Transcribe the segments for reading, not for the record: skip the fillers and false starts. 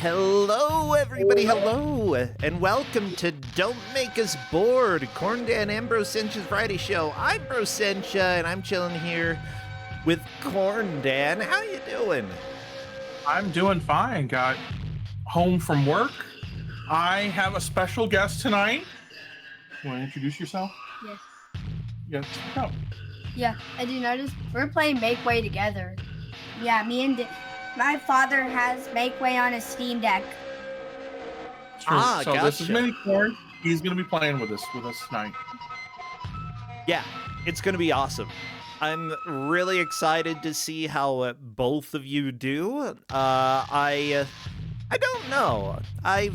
Hello, everybody, hello, and welcome to Don't Make Us Bored, Corndan and Brossentia Variety Show. I'm Brossentia, and I'm chilling here with Corndan. How you doing? I'm doing fine. Got home from work. I have a special guest tonight. You want to introduce yourself? Yes. Yes. Go. Yeah, and you notice we're playing Make Way together. Yeah, my father has Make Way on his Steam Deck. True. So gotcha. This is minicorn. He's going to be playing with us tonight. Yeah, it's going to be awesome. I'm really excited to see how both of you do. I don't know. I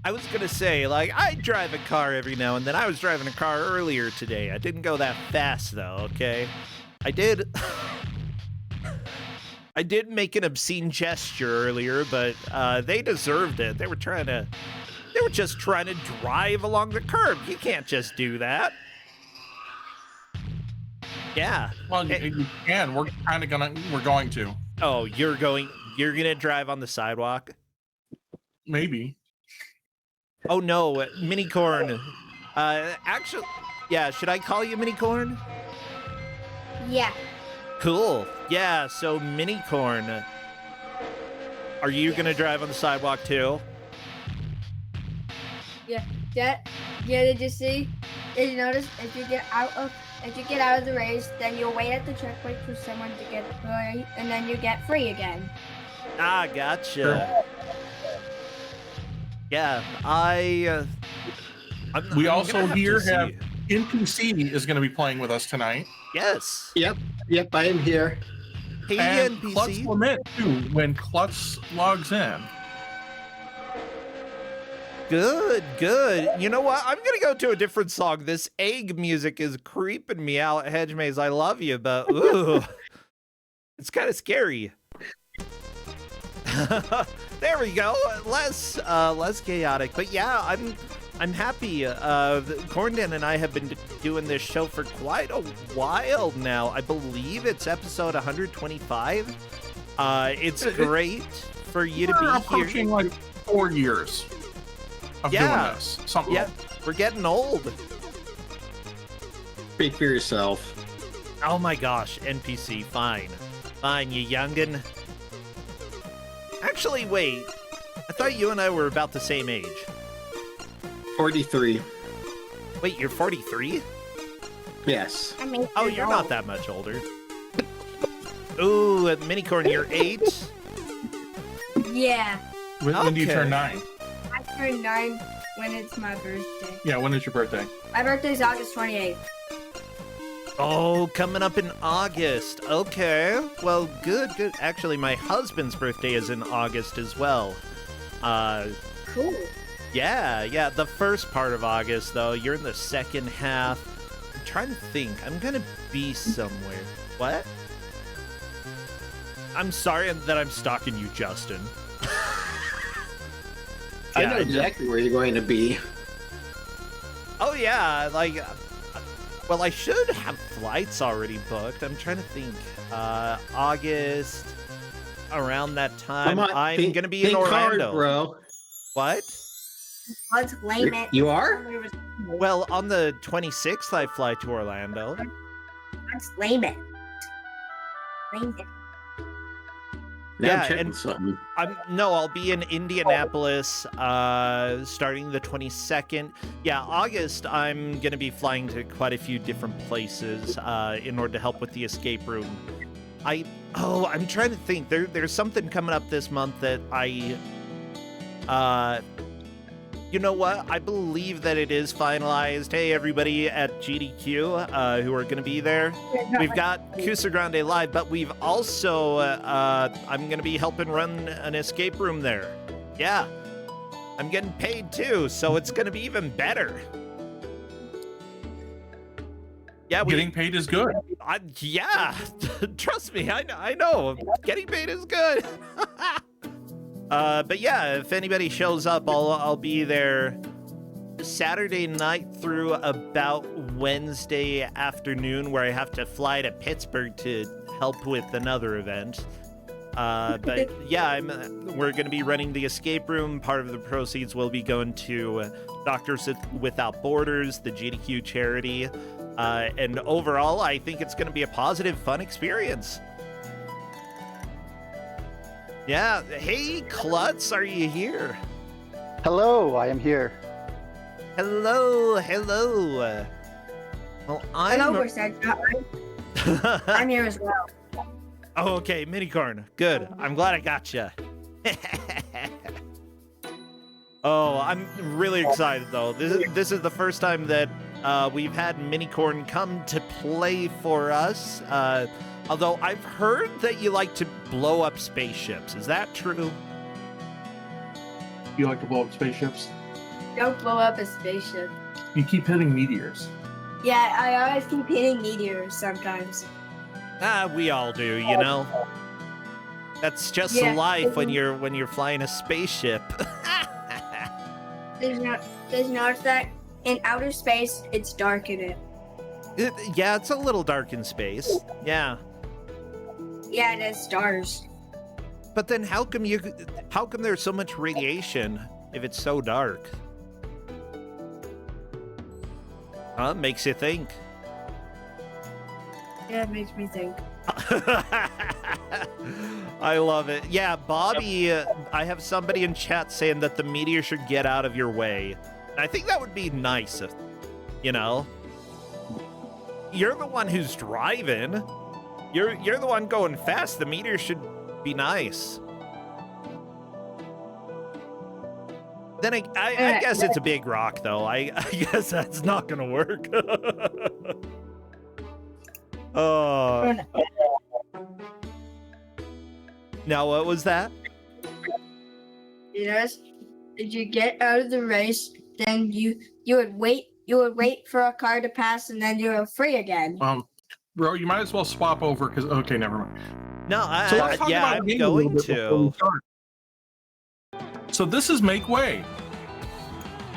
was gonna say, like, I drive a car every now and then. I was driving a car earlier today. I didn't go that fast though, okay? I did make an obscene gesture earlier, but they deserved it. They were just trying to drive along the curb. You can't just do that. Yeah. Well, you can. We're going to. Oh, you're gonna drive on the sidewalk? Maybe. Oh no, minicorn. Actually, yeah, should I call you minicorn? Yeah. Cool. Yeah, so minicorn. Are you gonna drive on the sidewalk too? Yeah. Did you see? Did you notice if you get out of the race, then you'll wait at the checkpoint for someone to get free, and then you get free again. Ah, gotcha. Sure. Yeah, we also here have NPC is going to be playing with us tonight. Yes. Yep, I am here. Hey, and NPC. Klutz Lament too when Klutz logs in. Good. You know what? I'm gonna go to a different song. This egg music is creeping me out, Hedge Maze. I love you, but ooh, it's kind of scary. There we go. Less chaotic, but yeah, I'm happy. Corndan and I have been doing this show for quite a while now. I believe it's episode 125. It's great for you to be approaching here. Like 4 years of doing this. Something. Yeah, we're getting old. Speak for yourself. Oh my gosh, NPC, fine, you youngin'. Actually, wait. I thought you and I were about the same age. 43. Wait, you're 43? Yes. Oh, you're not that much older. Ooh, minicorn, you're 8? Yeah. When do you turn 9? I turn 9 when it's my birthday. Yeah, when is your birthday? My birthday's August 28th. Oh, coming up in August. Okay. Well, good. Actually, my husband's birthday is in August as well. Cool. Yeah. The first part of August, though. You're in the second half. I'm trying to think. I'm gonna be somewhere. What? I'm sorry that I'm stalking you, Justin. I know exactly where you're going to be. Oh, yeah. Like... Well, I should have flights already booked. I'm trying to think. August, around that time, I'm going to be in Orlando. Card, bro. What? Let's blame it. You are? Well, on the 26th, I fly to Orlando. Let's blame it. Blame it. Now I'm checking something. I'll be in Indianapolis starting the 22nd. Yeah, August, I'm going to be flying to quite a few different places in order to help with the escape room. I'm trying to think. There's something coming up this month that you know what? I believe that it is finalized. Hey, everybody at GDQ who are going to be there. We've got Cusa Grande Live, but we've also, I'm going to be helping run an escape room there. Yeah. I'm getting paid too, so it's going to be even better. Yeah, getting paid is good. Yeah. Trust me, I know. Getting paid is good. But yeah, if anybody shows up, I'll be there Saturday night through about Wednesday afternoon, where I have to fly to Pittsburgh to help with another event. But yeah, we're going to be running the escape room. Part of the proceeds will be going to Doctors Without Borders, the GDQ charity. And overall, I think it's going to be a positive, fun experience. Yeah. Hey, Klutz, are you here? Hello, I am here. Hello. Well, Hello, Brossentia. I'm here as well. Oh, okay, minicorn. Good. I'm glad I got you. Oh, I'm really excited though. This is the first time that we've had minicorn come to play for us. Although I've heard that you like to blow up spaceships. Is that true? You like to blow up spaceships? Don't blow up a spaceship. You keep hitting meteors. Yeah, I always keep hitting meteors sometimes. We all do, you know. That's just life when you're flying a spaceship. There's no that in outer space it's dark in it. Yeah, it's a little dark in space. Yeah. Yeah, it has stars. But then how come there's so much radiation if it's so dark? Makes you think. Yeah, it makes me think. I love it. Yeah, Bobby, I have somebody in chat saying that the meteor should get out of your way. I think that would be nice, you know. You're the one who's driving. You're the one going fast. The meteor should be nice. Then I guess it's a big rock, though. I guess that's not gonna work. Oh. Now, what was that? Yes. If you get out of the race, then you would wait for a car to pass, and then you're free again. Bro, you might as well swap over because okay, never mind. No, I'm going to. So this is Make Way.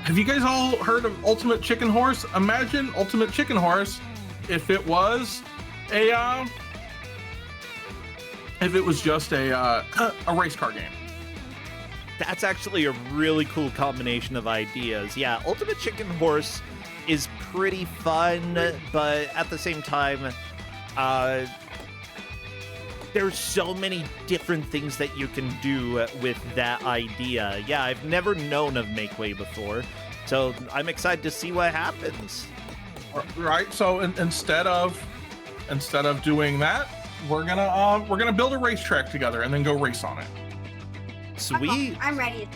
Have you guys all heard of Ultimate Chicken Horse? Imagine Ultimate Chicken Horse if it was just a race car game. That's actually a really cool combination of ideas. Yeah, Ultimate Chicken Horse is pretty fun, but at the same time, there's so many different things that you can do with that idea. Yeah, I've never known of Make Way before, so I'm excited to see what happens. Right. So instead of doing that, we're gonna build a racetrack together and then go race on it. Sweet. I'm ready.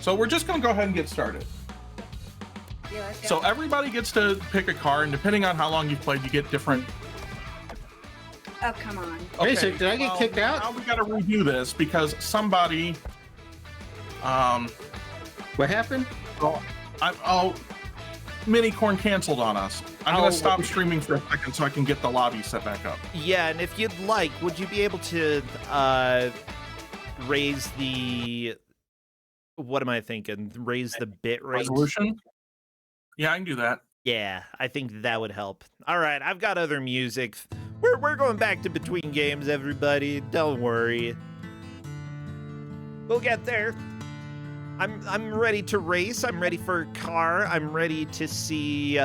So we're just gonna go ahead and get started. Yeah, let's go. So everybody gets to pick a car, and depending on how long you've played, you get different. Oh, come on. Wait a second, did I get kicked out? Now we got to review this because somebody. What happened? Minicorn canceled on us. I'm gonna stop streaming for a second so I can get the lobby set back up. Yeah, and if you'd like, would you be able to raise the what am I thinking? Raise the bit rate resolution? Yeah, I can do that. Yeah, I think that would help. All right, I've got other music. We're going back to between games, everybody. Don't worry. We'll get there. I'm ready to race. I'm ready for a car. I'm ready to see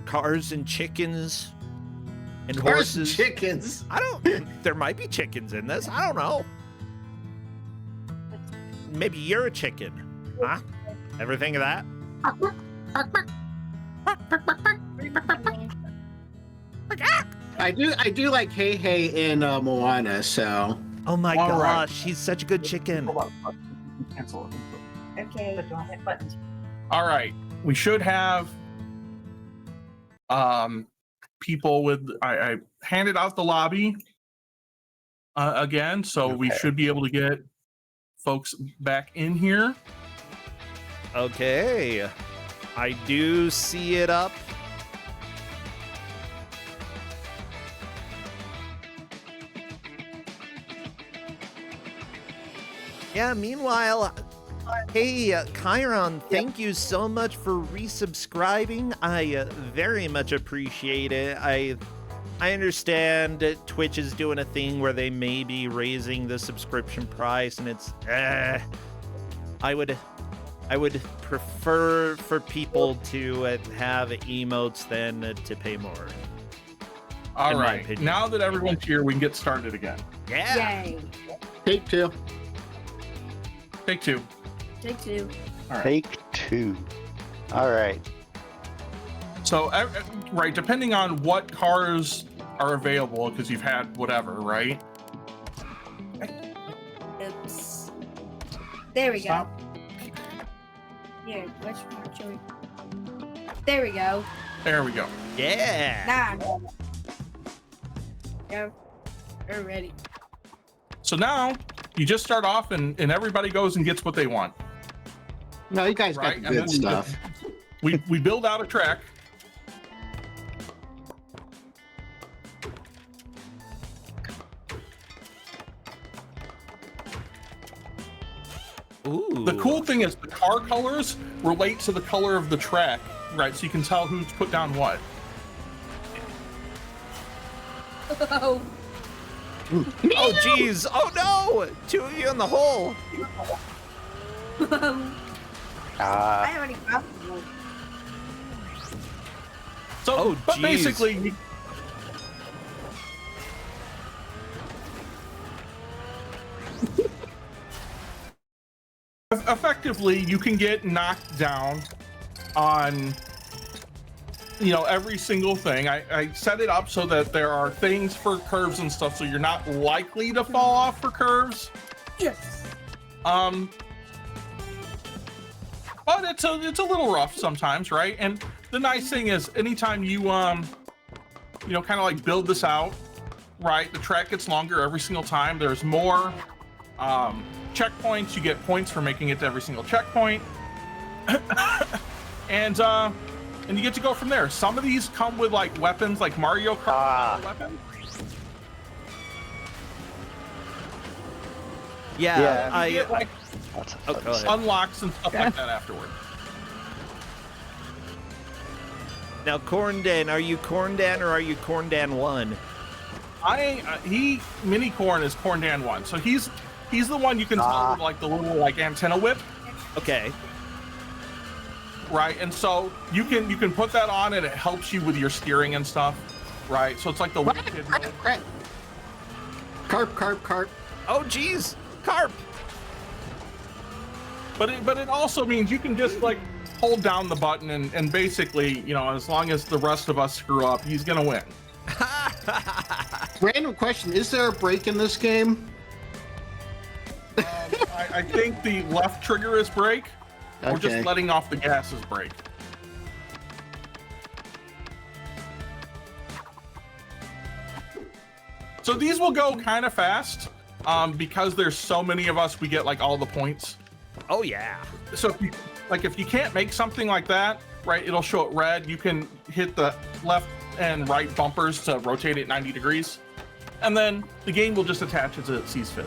cars and chickens and horses. Cars and chickens. There might be chickens in this. I don't know. Maybe you're a chicken. Huh? Ever think of that? I do like Hey Hey in Moana, so. Oh my All gosh, right. he's such a good chicken. Hold on. Cancel it. Okay. But don't hit buttons. All right, we should have people with. I handed out the lobby again, so we should be able to get folks back in here. Okay. I do see it up. Yeah, meanwhile, hey, Chiron, thank you so much for resubscribing. I very much appreciate it. I I understand that Twitch is doing a thing where they may be raising the subscription price, and it's I would prefer for people to have emotes than to pay more. All in my right. opinion. Now that everyone's here, we can get started again. Yeah. Yay. Take two. Take two. Take two. All right. Take two. All right. So, right, depending on what cars are available, because you've had whatever, right? Oops. There we Stop. go. Here, which one should we? There we go. There we go. Yeah. Now. Go. We're ready. So now you just start off, and everybody goes and gets what they want. No, you guys Right, got the and good then- stuff. We build out a track. Ooh. The cool thing is the car colors relate to the color of the track, right? So you can tell who's put down what. Oh. Oh, jeez. Oh, no. Two of you in the hole. I already got one. So, Oh, but geez. basically, effectively, you can get knocked down on, every single thing. I set it up so that there are things for curves and stuff, so you're not likely to fall off for curves. Yes. But it's a little rough sometimes, right? And the nice thing is, anytime you kind of like build this out, right? The track gets longer every single time. There's more checkpoints. You get points for making it to every single checkpoint, and you get to go from there. Some of these come with like weapons, like Mario Kart weapons. Yeah. Yeah. You get, like That's Oh, go ahead. unlocks and stuff like that afterward. Now, Corndan, are you Corndan or are you Corndan 1? Minicorn is Corndan 1, so he's the one you can tell with like the little like antenna whip, Okay. right? And so you can put that on and it helps you with your steering and stuff, right? So it's like the little kid mode. Carp. Oh, jeez. Carp. But it also means you can just like hold down the button and basically, as long as the rest of us screw up, he's gonna win. Random question: is there a break in this game? I think the left trigger is brake. Or Okay. just letting off the gas is brake. So these will go kind of fast because there's so many of us. We get like all the points. Oh, yeah. So if you can't make something like that, right, it'll show it red. You can hit the left and right bumpers to rotate it 90 degrees. And then the game will just attach as it sees fit.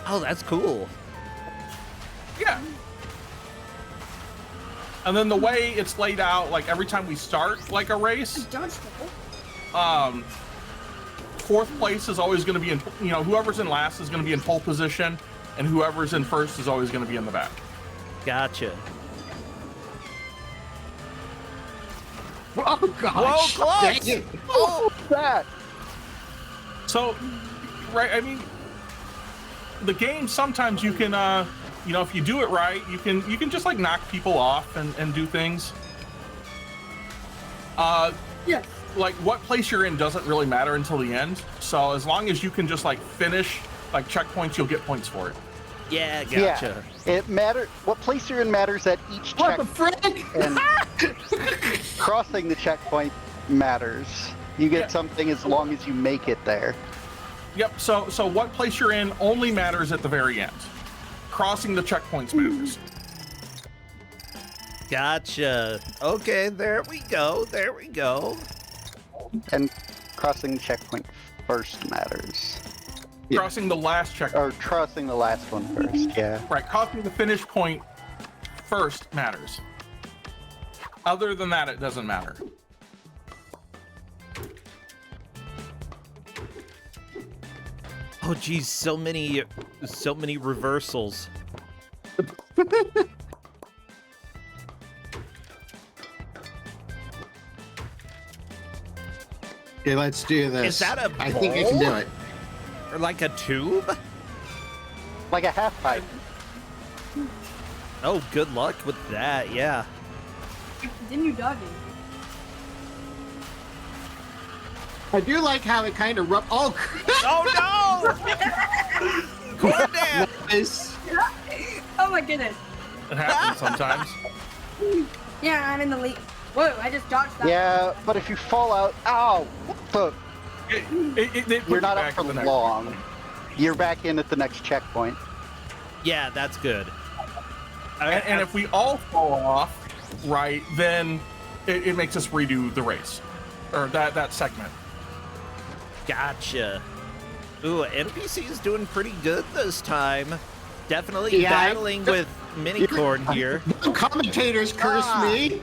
Oh, that's cool. Yeah. And then the way it's laid out, like every time we start like a race, fourth place is always going to be in, whoever's in last is going to be in pole position, and whoever's in first is always going to be in the back. Gotcha. Oh gosh! Whoa, close! Dang it. Oh, that. So, right, I mean, the game sometimes you can, if you do it right, you can just like knock people off and do things. Yes. Like what place you're in doesn't really matter until the end. So as long as you can just like finish like checkpoints, you'll get points for it. yeah, gotcha. Yeah, it matters. What place you're in matters at each What the checkpoint, frick? and crossing the checkpoint matters. You get Yeah. something as long as you make it there. Yep. So what place you're in only matters at the very end. Crossing the checkpoints matters. Gotcha. Okay, there we go. There we go. And crossing the checkpoint first matters. Yeah. Crossing the last checkpoint. Or crossing the last one first, yeah. Right. Crossing the finish point first matters. Other than that, it doesn't matter. Oh, geez, so many reversals. Okay, let's do this. Is that a I think I can do bowl? it. Or like a tube? Like a half pipe. Oh, good luck with that, yeah. Continue dodging. I do like how it kind of Oh, Oh no! Corndan! nice. Oh my goodness. It happens sometimes. Yeah, I'm in the lead. Whoa, I just dodged that. Yeah, but if you fall out, ow! What They put You're you not up back for in the next- long. You're back in at the next checkpoint. Yeah, that's good. And if we all fall off, right, then it makes us redo the race. Or that segment. Gotcha. Ooh, NPC's doing pretty good this time. Definitely Yeah, battling with minicorn here. Commentators curse me.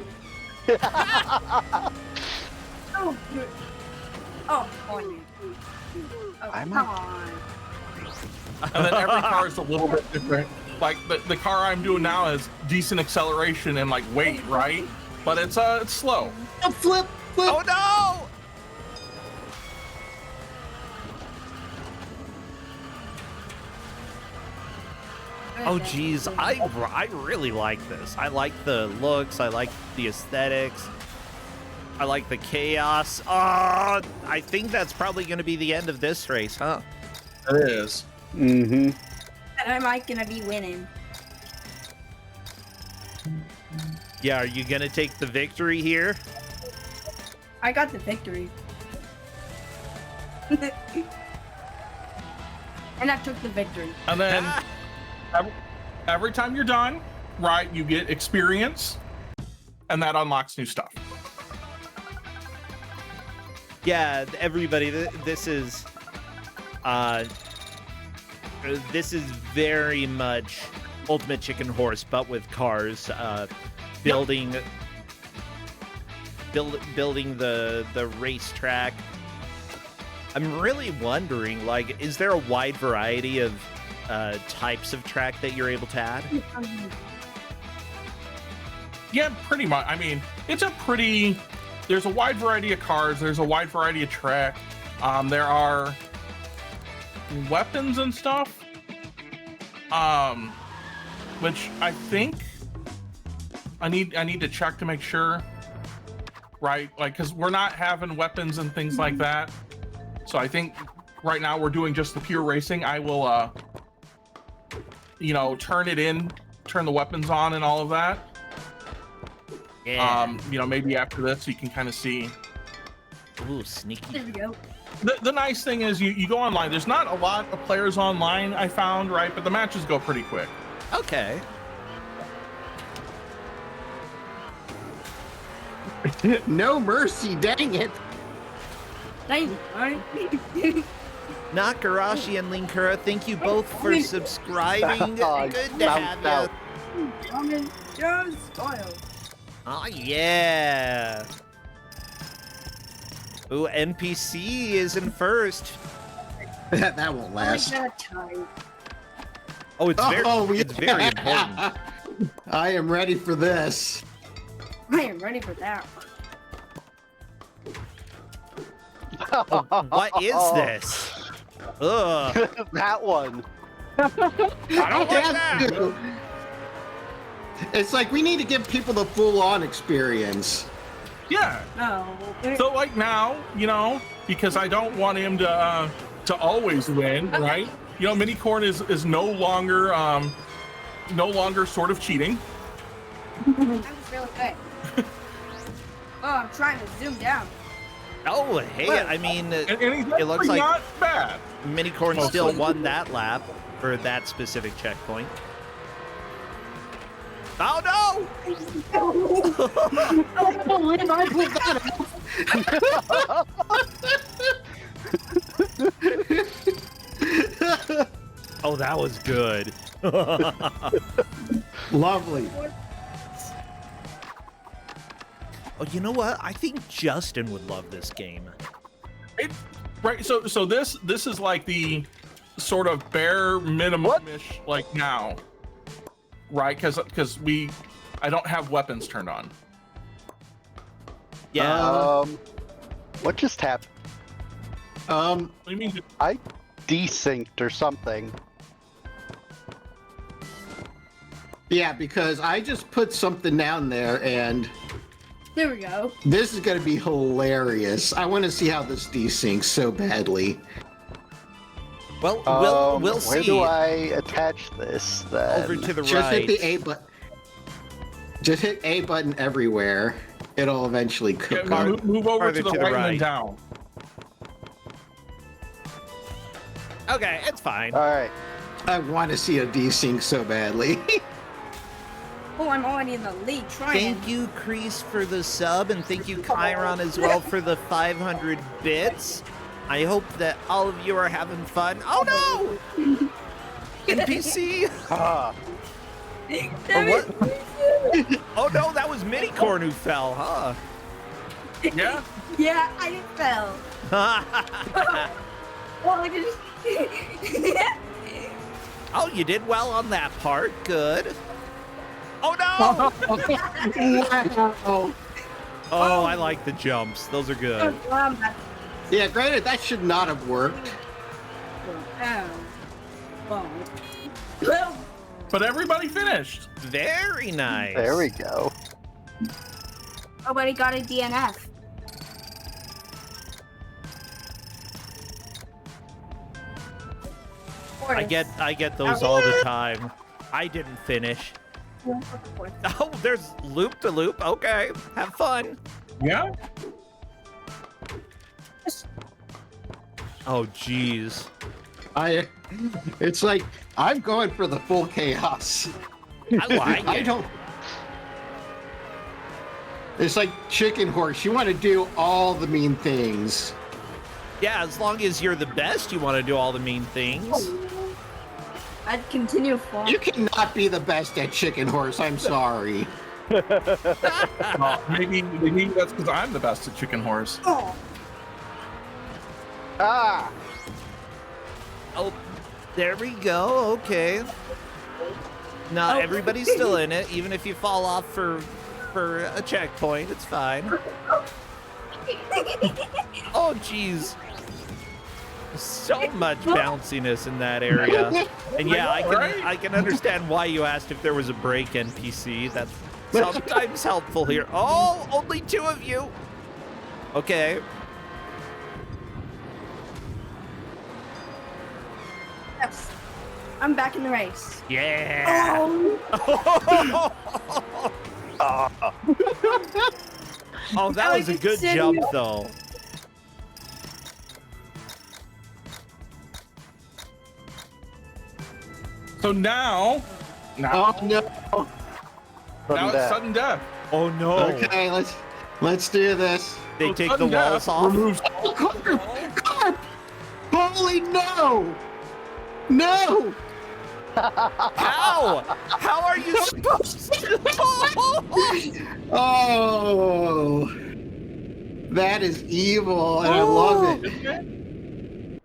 Oh, good. Oh, on you. Oh, I'm come a- on. And then every car is a little bit different. Like the car I'm doing now has decent acceleration and like weight, right? But it's slow. Oh, flip. Oh no! Oh geez, I really like this. I like the looks, I like the aesthetics, I like the chaos. I think that's probably going to be the end of this race, huh? It is. Mm-hmm. And am I gonna be winning? Yeah, are you going to take the victory here? I got the victory. And I took the victory. And then every time you're done, right, you get experience, and that unlocks new stuff. Yeah, everybody, this is very much Ultimate Chicken Horse, but with cars. Building the racetrack. I'm really wondering, like, is there a wide variety of types of track that you're able to add? Yeah, pretty much. I mean, there's a wide variety of cars, there's a wide variety of track. There are weapons and stuff. Which I think I need to check to make sure, right? Like, because we're not having weapons and things like that. So I think right now we're doing just the pure racing. I will, turn the weapons on and all of that. Yeah. Maybe after this you can kind of see. Ooh, sneaky. There we go. The nice thing is you go online. There's not a lot of players online, I found, right? But the matches go pretty quick. Okay. No mercy, dang it. Thank you. Nakarashi and Linkura, thank you both for subscribing. Oh, Good to have out. you. Just oil. Oh, yeah. Ooh, NPC is in first. That won't last. Oh, it's very, Oh, it's very important. I am ready for this. I am ready for that one. What is this? Ugh. That one. I don't like that. It's like we need to give people the full-on experience. Yeah. No. So like now, because I don't want him to always win, right? Minicorn is no longer sort of cheating. That was really good. Oh, I'm trying to zoom down. Oh, hey, I mean, And he's it looks actually like not bad. Minicorn Oh, still so- won that lap for that specific checkpoint. Oh, no! Oh, where did I put that? Oh, that was good. Lovely. Oh, you know what? I think Justin would love this game. Right. So this is like the sort of bare minimum-ish like now, right? Because I don't have weapons turned on. Yeah. What just happened? What do you mean? I desynced or something. Yeah, because I just put something down there, and There we go. this is going to be hilarious. I want to see how this desyncs so badly. Well, we'll Where see. do I attach this then? Over to the Just right. hit the A button. Just hit A button everywhere. It'll eventually Yeah, cook. move over farther to the to the right, and right. then down. Okay, it's fine. Alright. I want to see a desync so badly. Oh, I'm already in the lead. Trying. Thank you, Kreese, for the sub, and thank you, Chiron, as well, for the 500 bits. I hope that all of you are having fun. Oh no! NPC! Ah, Damn what? it. Oh no, that was Minicorn who fell, huh? Yeah. Yeah, I fell. Well, I just. Oh, you did well on that part. Good. Oh no! Wow. Oh, I like the jumps. Those are good. Yeah, granted, that should not have worked. Well, But everybody finished. Very nice. there we go. nobody got a DNF. I get those all the time. I didn't finish. Oh, there's loop to loop. Okay, have fun. Yeah. Oh, jeez. It's like I'm going for the full chaos. I like I it. don't. It's like chicken horse. You want to do all the mean things. Yeah, as long as you're the best, you want to do all the mean things. I'd continue for. You cannot be the best at chicken horse. I'm sorry. Well, maybe that's because I'm the best at chicken horse. Oh, Ah! Oh, there we go. Okay. No, Oh. everybody's still in it, even if you fall off for a checkpoint. It's fine. Oh, jeez. So much bounciness in that area. And yeah, I can understand why you asked if there was a break NPC. That's sometimes helpful here. Oh, only 2 of you. Okay. yes. I'm back in the race. Yeah. Oh, Oh, that was a good jump, though. So now Oh no. it's death. sudden death. Oh, no. Okay, let's do this. They So take the sudden walls death off. removes Oh, Carp! Holy no! No! How? How are you supposed to? Oh, that is evil, and I love it.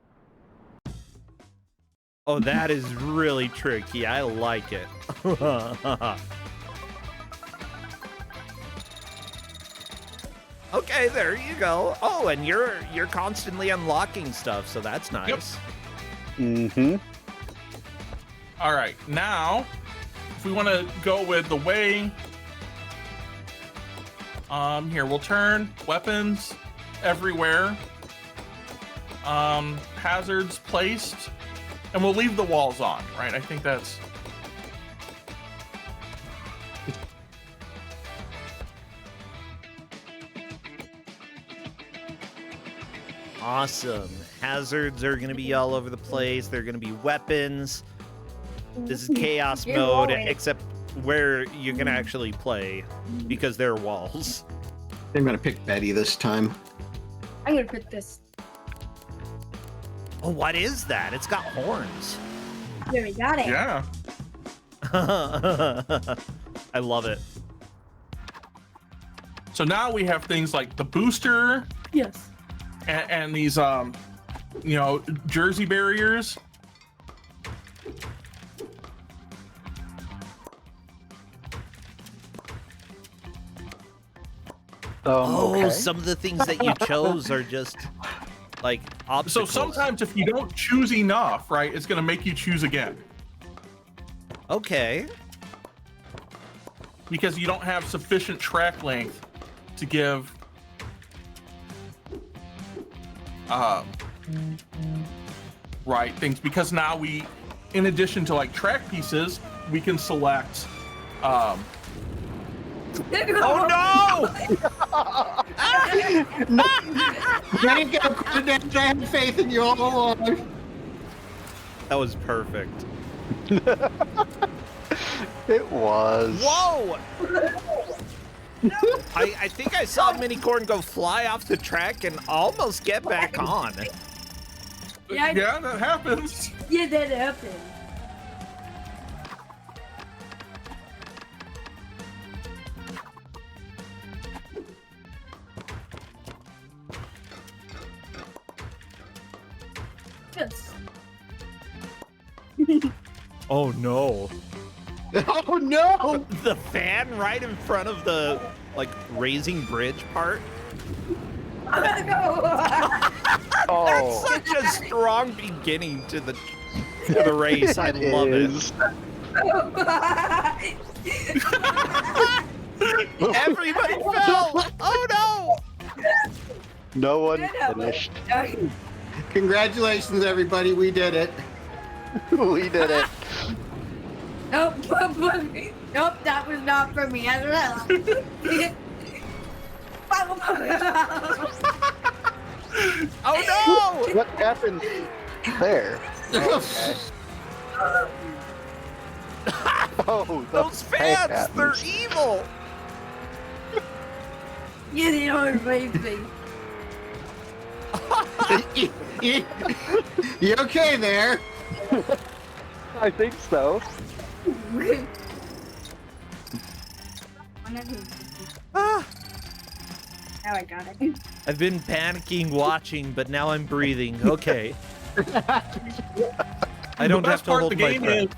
Oh, that is really tricky. I like it. Okay, there you go. Oh, and you're constantly unlocking stuff, so that's nice. Mm-hmm. All right, now if we want to go with the way, here we'll turn weapons everywhere, hazards placed, and we'll leave the walls on. Right? I think that's. Awesome. Hazards are going to be all over the place. They're going to be weapons. This is chaos You're mode, right. except where you can actually play because there are walls. I'm gonna pick Betty this time. I'm gonna put this. Oh, what is that? It's got horns. There, we got it. Yeah. I love it. So now we have things like the booster Yes. and these, jersey barriers. Oh, Okay. some of the things that you chose are just like So obstacles. sometimes if you don't choose enough, right, it's gonna make you choose again Okay. because you don't have sufficient track length to give right things, because now we, in addition to like track pieces, we can select Oh no! There you go, Corndan. I had faith in you all along. That was perfect. It was. Whoa! I think I saw Minicorn go fly off the track and almost get back on. Yeah, yeah, that happens. yeah, that happened. Yes. Oh no. Oh no! The fan right in front of the like raising bridge part. Oh, Such a strong beginning to the race. I love it. is. Everybody fell. Oh no! No one Good help. finished. Congratulations, everybody. We did it. We did it. Nope, nope, that was not for me as well. Oh no! What happened there? Okay. Oh, the Those fans, fan they're happens. evil. You the only baby. You okay there? I think so. Ah, Now I got it. I've been panicking watching, but now I'm breathing. Okay. I don't have to hold my breath.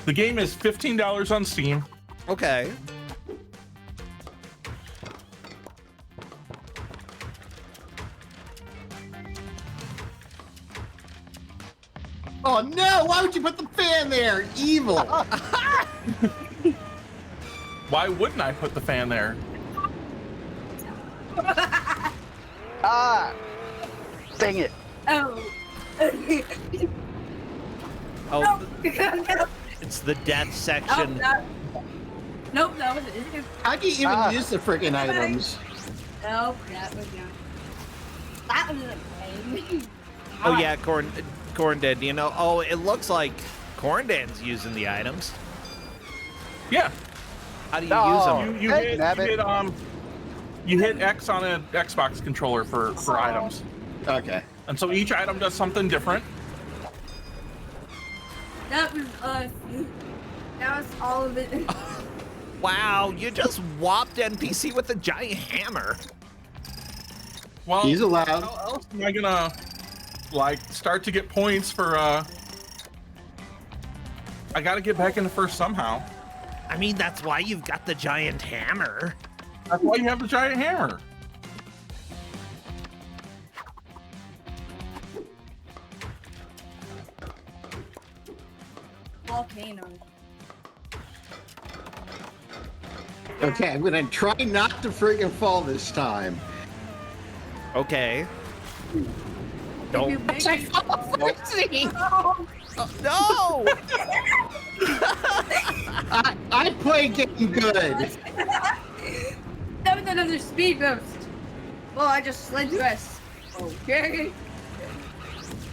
The game is $15 on Steam. Okay. Oh no! Why would you put the fan there? Evil. Why wouldn't I put the fan there? Ah! Dang it. Oh. Oh, Nope. Nope. it's the death section. Nope, that was it. How'd you even Ah. use the freaking items? Nope, that was not. That was a pain. Oh yeah, Corndan. You know. Oh, it looks like Corndan's using the items. Yeah, How do you No. use them? you Hey, you hit X on an Xbox controller for items, Okay. and so each item does something different. That was us. That was all of it. Wow, you just whopped NPC with a giant hammer. Well, He's allowed. how else am I gonna like start to get points for? I gotta get back into first somehow. I mean, that's why you've got the giant hammer. That's why you have the giant hammer. Volcano. Okay, I'm gonna try not to freaking fall this time. Okay. If you Don't. make it- Oh, no! I play getting good. That was another speed boost. Well, I just slid to us. Okay.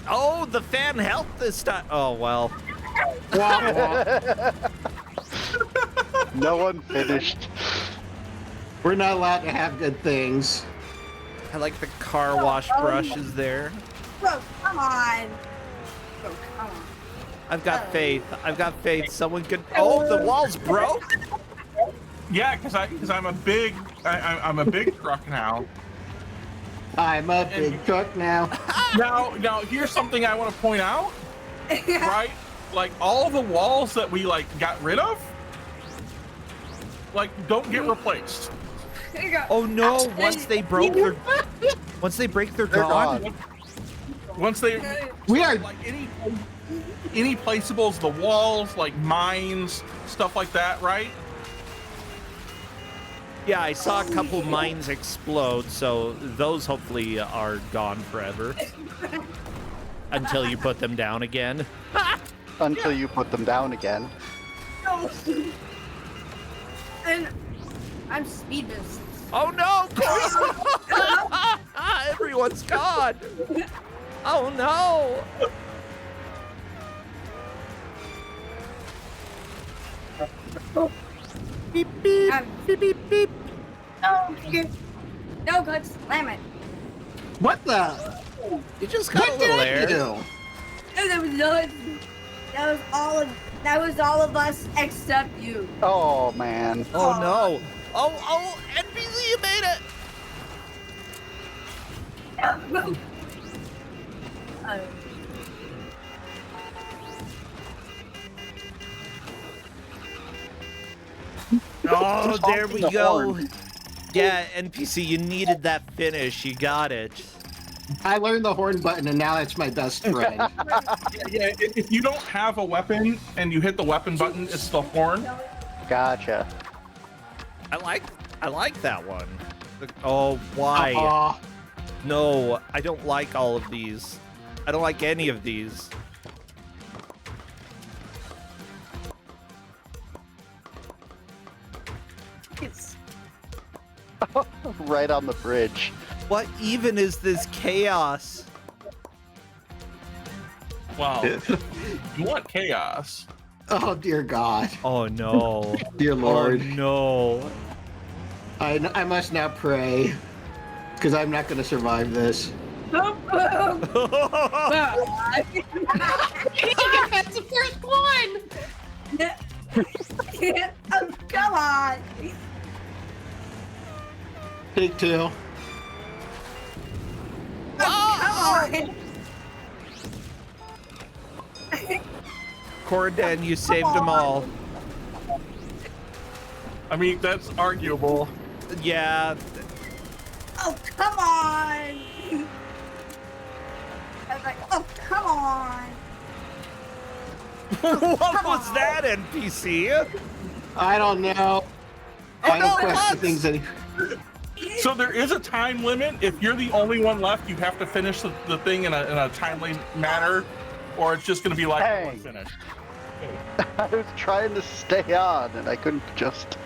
Oh, the fan helped this time. Oh, well. No one finished. We're not allowed to have good things. I like the car wash brushes there. Bro, come on. Bro, come on. I've got faith. I've got faith. Someone could. Oh, the wall's broke. Yeah, because I'm a big I'm a big truck now. I'm a big cook now. Now here's something I want to point out. Right, like all the walls that we like got rid of, like don't get replaced. Here you go. Oh no! Once they break their They're gone. gone. Once they We are. like any placeables, the walls, like mines, stuff like that, right? Yeah, I saw a couple mines explode, so those hopefully are gone forever. Until you put them down again. Until you put them down again. No. And I'm speedless. Oh no! Everyone's gone! Oh no! Beep beep beep beep beep. No, no, God, slam it. What the? You just got a What did little I air. do? No, that was not. That was all of us except you. Oh man. Oh no! Oh, NPC, you made it! Oh, there we The go. horn. Yeah, NPC, you needed that finish. You got it. I learned the horn button, and now that's my best friend. Yeah. If you don't have a weapon and you hit the weapon button, it's the horn. Gotcha. I like that one. Oh, why? Aw. No, I don't like all of these. I don't like any of these. Right on the bridge. What even is this chaos? Wow. You want chaos. Oh dear God, Oh no. dear Lord. Oh no. I must now pray, because I'm not going to survive this. That's the first one. Oh, come on. Take two. Oh, come on. Corndan, you saved them all. I mean, that's arguable. Yeah. Oh, come on. I was like, oh, come on. What was that, NPC? I don't know. I no, don't question what? things any. So there is a time limit. If you're the only one left, you have to finish the thing in a timely manner, or it's just going to be like Hey. one finish. I was trying to stay on and I couldn't just.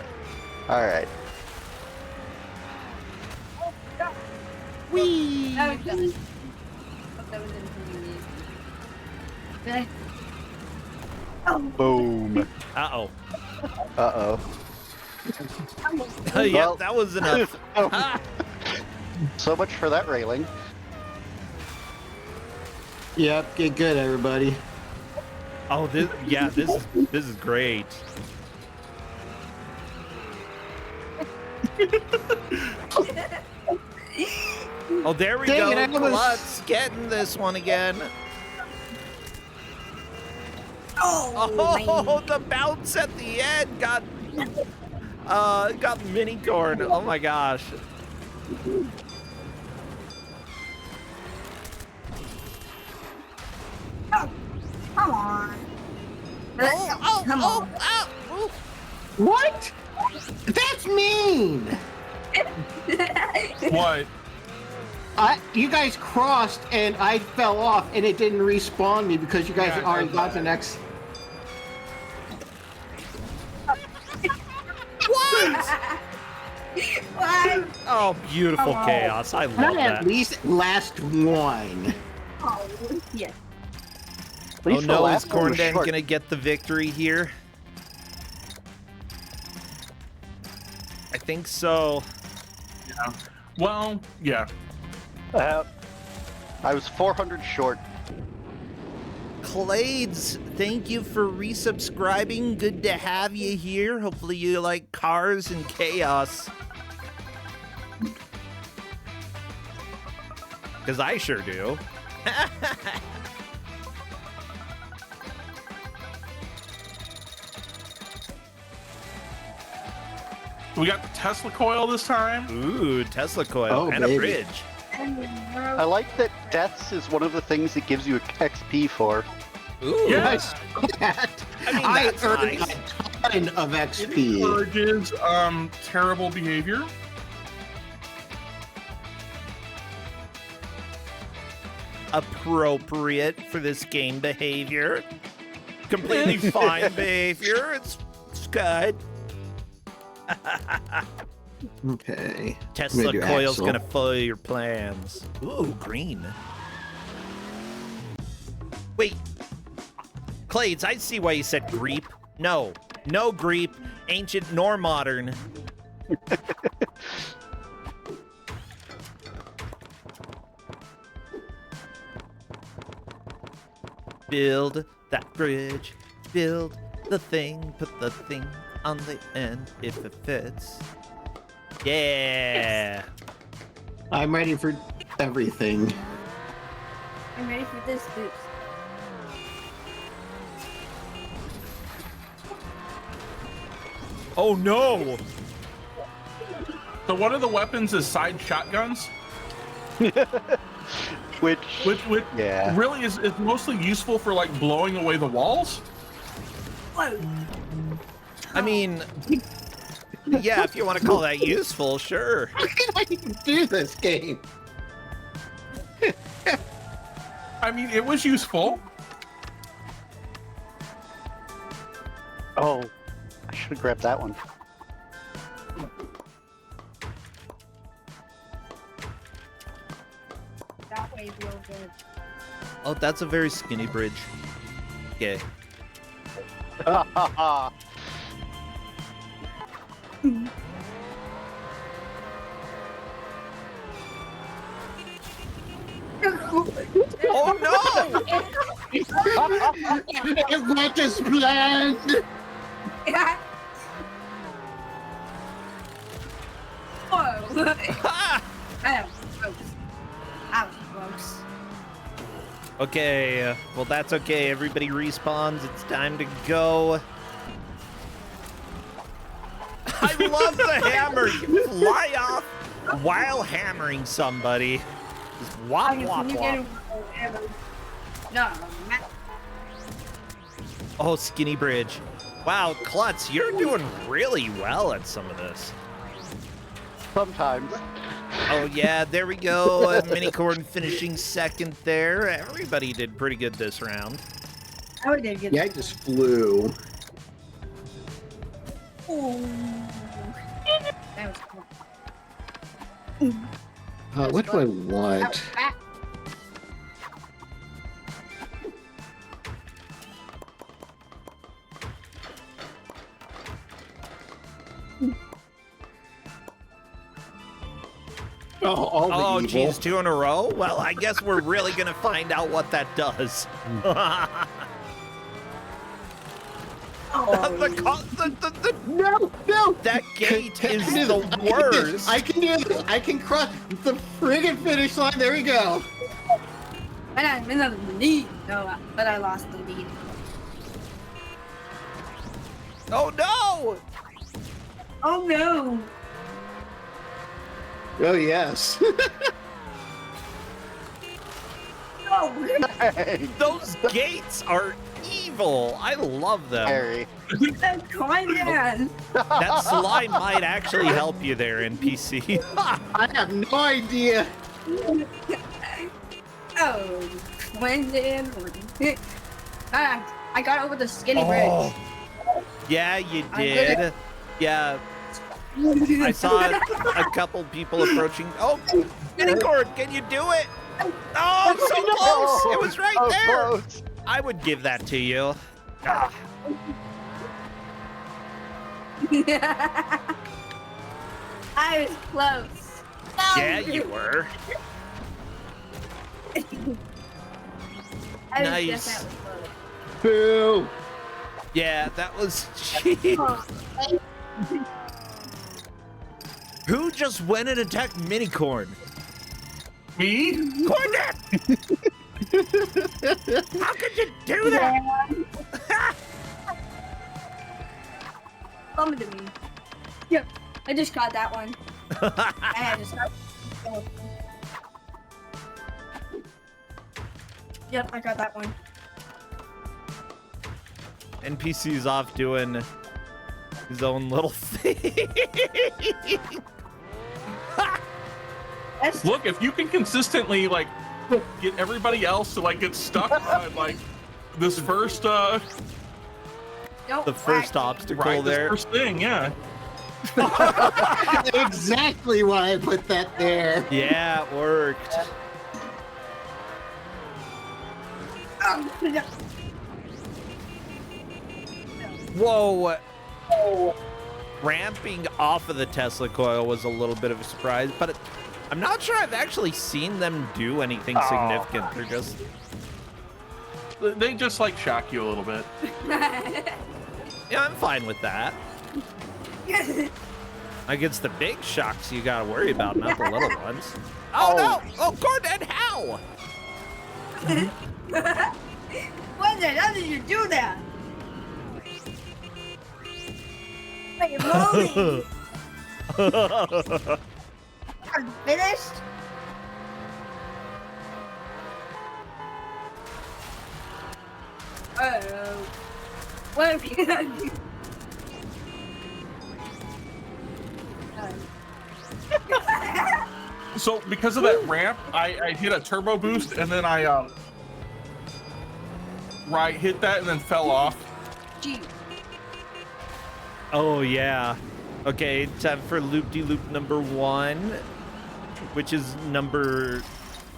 Alright. Whee! That was done. That was inconvenient. Okay. Oh, Boom. Uh-oh. Uh-oh. Yeah, Well- that was enough. Ah. So much for that railing. Yep, get good, everybody. Oh, this is great. Oh, there we Dang go. it, I was- Let's get in this one again. Oh, the bounce at the end got minicorn. Oh my gosh. oh, come on. Come on. Oh. What? That's mean. What? You guys crossed and I fell off and it didn't respawn me because you guys Yeah, had already I got know the next. What? Oh, beautiful chaos. I love Not that. at least last one. Oh, yeah. At Oh least the no, is last one was Corndan short. gonna get the victory here? I think so. Yeah. Well, yeah. I was 400 short. Clades, thank you for resubscribing. Good to have you here. Hopefully you like cars and chaos. Because I sure do. We got the Tesla coil this time. Ooh, Tesla coil Oh, and a baby. bridge. I like that deaths is one of the things it gives you XP for. Ooh, Yeah. I saw that. I mean, I that's earned nice. a ton of It XP. encourages terrible behavior. Appropriate for this game behavior. Completely fine behavior. It's good. Okay. Tesla do coil's Axel. gonna follow your plans. Ooh, green. Wait. Clades, I see why you said Greep. No. No Greep, ancient nor modern. Build that bridge. Build the thing. Put the thing on the end if it fits. Yeah. I'm ready for everything. I'm ready for this boost. Oh no! So one of the weapons is side shotguns, Which, which yeah. really is mostly useful for like blowing away the walls. I mean, yeah, if you want to call that useful, sure. How can I even do this game? I mean, it was useful. Oh, I should have grabbed that one. That way real good. Oh, that's a very skinny bridge. Okay. Oh no! It's not as planned. Whoa! Ha! That was gross. That was gross. Okay, well that's okay. Everybody respawns. It's time to go. I love the hammer. You fly off while hammering somebody. Just whop, whop, whop. No, Oh, skinny bridge. Wow, Klutz, you're doing really well at some of this. Sometimes. Oh yeah, there we go. Minicorn finishing second there. Everybody did pretty good this round. I did get Yeah, I just flew. That was cool. What do I want? Ah. Oh, all the Oh, evil. geez, 2 in a row? Well, I guess we're really gonna find out what that does. No! That gate I is can do the this. I can do this. worst. I can do this. I can cross the friggin' finish line. There we go. But I'm in the lead. No, but I lost the lead. Oh no! Oh no! Oh, yes. No! Those gates are evil. I love them. Harry. That Corndan! That slime might actually help you there, NPC. I have no idea. Oh, Corndan. I got over the skinny Oh. Yeah, you I did did. Yeah, bridge. I saw a couple people approaching. Oh, Minicorn, can you do it? Oh, so close! It was right Oh, there. close. I would give that to you. Ah. I was close. Yeah, you were. I was Nice. just that was close. Boo. Yeah, that was cheap. Who just went and attacked Minicorn? Me? Corndan! How could you do that? Come to me. Yeah. I just caught that one. I just caught. Oh. Yep, I got that one. NPC's off doing his own little thing. Look, if you can consistently like get everybody else to like get stuck on like this first Don't The first whack me. obstacle right, this there. first thing, yeah. Exactly why I put that there. Yeah, it worked. Oh, no. Whoa. Ramping off of the Tesla coil was a little bit of a surprise, but I'm not sure I've actually seen them do anything significant. They're just... They just like shock you a little bit. Yeah, I'm fine with that. Like, it's the big shocks you gotta worry about, not the little ones. Oh, no! Oh, Corndan, how? What the hell did you do that? Wait, rolling. I'm finished. Oh, what have you done? So because of that ramp, I hit a turbo boost and then I hit that and then fell off. Gee. Oh, yeah. Okay, time for loop-de-loop number 1, which is the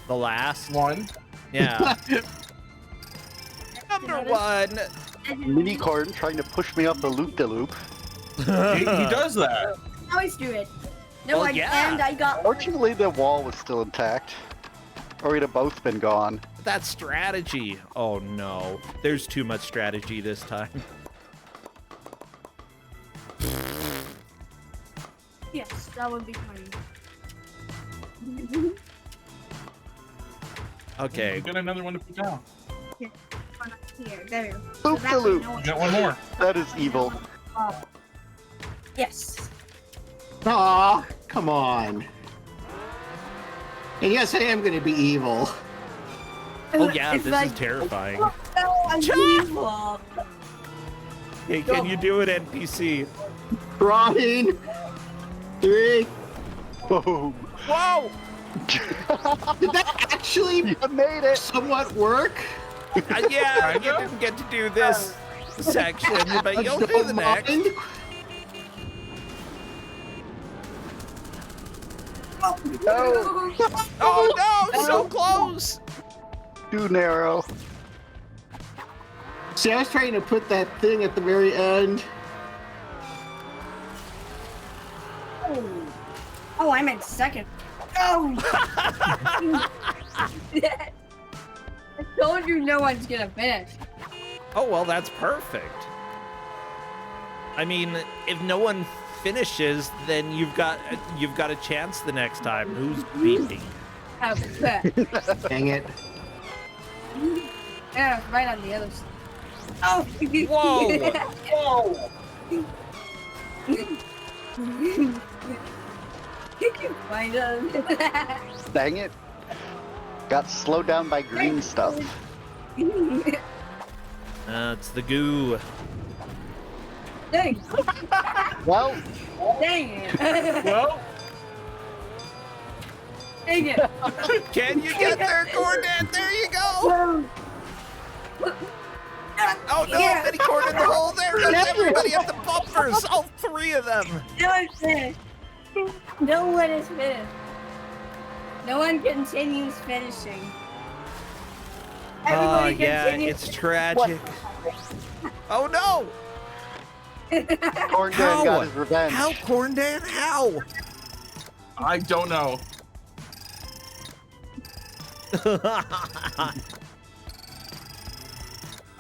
last. One. Yeah. Number 1. Minicorn trying to push me up the loop-de-loop. He does that. I always do it. No, Well, I yeah. and I got. Fortunately, the wall was still intact. Or we'd have both been gone. That's strategy. Oh, no. There's too much strategy this time. Yes, that would be funny. Okay. Get another one to put down. Here, there. Loop-de-loop. Got one more. That is evil. Yes. Aw, come on. And yes, I am going to be evil. Oh, yeah, It's this like, is terrifying. oh, no, I'm Cha! evil. Hey, can you do it, NPC? Trying. 3. Boom. Whoa! Did that actually You made it. somewhat work? Yeah, you Kinda? didn't get to do this section, but you'll do Don't the next. mind. No. Oh, no! So close! Too narrow. See, I was trying to put that thing at the very end. Oh, I'm in second. Oh! I told you no one's gonna finish. Oh, well, that's perfect. I mean, if no one finishes, then you've got a chance the next time. Who's beating? Oh, bet. Dang it. Yeah, right on the other side. Oh! Whoa! You can find them. Dang it. Got slowed down by green stuff. It's the goo. Dang. Well, Dang it. Well, Dang it. Can you get there, Corndan? There you go! Oh no, Yeah. minicorn in the hole. There goes everybody at the bumpers. All 3 of them. No one's finished. No one is finished. No one continues finishing. Oh Everybody yeah, continues. it's tragic. Oh no! Corndan How? got his revenge. How, Corndan? How? I don't know.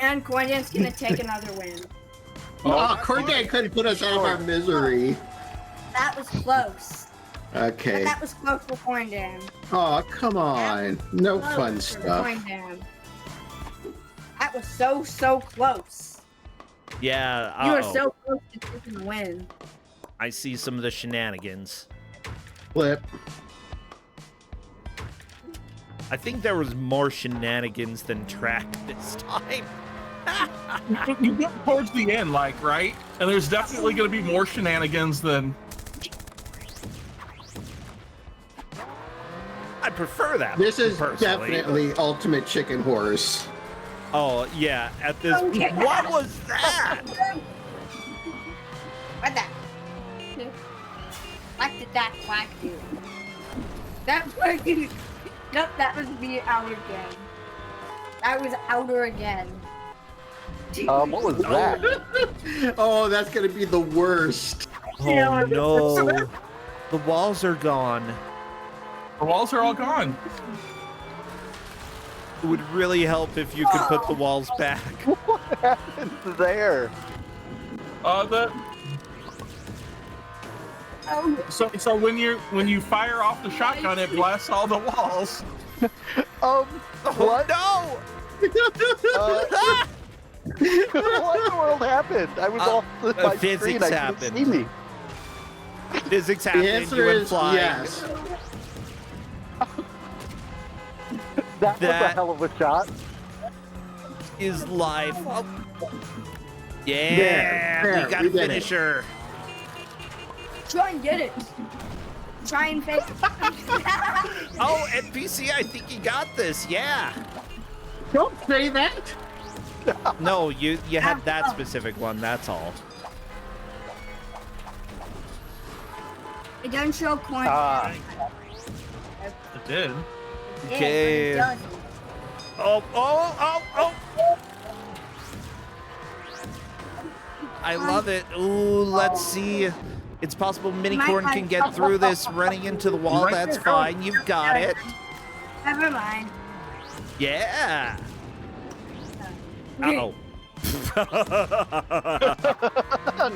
And Corndan's gonna take another win. Oh, Corndan couldn't put us out of our misery. That was close. Okay. But that was close for Corndan. Oh, come on. No Close fun for stuff. Corndan. That was so close. Yeah. You were uh-oh. so close to taking the win. I see some of the shenanigans. Flip. I think there was more shenanigans than track this time. You get towards the end, like, right? And there's definitely going to be more shenanigans than... I prefer that. This is personally. definitely Ultimate Chicken Horse. Oh, yeah. At this... Okay. What was that? What that? What did that quack do? That fucking... Nope, that was me out again. That was outer again. What was that? Oh, that's gonna be the worst. Oh, no. The walls are gone. The walls are all gone. It would really help if you could put the walls back. What happened there? So when you fire off the shotgun, it blasts all the walls. What? No! What in the world happened? I was off my physics screen. I couldn't happened. see me. Physics The happened. answer You went is flying. yes. That was a That- hell of a shot. Is life. Oh. Yeah, There, we got we a did it. finisher. Try and get it. Try and fix it. Oh, NPC, I think you got this. Yeah. Don't say that. No, you had that specific one. That's all. It doesn't show corn. It did. Okay. Yeah, Oh. I love it. Ooh, let's see. It's possible Minicorn can get through this running into the wall. Right That's there. fine. You've got it. Never mind. Yeah. Uh-oh.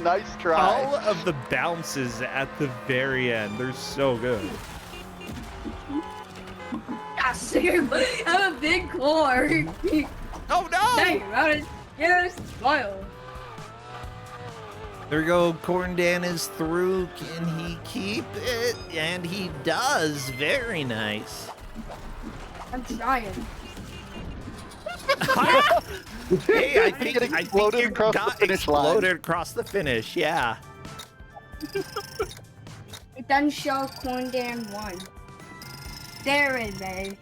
Nice try. All of the bounces at the very end, they're so good. Yes, I'm a big corn. Oh Hey, no! Ronan. Yes, smile. There we go. Corndan is through. Can he keep it? And he does. Very nice. I'm trying. Hey, I think Getting exploded you across the got finish line. exploded across the finish. Yeah. It doesn't show Corndan 1. There it is.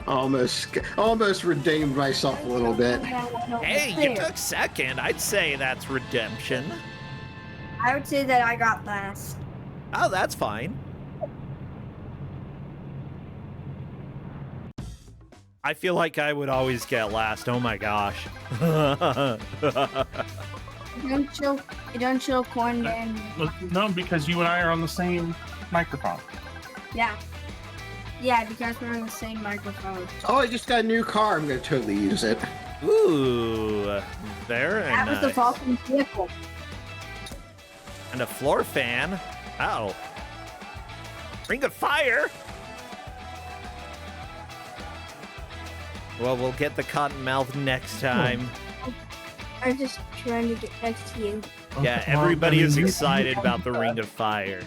Almost redeemed myself a little bit. Hey, you took second. I'd say that's redemption. I would say that I got last. Oh, that's fine. I feel like I would always get last. Oh my gosh. It don't show Corndan. No, because you and I are on the same microphone. Yeah. Yeah, because we're on the same microphone. Oh, I just got a new car. I'm gonna totally use it. Ooh, very That was nice. the Falcon vehicle. And a floor fan. Oh. Ring of fire. Well, we'll get the cottonmouth next time. I'm just trying to get next to you. Yeah, everybody is excited about the Ring of Fire.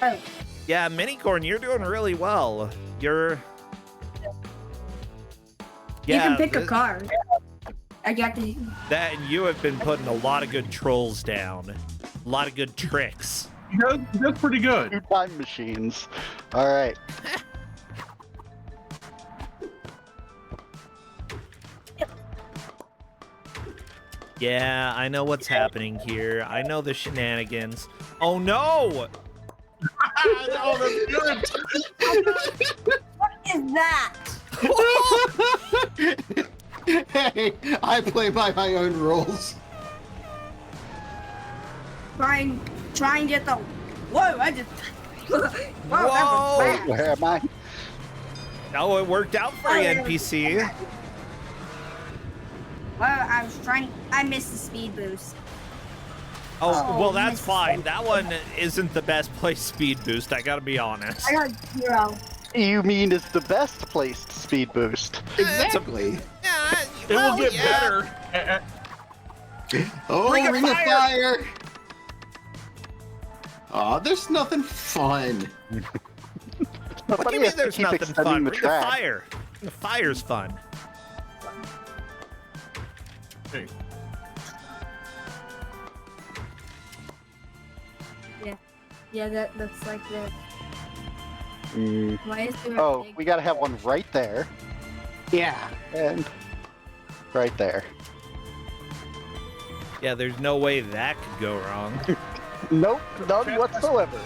Oh, Yeah, Minicorn, you're doing really well. You're... you can pick a this- car. I got the. That and you have been putting a lot of good trolls down. A lot of good tricks. That's pretty good. 2 time machines. All right. Yeah, I know what's happening here. I know the shenanigans. Oh no! Oh, that's good. What is that? Hey, I play by my own rules. Try and get the. Whoa! I just. Whoa! That Whoa. was bad. Where am I? Oh, it worked out for you, NPC. Well, I was trying. I missed the speed boost. Oh, Oh, well, that's missed. fine. That one isn't the best place speed boost, I gotta be honest. I got 0. You mean it's the best placed speed boost? Exactly. Yeah, It well, will get yeah. better. Oh, Ring of ring of fire! fire! Oh, there's nothing fun. What do Somebody you mean has to there's keep nothing extending fun? the Ring of track. fire. The fire's fun. Hey, Yeah, that looks like that. Mm. Why is there Oh, a big... we gotta have one right there Yeah. and right there. Yeah, there's no way that could go wrong. Nope, none whatsoever.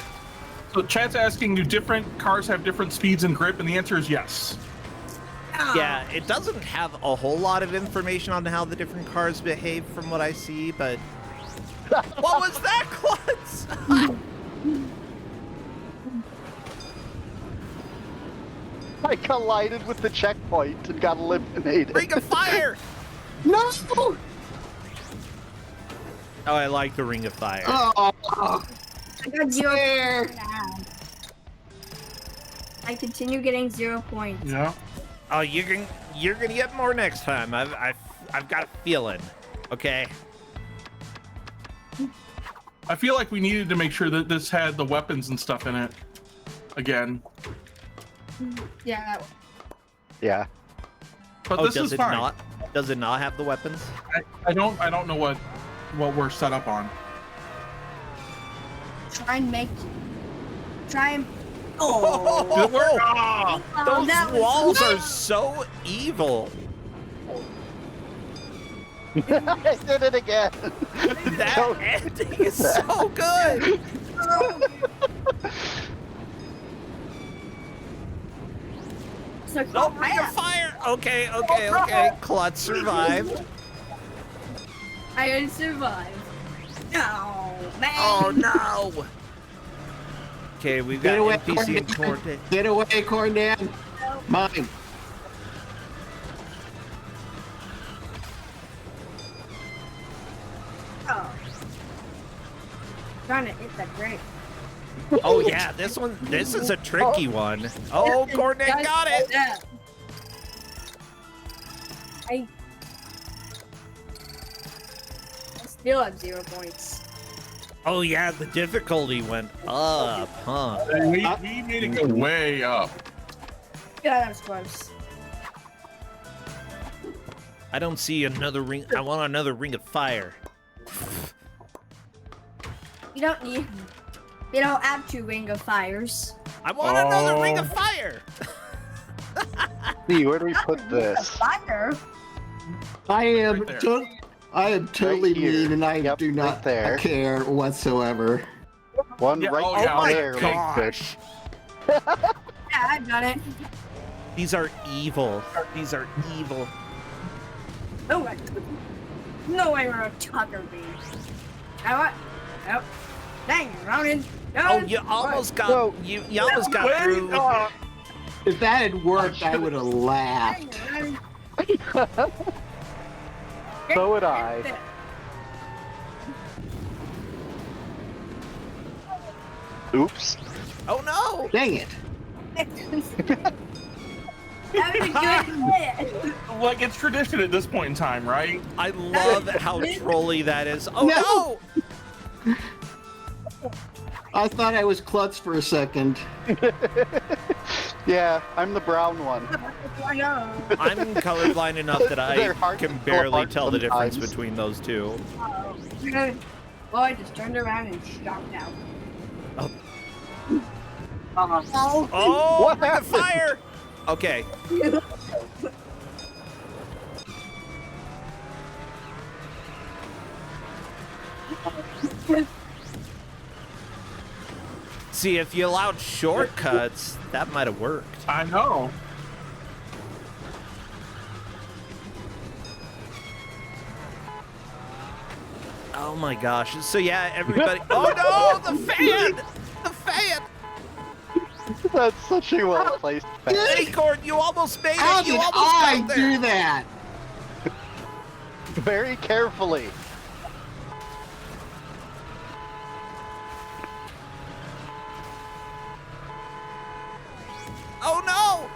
so chat's asking, do different cars have different speeds and grip? And the answer is yes. Yeah, it doesn't have a whole lot of information on how the different cars behave from what I see, but... What was that, Klutz? I collided with the checkpoint and got eliminated. Ring of fire! No! Oh, I like the ring of fire. Oh, I got 0 there. points now. I continue getting 0 points. Yeah. Oh, you're gonna get more next time. I've got a feeling. Okay. I feel like we needed to make sure that this had the weapons and stuff in it. Again. Yeah, that one. Yeah. But Oh, this does is it fine. not? Does it not have the weapons? I don't know what we're set up on. Try and... Oh, Did it work? Ah! Oh, that those was walls so- are so evil. I did it again. That Don't- ending is so good. So Oh, ring of fire. Okay. Klutz survived. I didn't survive. No, man. Oh no. Okay, we've got Get away, NPC and Corndan. Corndan. Get away, Corndan. Mine. Oh. Trying to hit that grape. Oh yeah, this is a tricky one. Oh, Corndan got it. Yeah. I still have 0 points. Oh yeah, the difficulty went up, huh? We made it go way up. Yeah, that was close. I don't see another ring. I want another ring of fire. You don't need. You don't have 2 ring of fires. I want another ring of fire. See, where do we put this? Fire. I am Right there. I am totally Right here. mean, and I Yep, do right not there. care whatsoever. One Yeah, right oh, yeah, there. okay. Gosh. Yeah, I've done it. These are evil. These are evil. No way. No way we're a tucker bee. Now what? Nope. Dang, Ronan. Oh, you almost got No. you almost got Wait, through. If that had worked, I would have laughed. So would I. Oops. Oh no! Dang it. That was a good hit. Like, it's tradition at this point in time, right? I love how trolly that is. Oh no! I thought I was Klutz for a second. Yeah, I'm the brown one. I know. I'm colorblind enough that I They're hard can to barely pull apart tell the difference sometimes. between those two. Well, I just turned around and stomped out. Oh. Oh. Oh, What ring of happened? fire! Okay. See, if you allowed shortcuts, that might have worked. I know. Oh my gosh. So yeah, everybody. Oh no, the fan! The fan! That's such a well placed Hey, Gordon, you almost made How it. You did almost I got there. do that? very carefully. Oh no!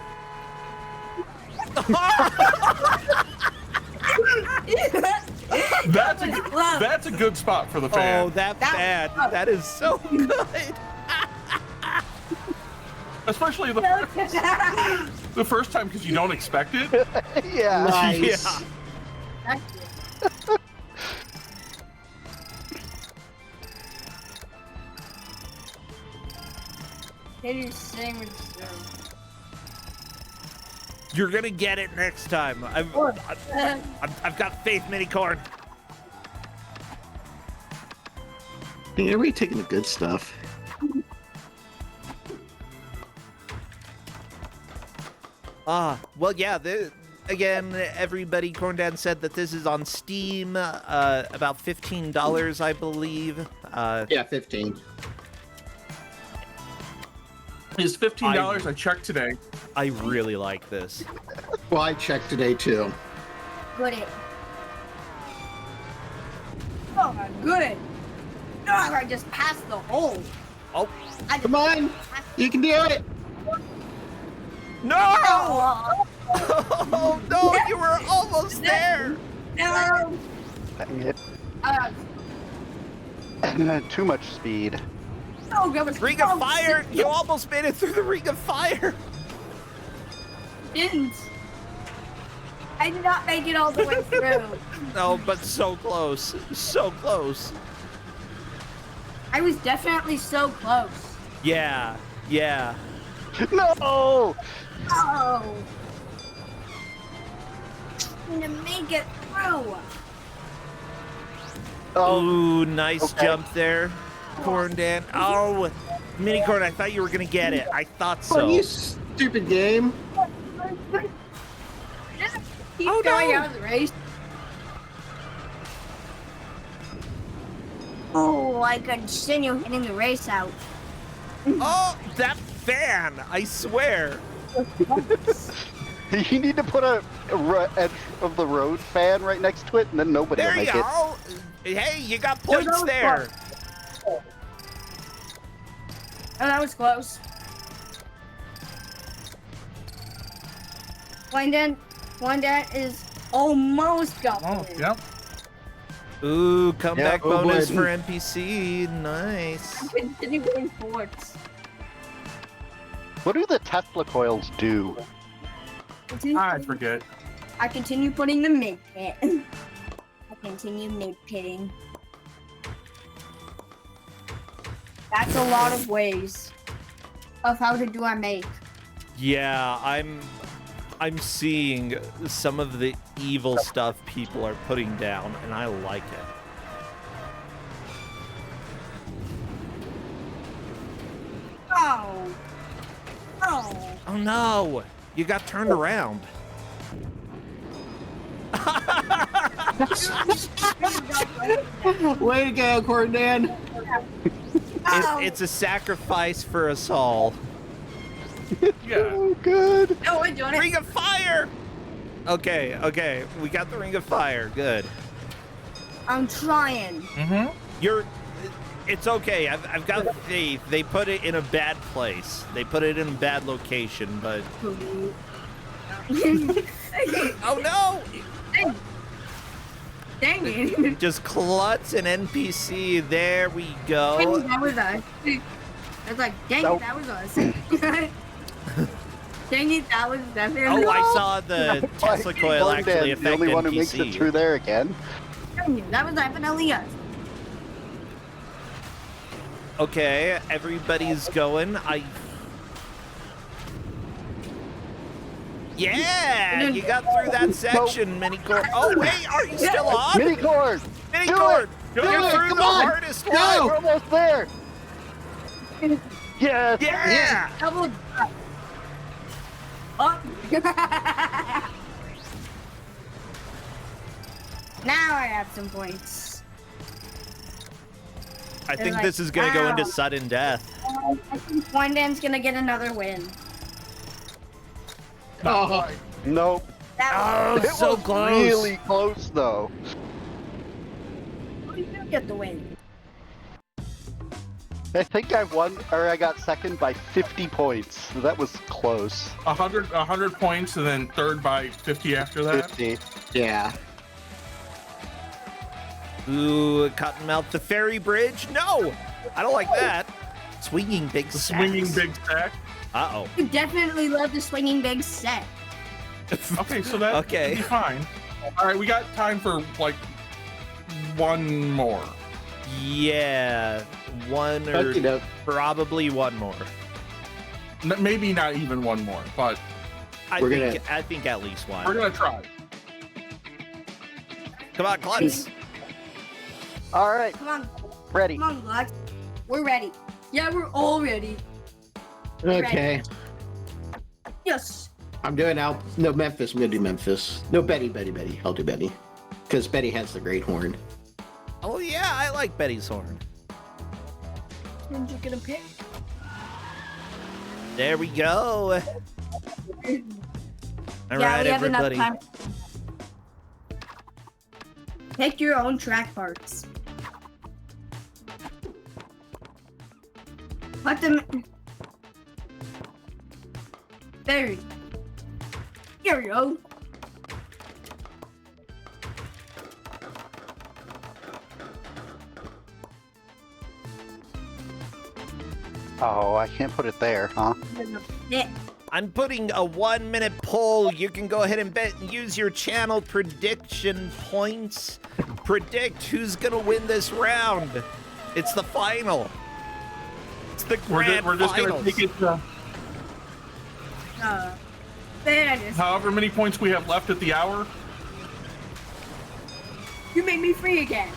That's a good spot for the fan. Oh, that fan. That is so good. Especially the first time because you don't expect it. Yeah. Nice. Yeah. You're gonna get it next time. I've got faith, Minicorn. Hey, everybody taking the good stuff. Well, yeah. Again, everybody, Corndan said that this is on Steam, about $15, I believe. Yeah, 15. It's $15. I checked today. I really like this. Well, I checked today too. Good it. Oh my good. No, I just passed the hole. Oh, Come on, you can do it. no! Oh, no, you were almost there. No. Dang it. Uh, Too much speed. no, that was Ring of Fire! You almost made it through the Ring of Fire! Didn't. I did not make it all the way through. No, but so close. So close. I was definitely so close. Yeah, yeah. No! Oh. To make it through. Oh, Ooh, nice okay. jump there, Corndan. Oh, Minicorn, I thought you were gonna get it. I thought Oh, so. you stupid game. Just keep Oh, going no. out of the race. Oh, I continue hitting the race out. Oh, that fan! I swear. you need to put a edge of the road fan right next to it, and then nobody There will you make it. go. Hey, you got points there. Oh, that was close. Corndan is almost got Oh, it. yep. Ooh, comeback Yeah, oh, bonus boy. for NPC. Nice. Continue going forwards. What do the Tesla coils do? I forget. I continue putting the mid pit. I continue mid pitting. That's a lot of ways of how to do a make. Yeah, I'm seeing some of the evil stuff people are putting down, and I like it. Oh. Oh. Oh no! You got turned around. Way to go, Corndan. It's a sacrifice for us all. Yeah. Oh, good. No, we're doing it. Ring of Fire! Okay, we got the Ring of Fire. Good. I'm trying. Mm-hmm. It's okay. I've got faith. They put it in a bad place. They put it in a bad location, but oh no! Dang it. Just klutz an NPC. There we Dang, go. that was us. It's like, dang Nope. it, that was us. Dang it, that was definitely Oh, I saw the Tesla coil actually Corndan's the affect only one who makes it through NPC. there again. Dang it, that was definitely us. Okay, everybody's going. Yeah, you got through that section, Minicorn. Oh wait, are you still on? Minicorn! Minicorn, Do you're it! through Come the on! hardest Go! one. We're almost there! Yes! Yeah. Double. Oh. Now I have some points. I think like, this is gonna go into wow. sudden death. I think Corndan's gonna get another win. Oh, Nope. That Oh, It so was close. really close, though. was, you do get the win. I think I won, or I got second by 50 points. So that was close. 100 points, and then third by 50 after that. 50. yeah. Ooh, Cottonmouth, the ferry bridge. No, I don't like that. Swinging big The sacks. swinging big stack. Uh-oh. You definitely love the swinging big set. Okay, so that Okay. should be fine. All right, we got time for like one more. Yeah, one or Okey-doke. probably one more. Maybe not even one more, but I We're think at least one. we're gonna try. Come on, Klutz. All right, Come on, ready. come on, Glutz. We're ready. Yeah, we're all ready. Okay. Yes. I'm doing no Memphis. I'm gonna do Memphis. No Betty. I'll do Betty, because Betty has the great horn. Oh yeah, I like Betty's horn. Who'd you gonna pick? There we go. All Yeah, right, we have enough everybody. time. Pick your own track parts. Put them. There. Here we go. Oh, I can't put it there, huh? Yeah. I'm putting a 1 minute poll. You can go ahead and bet and use your channel prediction points. Predict who's gonna win this round. It's the final. It's the grand We're just finals. gonna take it to There it is. however many points we have left at the hour. You made me free again.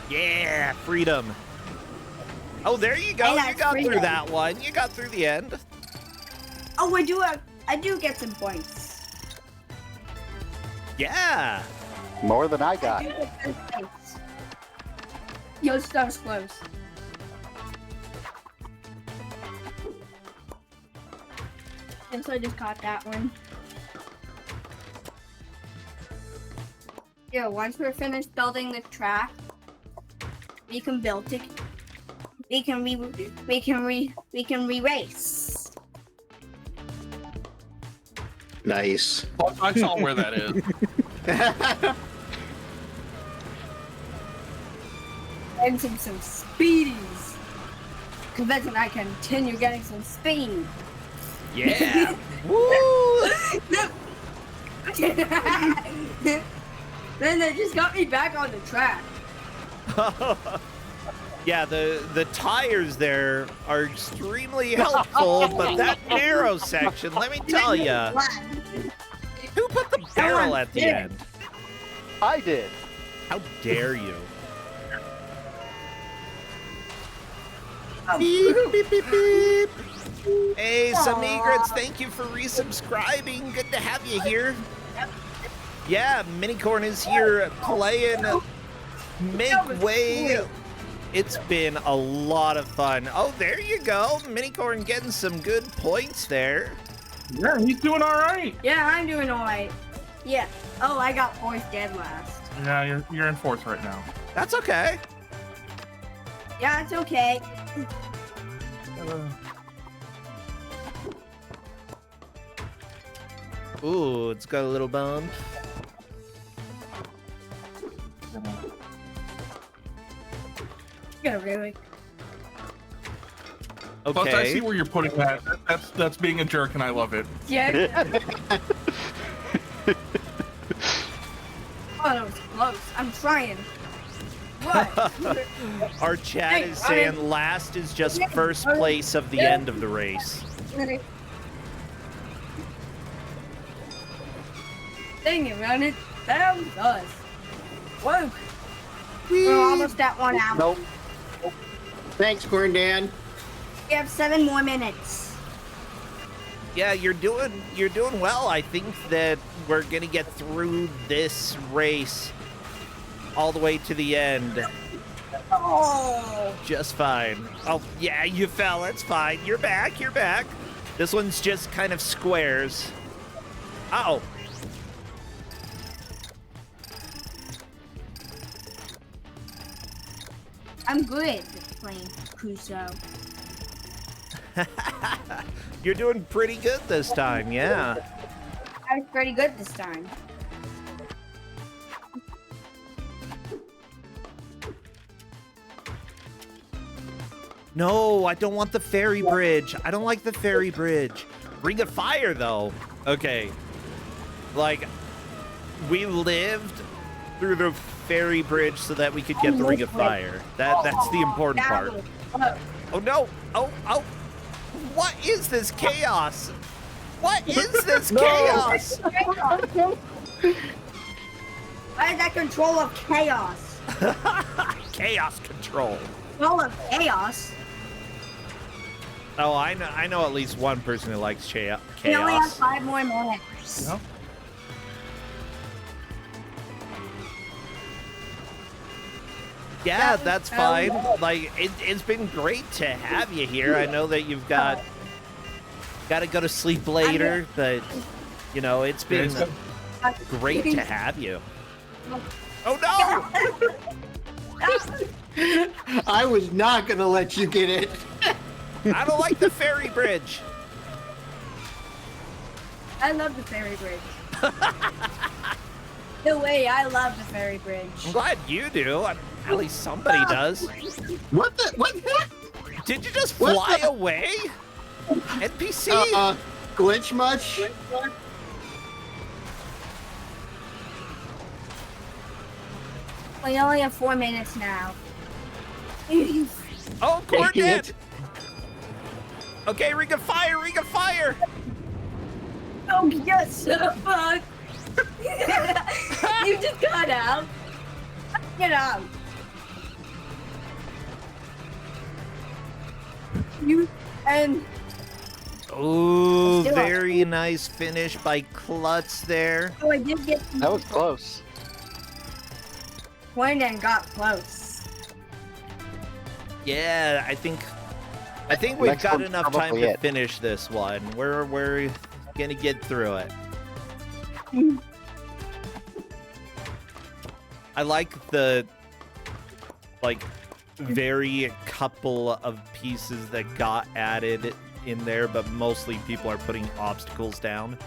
Yeah, freedom. Oh, there you go. I You got got through freedom. that one. You got through the end. Oh, I do get some points. Yeah. More than I I got. do get some points. Yo, that was close. And so I just caught that one. Yeah, once we're finished building the track, we can build it. We can re-race. Nice. I saw where that is. And some speedies. Cause then I continue getting some speed. Yeah. Woo. Then they just got me back on the track. Yeah, the tires there are extremely helpful, but that narrow section, let me tell you, who put the barrel at the end? I did. How dare you? Beep, Beep, beep, beep. Hey, some egrets, thank you for resubscribing. Good to have you here. Yeah, Minicorn is here playing Make Way. It's been a lot of fun. Oh, there you go. Minicorn getting some good points there. Yeah, he's doing all right. Yeah, I'm doing alright. Yeah. Oh, I got fourth dead last. Yeah, you're in fourth right now. That's okay. Yeah, it's okay. Ooh, it's got a little bump. Yeah, really. Plus, I see Okay. where you're putting that. That's being a jerk, and I love it. Yeah. Oh, that was close. I'm trying. What? Our chat Hey, is saying last is just first place of the end of the race. Dang it, run it. That was us. Whoa. We're almost at 1 hour. Nope. Thanks, Corndan. We have 7 more minutes. Yeah, you're doing well. I think that we're gonna get through this race all the way to the end Oh. just fine. Oh yeah, you fell. It's fine. You're back. You're back. This one's just kind of squares. Uh-oh. I'm good at playing Crusoe. You're doing pretty good this time. Yeah. I was pretty good this time. No, I don't want the fairy bridge. I don't like the fairy bridge. Ring of Fire, though. Okay. Like, we lived through the fairy bridge so that we could get the Ring of Fire. That's the important part. Oh, no. Oh. What is this chaos? What is this chaos? Why is that control of chaos? Chaos control. Control of chaos? Oh, I know at least one person who likes chaos. We only have 5 more minutes. Yeah. Yeah, that's fine. Like, it's been great to have you here. I know that you've got to go to sleep later, but, you know, it's been great to have you. Oh, no! I was not gonna let you get it. I don't like the fairy bridge. I love the fairy bridge. No way, I love the fairy bridge. I'm glad you do. At least somebody does. What the? What? Did you just What fly the- away? NPC? Glitch much? We only have 4 minutes now. Oh, Corndan! Okay, Ring of Fire, Ring of Fire! Oh, yes, fuck. You just got out. Get out. You and Ooh, Let's do it. very nice finish by Klutz there. oh, I did get That was close. Corndan got close. Yeah, I think we've Next got one's enough time probably to it. finish this one. We're gonna get through it. I like the very couple of pieces that got added in there, but mostly people are putting obstacles down.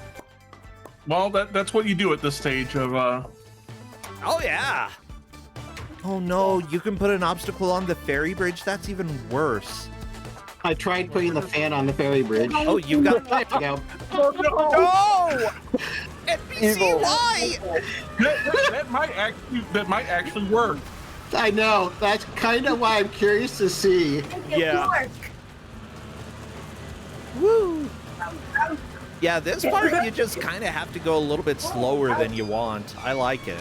Well, that's what you do at this stage of Oh yeah. Oh no, you can put an obstacle on the ferry bridge? That's even worse. I tried putting the fan on the ferry bridge. Oh, you got There we go. No! NPC, Evil. why? that might actually work. I know. That's kind of why I'm curious to see. Yeah. Woo! Yeah, this part you just kind of have to go a little bit slower than you want. I like it.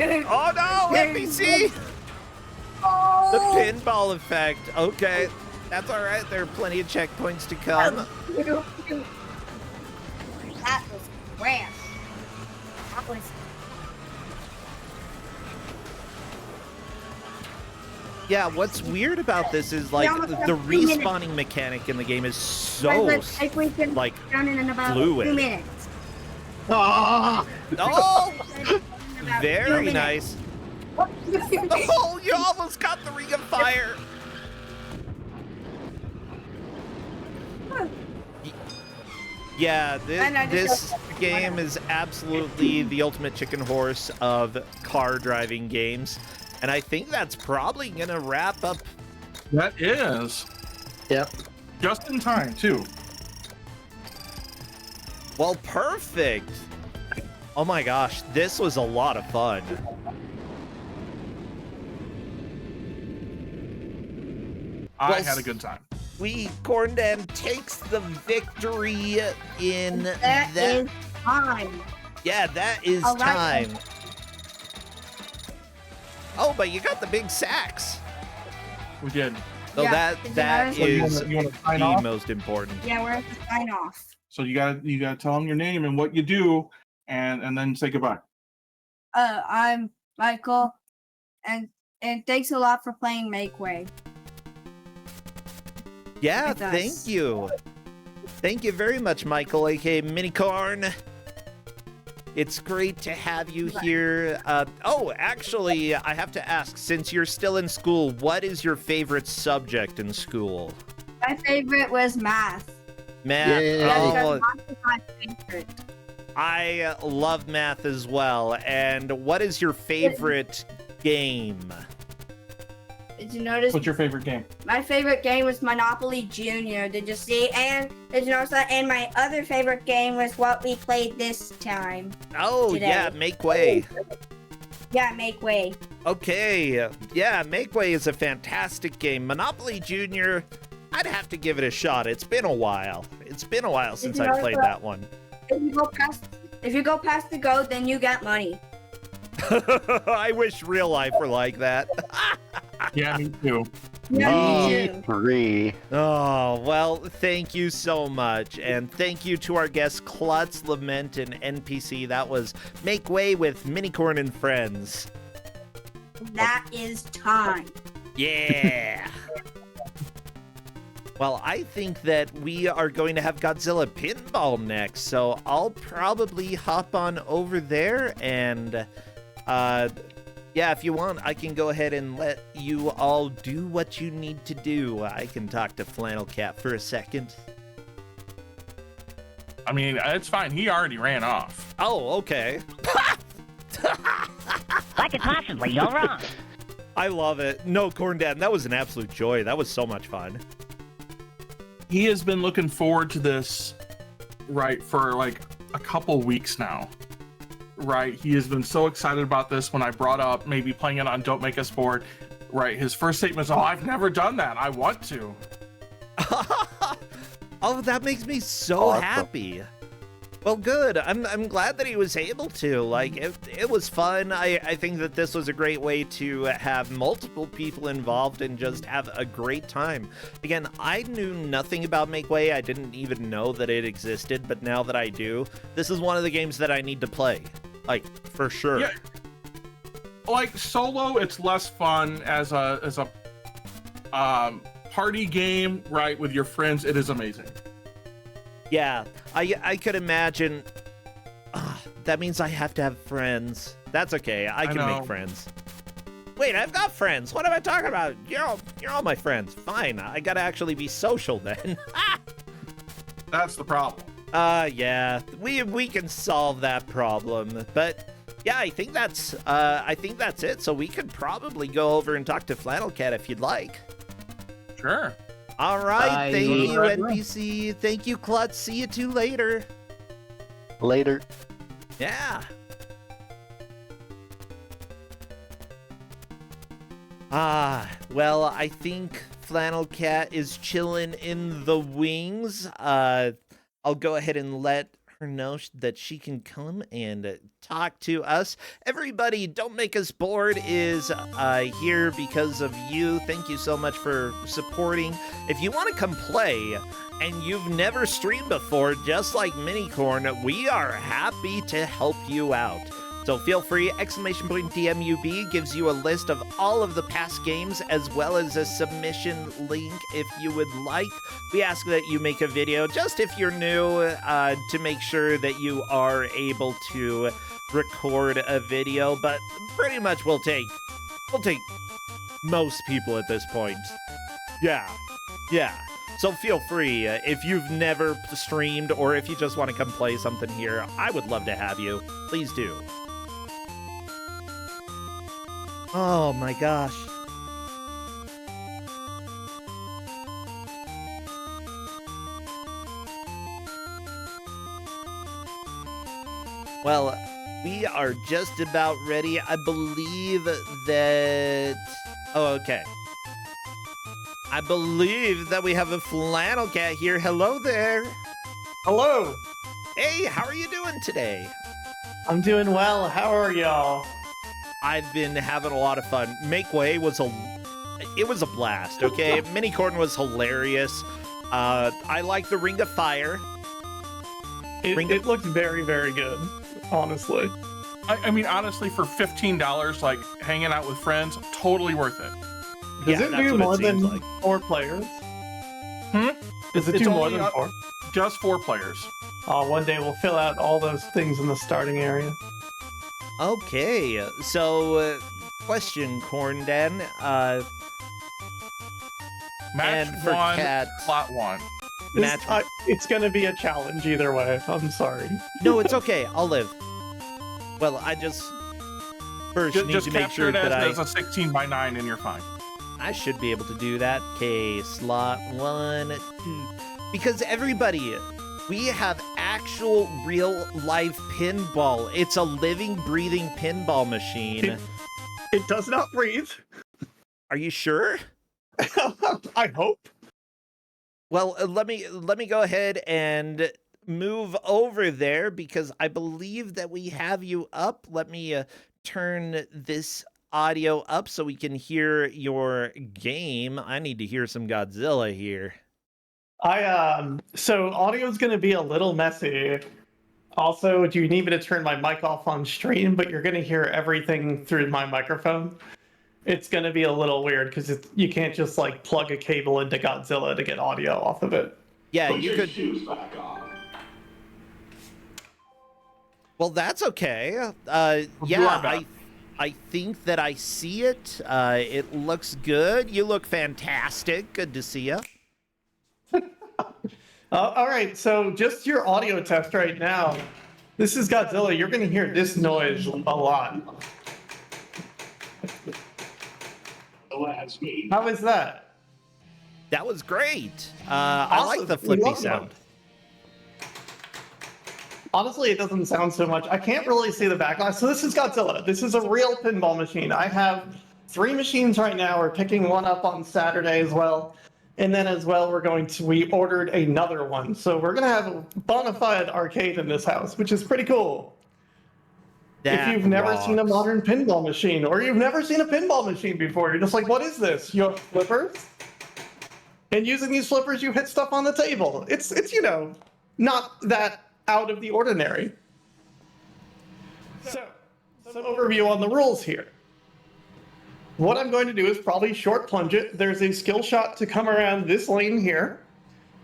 Oh no, NPC! The pinball effect. Okay, that's all right. There are plenty of checkpoints to come. That was crash. That was Yeah, what's weird about this is like almost have the 2 minutes. respawning mechanic in the game is so like we can like down in about fluid. 2 minutes. Oh, oh, In about 2 very minutes. nice. Oh, you almost got the Ring of Fire. Yeah, And I this just- game is absolutely the ultimate chicken horse of car driving games. And I think that's probably going to wrap up. That is yep. just in time too. Well, perfect. Oh my gosh, this was a lot of fun. I Well, had a good time. Corndan takes the victory in That is time. Yeah, that is All right. time. Oh, but you got the big sacks. We did. So Yeah, that did that you is you wanna sign the off? most important. Yeah, we're at the sign off. So you gotta tell them your name and what you do, and then say goodbye. I'm Michael, and thanks a lot for playing Make Way. Yeah, With us. thank you. Thank you very much, Michael, aka Minicorn. It's great to have you here. Oh, actually, I have to ask, since you're still in school, what is your favorite subject in school? My favorite was math. Math. Yeah. Oh, Because math is my favorite. I love math as well. And what is your favorite game? Did you notice? What's your favorite game? My favorite game was Monopoly Junior. Did you see? And did you notice that? And my other favorite game was what we played this time. Oh, today. yeah, Make Way. Yeah, Make Way. Okay, yeah, Make Way is a fantastic game. Monopoly Junior, I'd have to give it a shot. It's been a while. It's been a while since I played that one. If you go past the goat, then you get money. I wish real life were like that. Yeah, me too. Yeah, me too. Agree. Oh, well, thank you so much. And thank you to our guests, Klutz, Lament, and NPC. That was Make Way with Minicorn and Friends. That is time. Yeah. Well, I think that we are going to have Godzilla Pinball next, so I'll probably hop on over there and, yeah, if you want, I can go ahead and let you all do what you need to do. I can talk to FlannelKat for a second. I mean, it's fine. He already ran off. Oh, okay. Like it possibly, you're wrong. I love it. No, Corndan, that was an absolute joy. That was so much fun. He has been looking forward to this, right, for like a couple weeks now. Right, he has been so excited about this when I brought up maybe playing it on Don't Make Us Bored. Right, his first statement is, "Oh, I've never done that. I want to." Oh, that makes me so Awesome. happy. Well, good. I'm glad that he was able to. Like, it was fun. I think that this was a great way to have multiple people involved and just have a great time. Again, I knew nothing about Make Way. I didn't even know that it existed, but now that I do, this is one of the games that I need to play. Like, for sure. Yeah. Like solo, it's less fun. As a party game, right, with your friends, it is amazing. Yeah, I could imagine. That means I have to have friends. That's okay. I can know. make friends. Wait, I've got friends. What am I talking about? You're all my friends. Fine. I gotta actually be social then. That's the problem. Yeah. We can solve that problem. But yeah, I think that's it. So we could probably go over and talk to FlannelKat if you'd like. Sure. All right. Bye. Thank you, Right. NPC. Thank you, Klutz. See you two later. Later. Yeah. Well, I think FlannelKat is chilling in the wings. I'll go ahead and let her know that she can come and talk to us. Everybody, Don't Make Us Bored is here because of you. Thank you so much for supporting. If you want to come play and you've never streamed before, just like Minicorn, we are happy to help you out. So feel free, !DMUB gives you a list of all of the past games as well as a submission link if you would like. We ask that you make a video, just if you're new, to make sure that you are able to record a video, but pretty much we'll take most people at this point. Yeah. So feel free, if you've never streamed or if you just want to come play something here, I would love to have you. Please do. Oh my gosh. Well, we are just about ready. I believe that... Oh, okay. I believe that we have a FlannelKat here. Hello there. Hello. Hey, how are you doing today? I'm doing well. How are y'all? I've been having a lot of fun. Make Way was it was a blast, okay? Minicorn was hilarious. I like the Ring of Fire. It looked very, very good, honestly. I mean, honestly, for $15, like hanging out with friends, totally worth it. Does Yeah, it that's do what it more seems than like. 4 players? Does it It's do more only, than 4? Just 4 players. Oh, one day we'll fill out all those things in the starting area. Okay, so question, Corndan. Match And for 1, Kat- plot 1. Match. It's gonna be a challenge either way. I'm sorry. No, it's okay. I'll live. Well, I just first need Just to make capture sure it that as a 16 by 9 and you're fine. I should be able to do that. Okay, slot 1, 2. Because everybody, we have actual real life pinball. It's a living, breathing pinball machine. It does not breathe. Are you sure? I hope. Well, let me go ahead and move over there because I believe that we have you up. Let me turn this audio up so we can hear your game. I need to hear some Godzilla here. So audio's gonna be a little messy. Also, do you need me to turn my mic off on stream? But you're gonna hear everything through my microphone. It's gonna be a little weird because you can't just like plug a cable into Godzilla to get audio off of it. Yeah, Put you your could. shoes back on. Well, that's okay. You Yeah, are back. I think that I see it. It looks good. You look fantastic. Good to see you. All right, so just your audio test right now. This is Godzilla. You're gonna hear this noise a lot. How is that? That was great. I like the Awesome. flippy Love sound. that. Honestly, it doesn't sound so much. I can't really see the backlash. So this is Godzilla. This is a real pinball machine. I have 3 machines right now. We're picking one up on Saturday as well. And then as well, we ordered another one. So we're going to have a bona fide arcade in this house, which is pretty cool. That If you've never seen a rocks. modern pinball machine, or you've never seen a pinball machine before, you're just like, what is this? You have flippers? And using these flippers, you hit stuff on the table. It's not that out of the ordinary. So, some overview on the rules here. What I'm going to do is probably short plunge it. There's a skill shot to come around this lane here.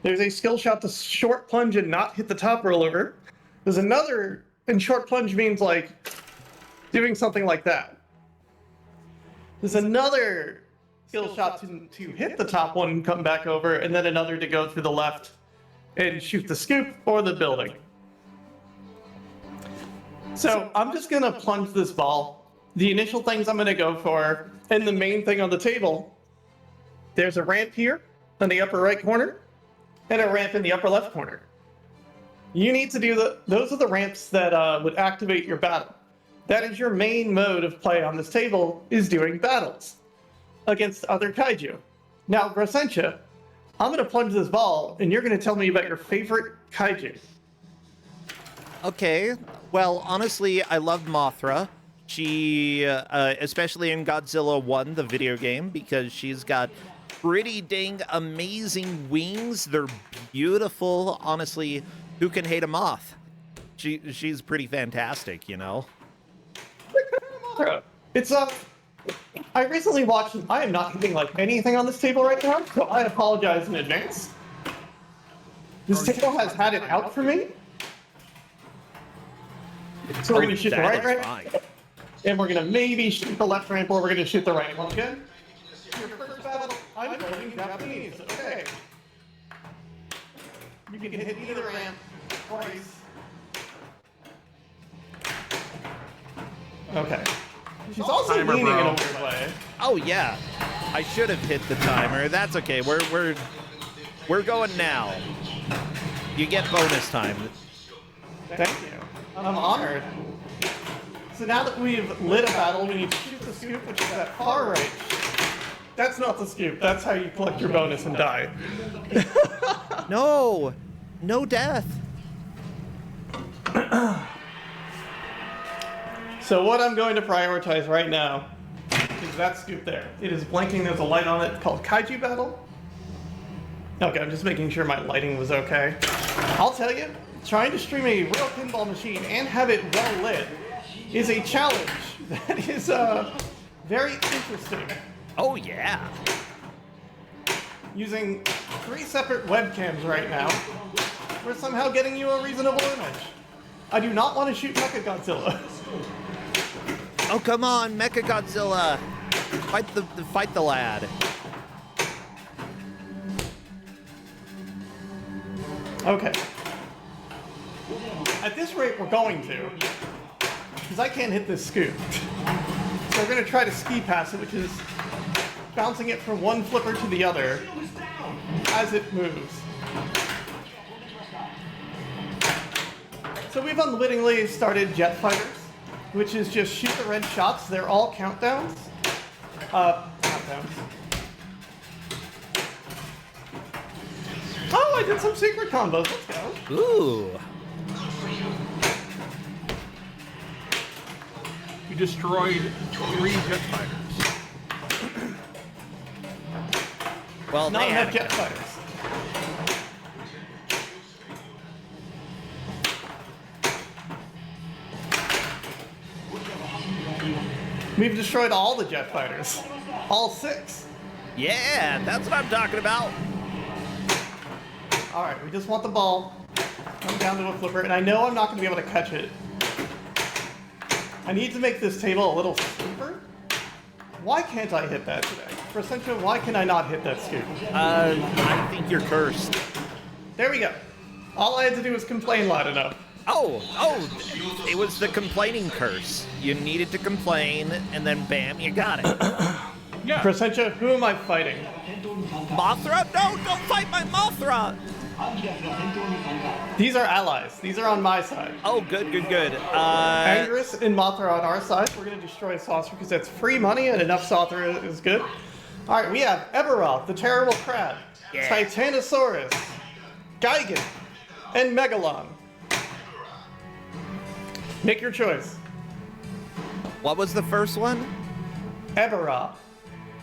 There's a skill shot to short plunge and not hit the top rollover. There's another, and short plunge means like doing something like that. There's another skill shot to hit the top one and come back over, and then another to go through the left and shoot the scoop or the building. So I'm just gonna plunge this ball. The initial things I'm gonna go for, and the main thing on the table, there's a ramp here in the upper right corner, and a ramp in the upper left corner. You need to do those are the ramps that would activate your battle. That is your main mode of play on this table, is doing battles against other kaiju. Now, Brossentia, I'm gonna plunge this ball, and you're gonna tell me about your favorite kaiju. Okay. Well, honestly, I loved Mothra. She, especially in Godzilla 1, the video game, because she's got pretty dang amazing wings. They're beautiful. Honestly, who can hate a moth? She's pretty fantastic, you know? It's I recently watched, I am not hitting like anything on this table right now, so I apologize in advance. This table has had it out for me. So we're gonna shoot the right ramp, Fine. and we're gonna maybe shoot the left ramp, or we're gonna shoot the right one again. Your first battle, I'm learning Japanese, okay. You can hit either ramp twice. Okay. She's also Timer, leaning in a bro. weird way. Oh yeah, I should have hit the timer. That's okay. We're going now. You get bonus time. Thank you. I'm honored. So now that we've lit a battle, we need to shoot the scoop, which is that far right. That's not the scoop. That's how you collect your bonus and die. No, no death. So what I'm going to prioritize right now is that scoop there. It is blinking. There's a light on it called Kaiju Battle. Okay, I'm just making sure my lighting was okay. I'll tell you, trying to stream a real pinball machine and have it well lit is a challenge that is very interesting. Oh yeah. Using 3 separate webcams right now, we're somehow getting you a reasonable image. I do not want to shoot Mechagodzilla. Oh come on, Mechagodzilla. Fight the lad. Okay. At this rate, we're going to, because I can't hit this scoop. So we're going to try to ski past it, which is bouncing it from one flipper to the other as it moves. So we've unwittingly started jet fighters, which is just shoot the red shots. They're all countdowns. Countdowns. Oh, I did some secret combos. Let's go. Ooh. You destroyed 3 jet fighters. Well, Not they enough had jet fighters. We've destroyed all the jet fighters. All 6. Yeah, that's what I'm talking about. Alright, we just want the ball. Come down to a flipper, and I know I'm not going to be able to catch it. I need to make this table a little steeper. Why can't I hit that today? Brossentia, why can I not hit that scoop? I think you're cursed. There we go. All I had to do was complain loud enough. Oh, it was the complaining curse. You needed to complain, and then bam, you got it. Yeah. Brossentia, who am I fighting? Mothra? No, don't fight my Mothra! These are allies. These are on my side. Oh, good. Angerus and Mothra on our side. We're going to destroy Saucer because that's free money and enough Saucer is good. Alright, we have Eberoth, the terrible crab, Yeah. Titanosaurus, Gigan, and Megalon. Make your choice. What was the first one? Eberoth.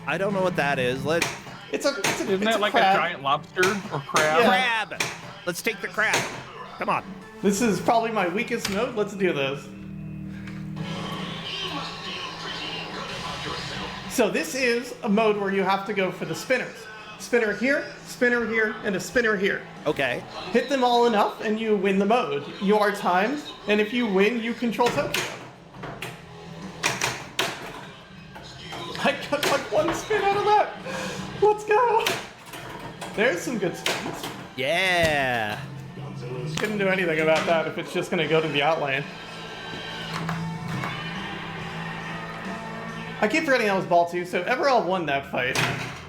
I don't know what that is. Isn't It's that a like crab. a giant lobster or crab? Yeah. Crab! Let's take the crab. Come on. This is probably my weakest node. Let's do this. So this is a mode where you have to go for the spinners. Spinner here, and a spinner here. Okay. Hit them all enough and you win the mode. You are timed, and if you win, you control Tokyo. I got like 1 spin out of that. Let's go. There's some good spins. Yeah. Couldn't do anything about that if it's just gonna go to the outlane. I keep forgetting I was ball 2, so Everall won that fight.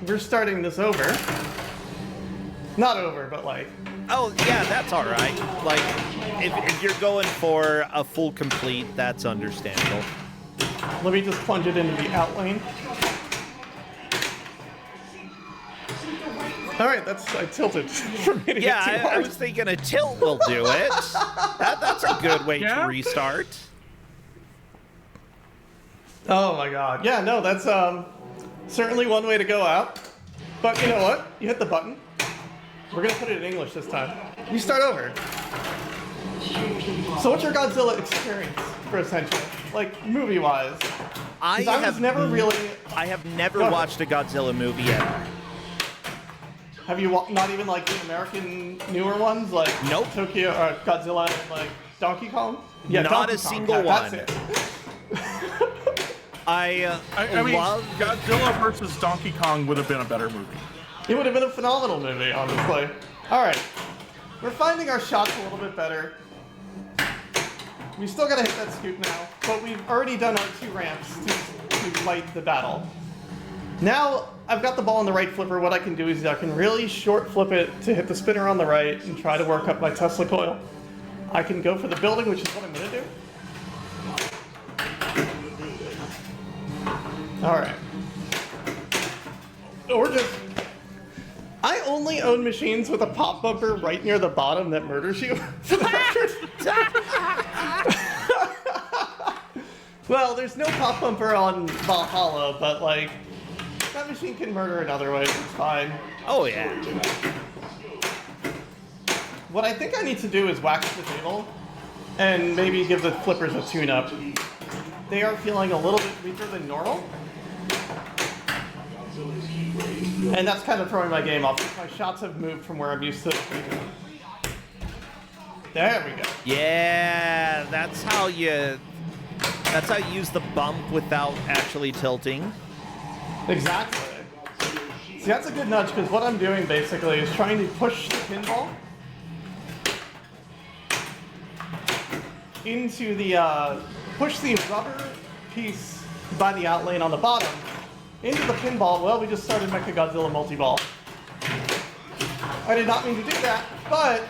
We're starting this over. Not over, but like... Oh, yeah, that's all right. Like, if you're going for a full complete, that's understandable. Let me just plunge it into the outlane. Alright, I tilted for hitting Yeah, it too I hard. was thinking a tilt will do it. That's a good way to restart. Oh my god. Yeah, no, that's certainly one way to go out. But you know what? You hit the button. We're gonna put it in English this time. You start over. So what's your Godzilla experience, for essentially? Like, movie-wise? I 'Cause I was never really... I have never Go ahead. watched a Godzilla movie ever. Have you not even like the American newer ones? Like Nope. Tokyo or Godzilla and like Donkey Kong? Yeah, Not Donkey a Kong. single That's one. it. I mean, love Godzilla versus Donkey Kong would have been a better movie. It would have been a phenomenal movie, honestly. Alright. We're finding our shots a little bit better. We still gotta hit that scoop now, but we've already done our 2 ramps to light the battle. Now, I've got the ball on the right flipper. What I can do is I can really short flip it to hit the spinner on the right and try to work up my Tesla coil. I can go for the building, which is what I'm gonna do. Alright. Or just... I only own machines with a pop bumper right near the bottom that murders you. For the record. Well, there's no pop bumper on Valhalla, but like, that machine can murder in other ways, it's fine. Oh yeah. What I think I need to do is wax the table and maybe give the flippers a tune-up. They are feeling a little bit weaker than normal. And that's kind of throwing my game off. My shots have moved from where I'm used to. There we go. Yeah, that's how you use the bump without actually tilting. Exactly. See, that's a good nudge, because what I'm doing basically is trying to push the pinball into the, push the rubber piece by the outlane on the bottom into the pinball. Well, we just started Mechagodzilla multi-ball. I did not mean to do that, but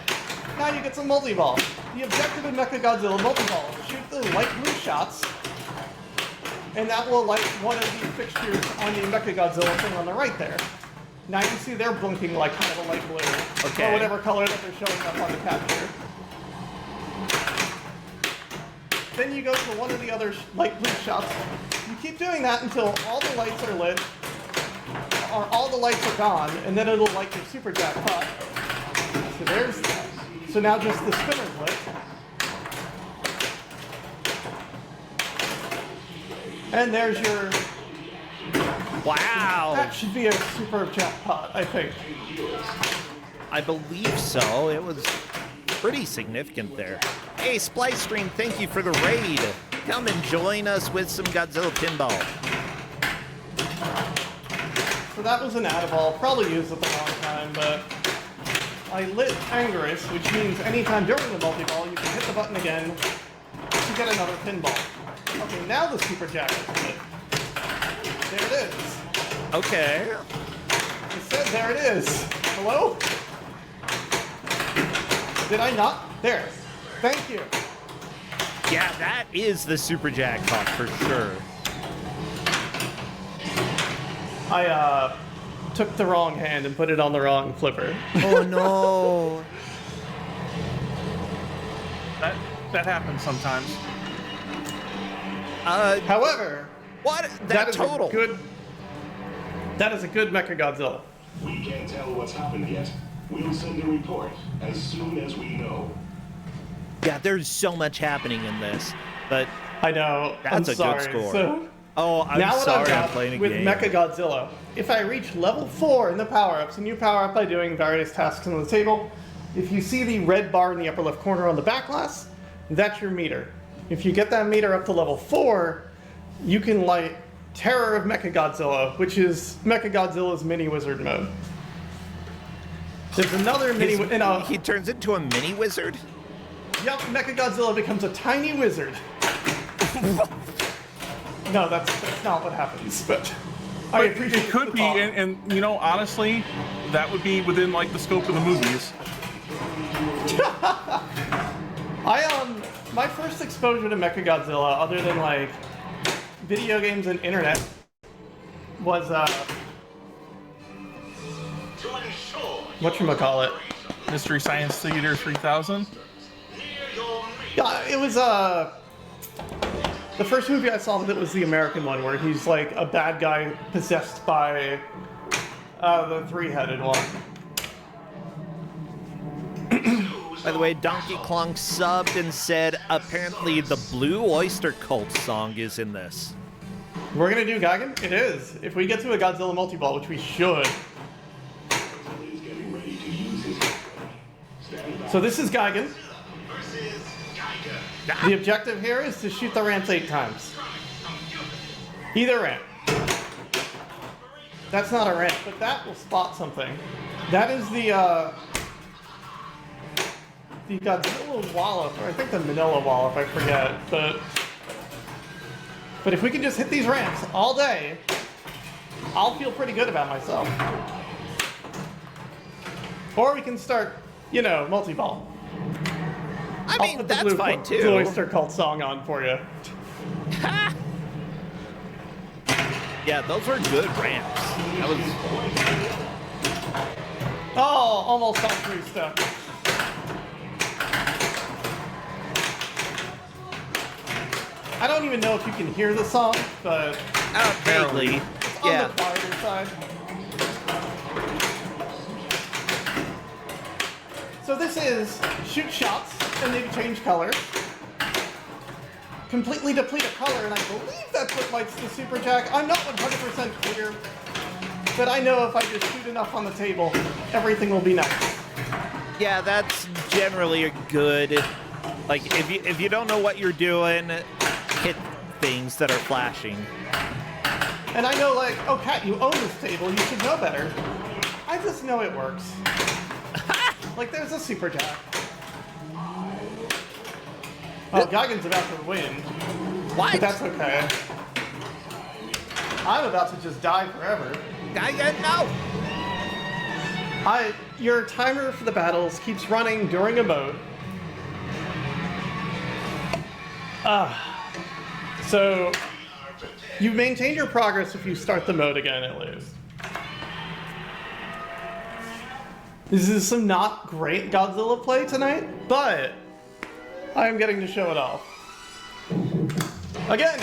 now you get some multi-ball. The objective in Mechagodzilla multi-ball is shoot the light blue shots, and that will light one of the fixtures on the Mechagodzilla thing on the right there. Now you see they're blinking like kind of a light blue, Okay. or whatever color that they're showing up on the capture. Then you go to one of the other light blue shots. You keep doing that until all the lights are lit, or all the lights are gone, and then it'll light your super jackpot. So there's that. So now just the spinner's lit. And there's your... Wow. That should be a super jackpot, I think. I believe so. It was pretty significant there. Hey, Splice Stream, thank you for the raid. Come and join us with some Godzilla Pinball. So that was an add-a-ball, probably used at the wrong time, but I lit Angerous, which means anytime during the multi-ball, you can hit the button again to get another pinball. Okay, now the super jack is lit. There it is. Okay. I said there it is. Hello? Did I not? There. Thank you. Yeah, that is the super jackpot for sure. I took the wrong hand and put it on the wrong flipper. Oh no. That happens sometimes. However, What? that That is total. a good. That is a good Mechagodzilla. We can't tell what's happened yet. We'll send a report as soon as we know. Yeah, there's so much happening in this, but I know. That's I'm a good sorry. score. So, oh, I'm now what I've sorry, I'm got playing a with game. Mechagodzilla, if I reach level 4 in the power-ups, and you power up by doing various tasks on the table, if you see the red bar in the upper left corner on the back glass, that's your meter. If you get that meter up to level 4, you can light Terror of Mechagodzilla, which is Mechagodzilla's mini wizard mode. There's another mini. He turns into a mini wizard? Yep, Mechagodzilla becomes a tiny wizard. No, that's not what happens, but I appreciate It could the be, thought. and you know, honestly, that would be within like the scope of the movies. My first exposure to Mechagodzilla, other than like video games and internet, was whatchamacallit? Mystery Science Theater 3000. Yeah, it was the first movie I saw that was the American one, where he's like a bad guy possessed by the three-headed one. By the way, Donkey Klong subbed and said apparently the Blue Oyster Cult song is in this. We're gonna do Geigen? It is. If we get to a Godzilla multi-ball, which we should. So this is Geigen. The objective here is to shoot the ramps 8 times. Either ramp. That's not a ramp, but that will spot something. That is the Godzilla wallop, or I think the Manila wallop, I forget. But if we can just hit these ramps all day, I'll feel pretty good about myself. Or we can start, you know, multi-ball. I I'll mean, put the that's fine Blue too. Oyster Cult song on for you. Yeah, those were good ramps. That was. Oh, almost on 3 steps. I don't even know if you can hear the song, but Vaguely. on Yeah. the quieter side. So this is shoot shots, and they change colors. Completely deplete a color, and I believe that's what lights the super jack. I'm not 100% clear, but I know if I just shoot enough on the table, everything will be nice. Yeah, that's generally a good. Like, if you don't know what you're doing, hit things that are flashing. And I know, like, oh, Kat, you own this table, you should know better. I just know it works. Like, there's a super jack. Oh, Geigen's about to win. What? But that's okay. I'm about to just die forever. No. Your timer for the battles keeps running during a mode. So you maintain your progress if you start the mode again, at least. This is some not great Godzilla play tonight, but I'm getting to show it off. Again!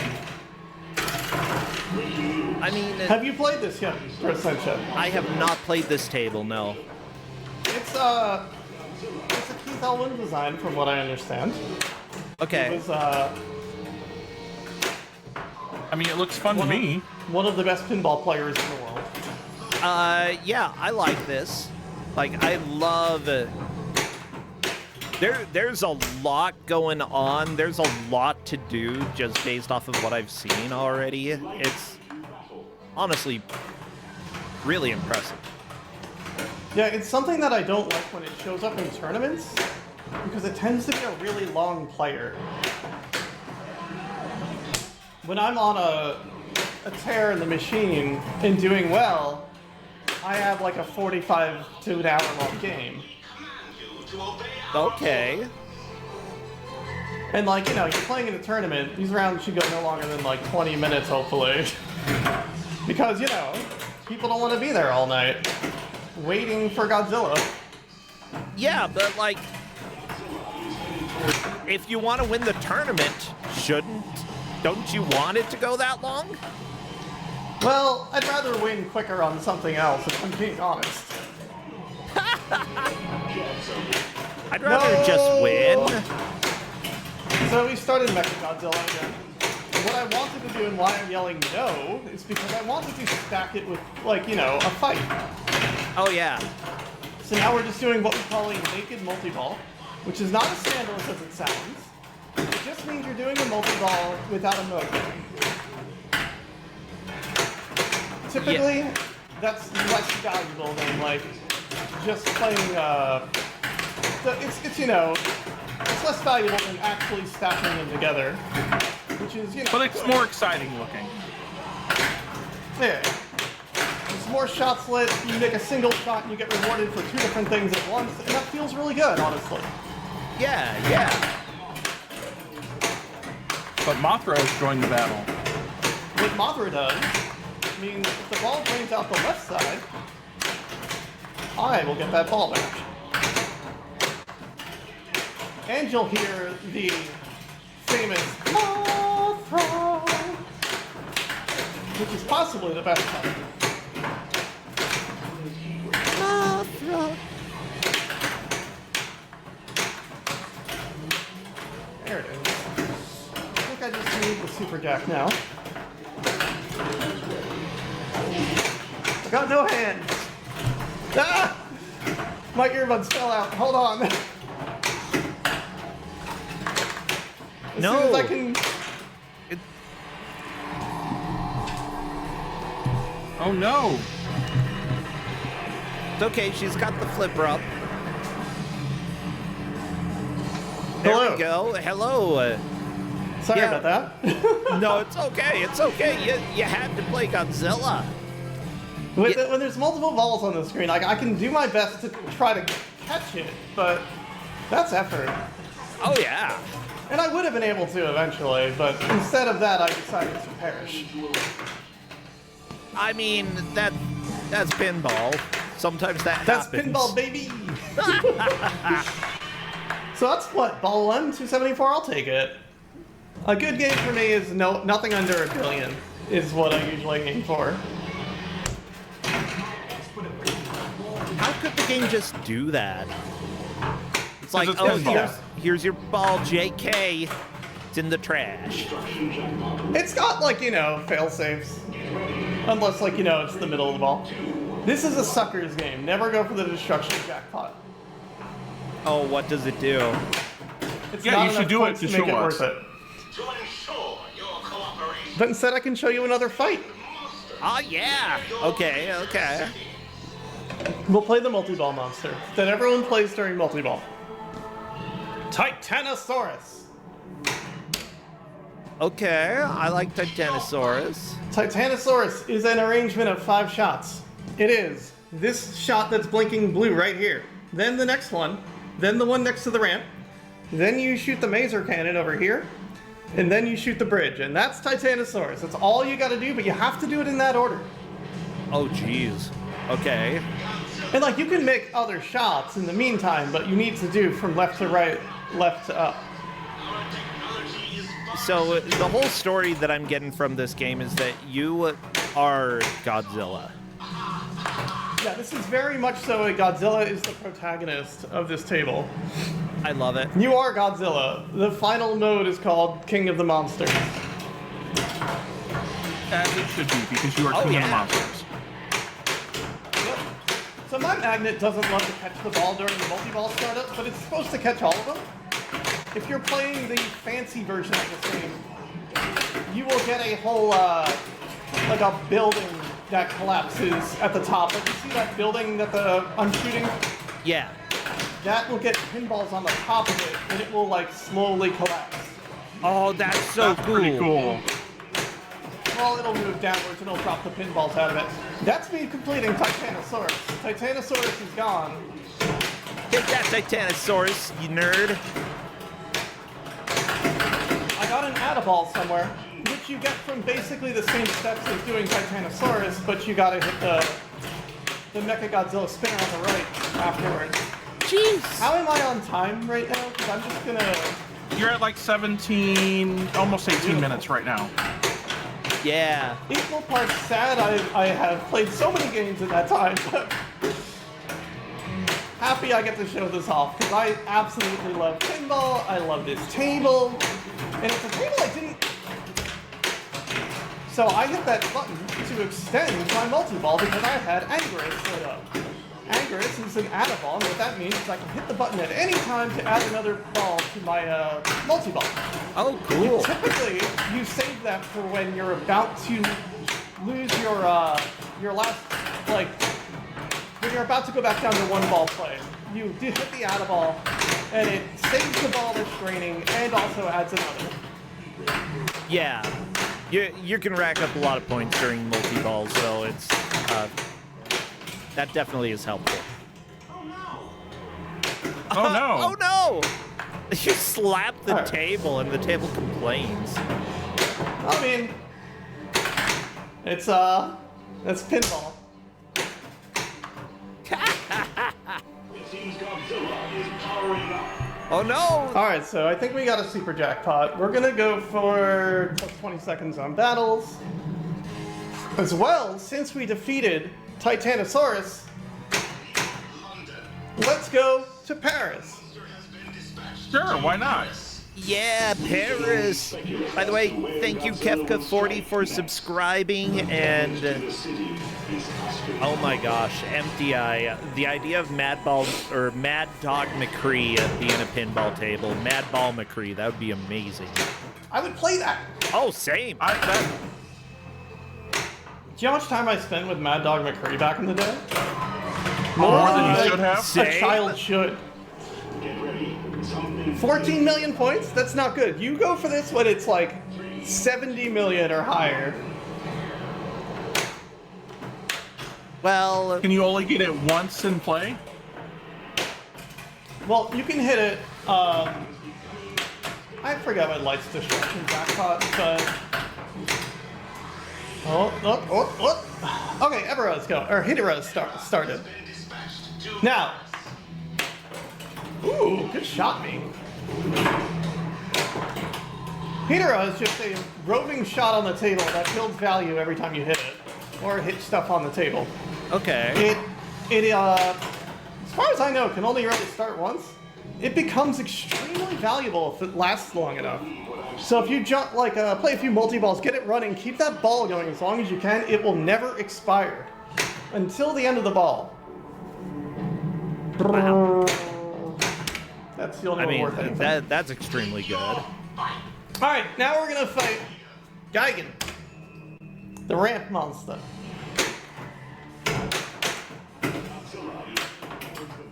I mean, Have you played this yet, Brossentia? I have not played this table, no. It's a Keith Elwin design, from what I understand. Okay. It was I mean, it looks fun to me. one of the best pinball players in the world. Yeah, I like this. Like, I love there's a lot going on. There's a lot to do just based off of what I've seen already. It's honestly really impressive. Yeah, it's something that I don't like when it shows up in tournaments, because it tends to be a really long player. When I'm on a tear in the machine and doing well, I have like a 45 to an hour long game. Okay. And like, you know, you're playing in a tournament, these rounds should go no longer than like 20 minutes, hopefully. Because, you know, people don't want to be there all night waiting for Godzilla. Yeah, but like, if you want to win the tournament, don't you want it to go that long? Well, I'd rather win quicker on something else, if I'm being honest. I'd rather just win. So we started Mechagodzilla again. What I wanted to do and why I'm yelling no is because I wanted to stack it with, like, you know, a fight. Oh yeah. So now we're just doing what we call a naked multi-ball, which is not as scandalous as it sounds. It just means you're doing a multi-ball without a motor. Typically, that's less valuable than, like, just playing, it's, you know, it's less valuable than actually stacking them together, which is, you know... But it's more exciting looking. Yeah. There's more shots lit, you make a single shot and you get rewarded for two different things at once, and that feels really good, honestly. Yeah, yeah. But Mothra has joined the battle. What Mothra does means if the ball drains out the left side, I will get that ball back. And you'll hear the famous Mothra, which is possibly the best part. Mothra. There it is. I think I just need the super jack now. I got no hands. Ah! My earbuds fell out. Hold on. As No. soon as I can... Oh no! It's okay, she's got the flipper up. There Hello. we go. Hello. Sorry Yeah. about that. No, it's okay. It's okay. You had to play Godzilla. When there's multiple balls on the screen, I can do my best to try to catch it, but that's effort. Oh yeah. And I would have been able to eventually, but instead of that, I decided to perish. I mean, that's pinball. Sometimes that That's happens. pinball, baby! So that's what, ball 1, 274, I'll take it. A good game for me is nothing under $1 billion, is what I usually aim for. How could the game just do that? It's like, it's oh, pinball. here's your ball, JK. It's in the trash. It's got, like, you know, fail-safes. Unless, like, you know, it's the middle of the ball. This is a sucker's game. Never go for the destruction jackpot. Oh, what does it do? It's Yeah, not you should enough do it points to make show it us. worth it. To ensure your cooperation. But instead, I can show you another fight. Oh, yeah. Okay, okay. We'll play the multi-ball monster that everyone plays during multi-ball. Titanosaurus. Okay, I like Titanosaurus. Titanosaurus is an arrangement of 5 shots. It is this shot that's blinking blue right here, then the next one, then the one next to the ramp, then you shoot the maser cannon over here, and then you shoot the bridge, and that's Titanosaurus. That's all you gotta do, but you have to do it in that order. Oh, jeez. Okay. And like, you can make other shots in the meantime, but you need to do from left to right, left to up. So the whole story that I'm getting from this game is that you are Godzilla. Yeah, this is very much so a Godzilla is the protagonist of this table. I love it. You are Godzilla. The final mode is called King of the Monsters. As it should be, because you are King of the Monsters. Yep. So my magnet doesn't love to catch the ball during the multi-ball startup, but it's supposed to catch all of them. If you're playing the fancy version of this game, you will get a whole, like a building that collapses at the top. Like, you see that building that I'm shooting? Yeah. That will get pinballs on the top of it, and it will, like, slowly collapse. Oh, that's so That's cool. pretty cool. Well, it'll move downwards and it'll drop the pinballs out of it. That's me completing Titanosaurus. Titanosaurus is gone. Hit that Titanosaurus, you nerd. I got an Add-a-Ball somewhere, which you get from basically the same steps as doing Titanosaurus, but you gotta hit the Mechagodzilla spinner on the right afterwards. Jeez. How am I on time right now? Because I'm just gonna... You're at like 17, almost 18 minutes right now. Yeah. Equal parts sad I have played so many games in that time, but happy I get to show this off, because I absolutely love pinball, I love this table, and it's a table I didn't... So I hit that button to extend my multi-ball because I had Angerus set up. Angerus is an add-a-ball, and what that means is I can hit the button at any time to add another ball to my multi-ball. Oh, cool. Typically, you save that for when you're about to lose your last, like, when you're about to go back down to one ball play. You do hit the add-a-ball, and it saves the ball that's draining, and also adds another. Yeah. You can rack up a lot of points during multi-ball, so it's, that definitely is helpful. Oh no! Oh no! You slap the Alright. table and the table complains. I mean, it's pinball. It seems Godzilla is powering up. Oh no! Alright, so I think we got a super jackpot. We're gonna go for plus 20 seconds on battles. As well, since we defeated Titanosaurus, let's go to Paris. Sure, why not? Yeah, Paris! By the way, thank you, Kefka40, for subscribing, and oh my gosh, Empty Eye. The idea of Mad Dog McCree being a pinball table, Mad Ball McCree, that would be amazing. I would play that. Oh, same. Do you know how much time I spent with Mad Dog McCree back in the day? More than you like should have. A Same. child should. Get ready. Something 14 million points? That's not good. You go for this when it's like 70 million or higher. Well, Can you only get it once in play? Well, you can hit it, I forgot what Light's Destruction jackpot, but... Oh. Okay, Everose go, or Hidorose started. Now. Ooh, good shot, me. Hidora is just a roving shot on the table that builds value every time you hit it, or hit stuff on the table. okay. As far as I know, can only really start once. It becomes extremely valuable if it lasts long enough. So if you jump, like, play a few multi-balls, get it running, keep that ball going as long as you can, it will never expire until the end of the ball. Wow. That's the only I one worth mean, anything. that's extremely good. Alright, now we're gonna fight Gigan, the ramp monster.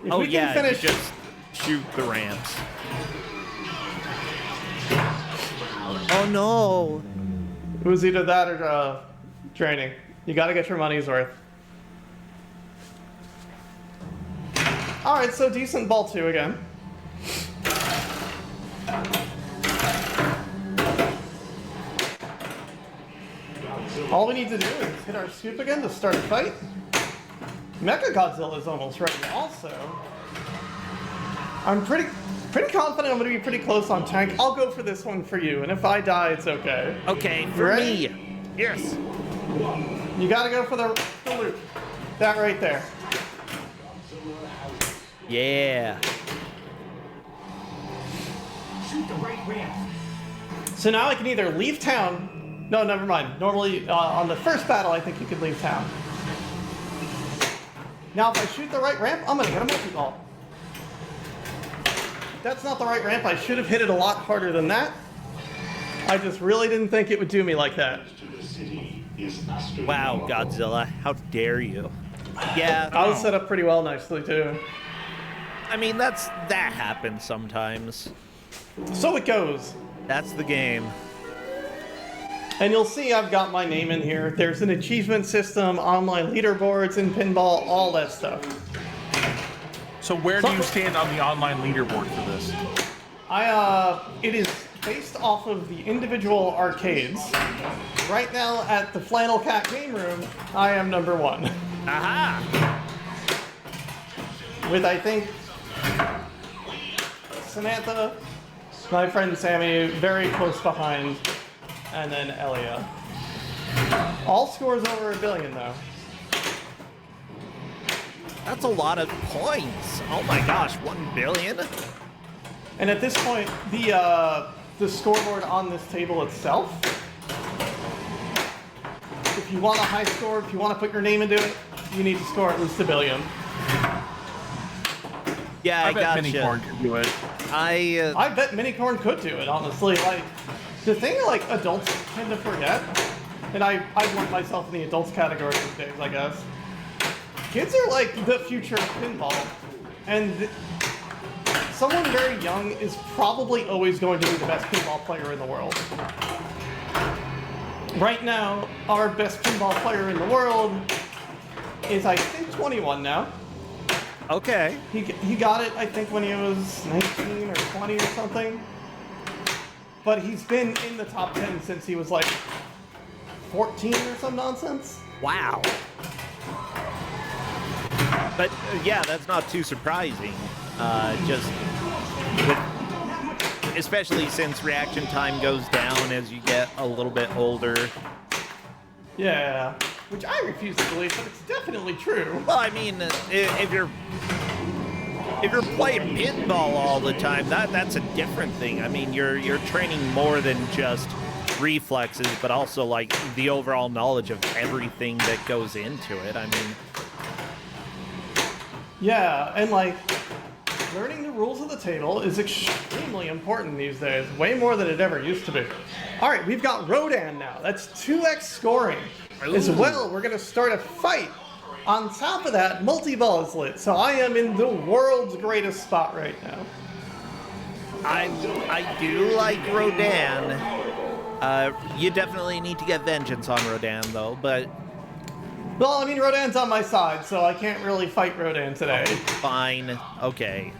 If Oh we can yeah, finish, you just shoot the ramps. Oh no. It was either that or draining. You gotta get your money's worth. Alright, so decent ball 2 again. All we need to do is hit our scoop again to start a fight. Mecha Godzilla is almost ready also. I'm pretty confident I'm going to be pretty close on tank. I'll go for this one for you, and if I die, it's okay. Okay, for Ready? me. Yes. You got to go for the loop. That right there. Yeah. So now I can either leave town. No, never mind. Normally, on the first battle, I think you could leave town. Now, if I shoot the right ramp, I'm going to get a multi-ball. That's not the right ramp. I should have hit it a lot harder than that. I just really didn't think it would do me like that. Wow, Godzilla. How dare you? Yeah. I was set up pretty well nicely, too. I mean, that happens sometimes. So it goes. That's the game. And you'll see I've got my name in here. There's an achievement system, online leaderboards in pinball, all that stuff. So where do you stand on the online leaderboard for this? It is based off of the individual arcades. Right now at the FlannelKat game room, I am number 1. Aha! With, I think, Samantha, my friend Sammy, very close behind, and then Elia. All scores over 1 billion, though. That's a lot of points. Oh my gosh, 1 billion? And at this point, the scoreboard on this table itself, if you want a high score, if you want to put your name into it, you need to score at least 1 billion. Yeah, I bet gotcha. minicorn could do it. I bet minicorn could do it, honestly. Like, the thing like adults tend to forget, and I lump myself in the adults category these days, I guess. Kids are like the future of pinball, and someone very young is probably always going to be the best pinball player in the world. Right now, our best pinball player in the world is, I think, 21 now. Okay. He got it, I think, when he was 19 or 20 or something. But he's been in the top 10 since he was like 14 or some nonsense. Wow. But yeah, that's not too surprising. Especially since reaction time goes down as you get a little bit older. Yeah, which I refuse to believe, but it's definitely true. Well, I mean, if you're playing pinball all the time, that's a different thing. I mean, you're training more than just reflexes, but also like the overall knowledge of everything that goes into it. I mean, yeah, and like learning the rules of the table is extremely important these days, way more than it ever used to be. All right, we've got Rodan now. That's 2x scoring. As well, we're gonna start a fight. On top of that, multi-ball is lit, so I am in the world's greatest spot right now. I do like Rodan. You definitely need to get vengeance on Rodan, though, but... Well, I mean, Rodan's on my side, so I can't really fight Rodan today. Fine. Okay.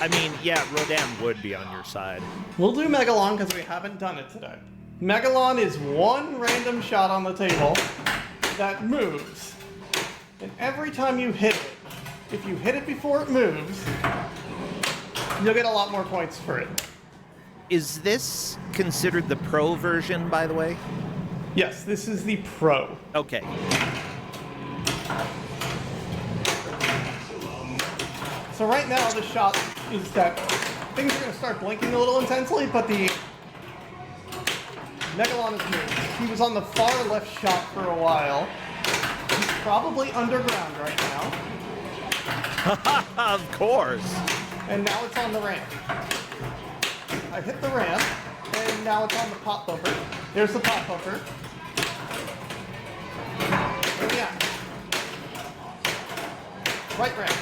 I mean, yeah, Rodan would be on your side. We'll do Megalon because we haven't done it today. Megalon is one random shot on the table that moves. And every time you hit it, if you hit it before it moves, you'll get a lot more points for it. Is this considered the pro version, by the way? Yes, this is the pro. Okay. So right now the shot is that things are going to start blinking a little intensely, but the Megalon is moved. He was on the far left shot for a while. He's probably underground right now. Of course. And now it's on the ramp. I hit the ramp, and now it's on the pop bumper. There's the pop bumper. Where we at? Right ramp.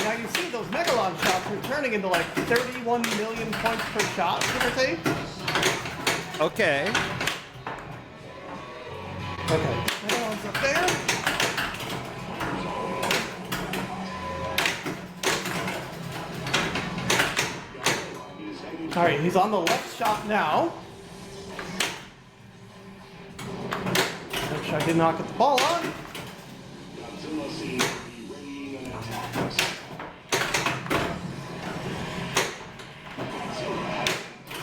Now you see those are turning into like 31 million points per shot, give or take. Okay. Okay. Megalon's up there. Alright, he's on the left shot now. Which I did not get the ball on. Godzilla seems to be readying an attack.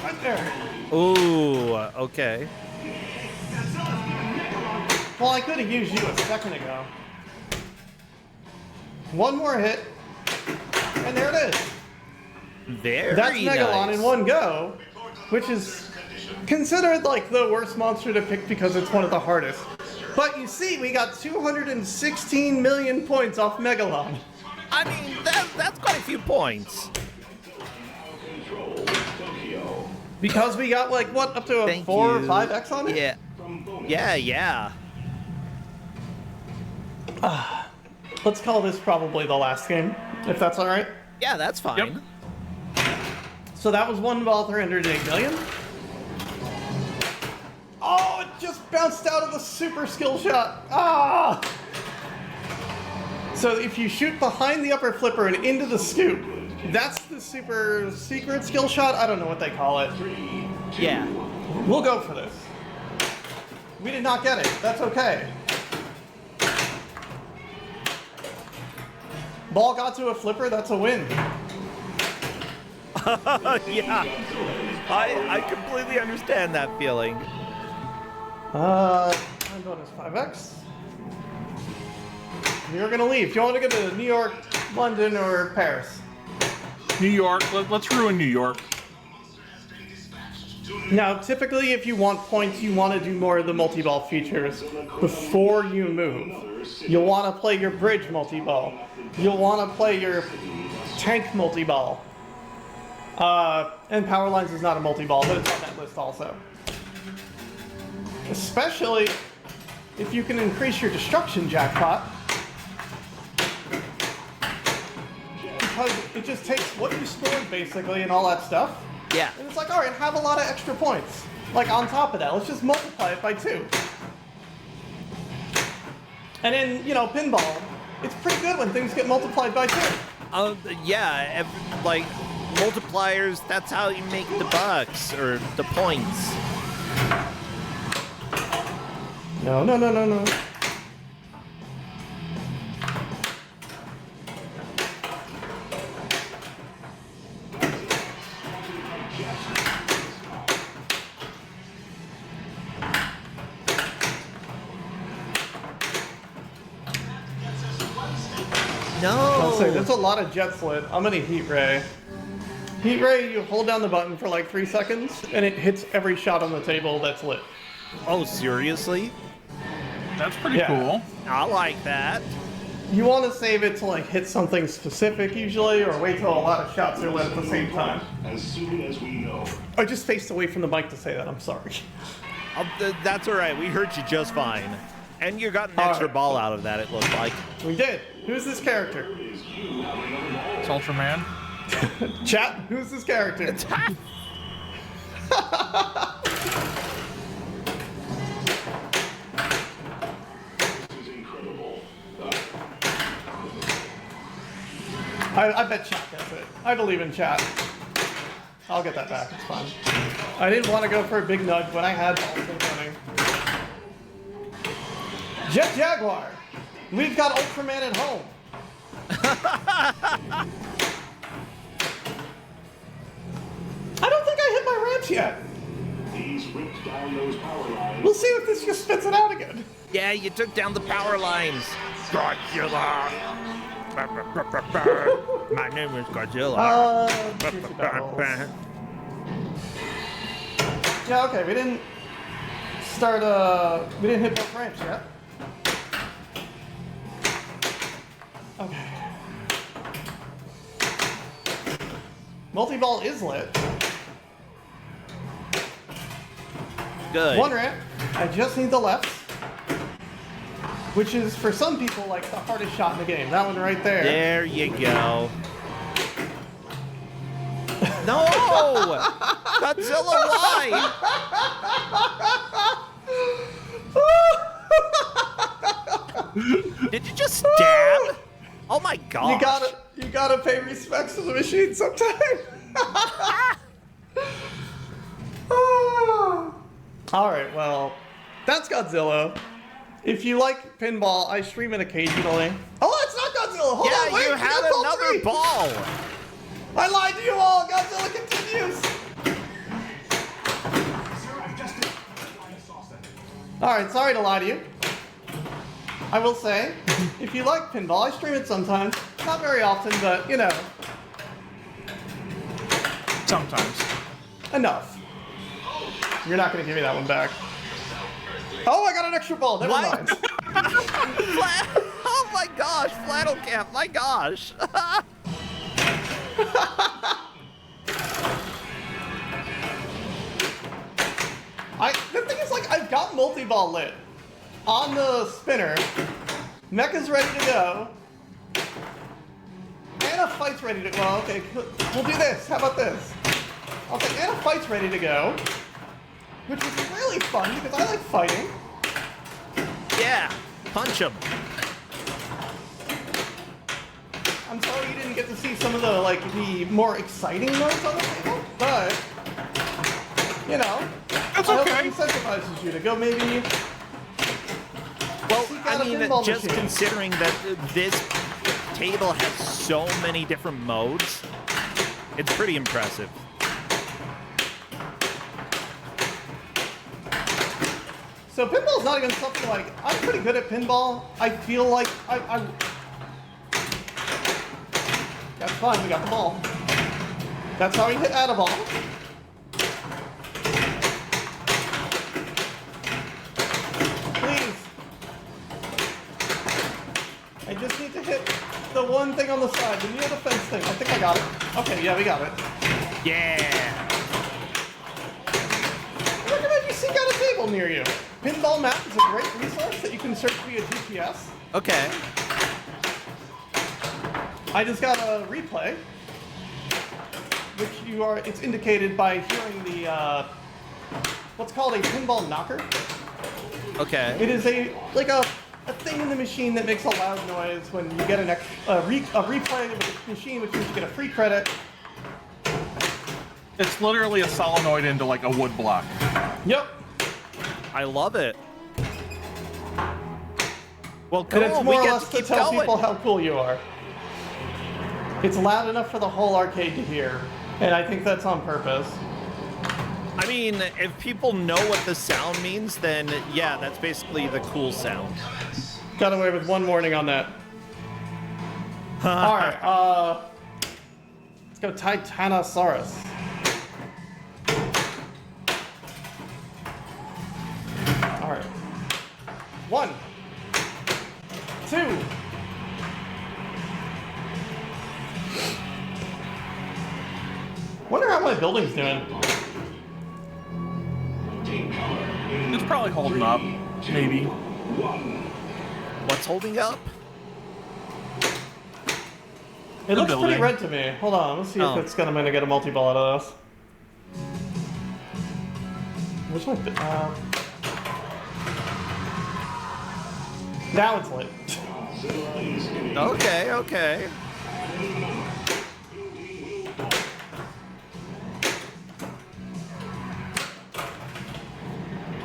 Right there. Ooh, okay. Well, I could have used you a second ago. One more hit. And there it is. Very That's Megalon nice. in one go, which is considered like the worst monster to pick because it's one of the hardest. But you see, we got 216 million points off Megalon. I mean, that's quite a few points. Because we got like, what, up to a Thank 4 or you. 5x on it? Yeah. Let's call this probably the last game, if that's alright. Yeah, that's fine. Yep. So that was one ball, 308 million. Oh, it just bounced out of the super skill shot. Ah! So if you shoot behind the upper flipper and into the scoop, that's the super secret skill shot. I don't know what they call it. Yeah. We'll go for this. We did not get it. That's okay. Ball got to a flipper. That's a win. Yeah. I completely understand that feeling. Time bonus 5x. You're gonna leave. Do you want to go to New York, London, or Paris? New York. Let's ruin New York. Now, typically, if you want points, you want to do more of the multi-ball features before you move. You'll want to play your bridge multi-ball. You'll want to play your tank multi-ball. And Power Lines is not a multi-ball, but it's on that list also. Especially if you can increase your destruction jackpot. Because it just takes what you scored, basically, and all that stuff. Yeah. And it's like, alright, have a lot of extra points. Like, on top of that, let's just multiply it by 2. And in, you know, Pinball, it's pretty good when things get multiplied by 2. Yeah, like, multipliers, that's how you make the bucks, or the points. No. No. I'll say, there's a lot of jet slit. I'm gonna Heat Ray. Heat Ray, you hold down the button for like 3 seconds, and it hits every shot on the table that's lit. Oh, seriously? That's pretty Yeah. cool. I like that. You want to save it to like hit something specific usually, or wait till a lot of shots are lit at the same time. As soon as we know. I just faced away from the mic to say that, I'm sorry. That's alright, we heard you just fine. And you got an All extra right. ball out of that, it looked like. We did. Who's this character? It's Ultraman. Chat, who's this character? I bet chat gets it. I believe in chat. I'll get that back, it's fine. I didn't want to go for a big nudge when I had balls in running. Jet Jaguar, we've got Ultraman at home. I don't think I hit my ramps yet. He's ripped down those power lines. We'll see if this just spits it out again. Yeah, you took down the power lines. Godzilla. My name is Godzilla. Juicy Bubbles. Yeah, okay, we didn't hit both ramps yet. Okay. Multi-ball is lit. Good. One ramp. I just need the left. Which is, for some people, like the hardest shot in the game. That one right there. There you go. No! Godzilla, why? Did you just stab? Oh my god! You gotta pay respects to the machine sometime. All right, well, that's Godzilla. If you like pinball, I stream it occasionally. Oh, it's not Godzilla. Hold on, wait, you had got another three. ball. I lied to you all. Godzilla continues. All right, sorry to lie to you. I will say, if you like pinball, I stream it sometimes. Not very often, but you know, Sometimes. enough. You're not gonna give me that one back. Oh, I got an extra ball. Never What? mind. Oh my gosh, FlannelKat, my gosh. The thing is, like, I've got multi-ball lit on the spinner. Mecha's ready to go. And a fight's ready to go. Well, okay, we'll do this. How about this? I'll say, and a fight's ready to go. Which is really fun because I like fighting. Yeah, punch him. I'm sorry you didn't get to see some of the, like, the more exciting modes on the table, but, you know, That's I hope okay. it incentivizes you to go maybe. Well, Seek out I a mean, pinball just machine. considering that this table has so many different modes, it's pretty impressive. So pinball's not even something like, I'm pretty good at pinball. I feel like I'm that's fine, we got the ball. That's how we hit out a ball. Please. I just need to hit the one thing on the side, the near the fence thing. I think I got it. Okay, yeah, we got it. Yeah. I recommend you seek out a table near you. Pinball Map is a great resource that you can search via GPS. Okay. I just got a replay, which it's indicated by hearing the, what's called a pinball knocker. Okay. It is a thing in the machine that makes a loud noise when you get a replay of the machine, which means you get a free credit. It's literally a solenoid into like a wood block. Yep. I love it. Well, And cool. it's We more or get less to to keep tell going. people how cool you are. It's loud enough for the whole arcade to hear, and I think that's on purpose. I mean, if people know what the sound means, then yeah, that's basically the cool sound. Got away with one warning on that. All right, let's go Titanosaurus. All right. 1, 2. Wonder how my building's doing. It's probably holding up. Maybe. What's holding up? It looks pretty building. red to me. Hold on, let's see Oh. if it's gonna get a multi-ball out of this. Where's my now it's lit. Okay, okay.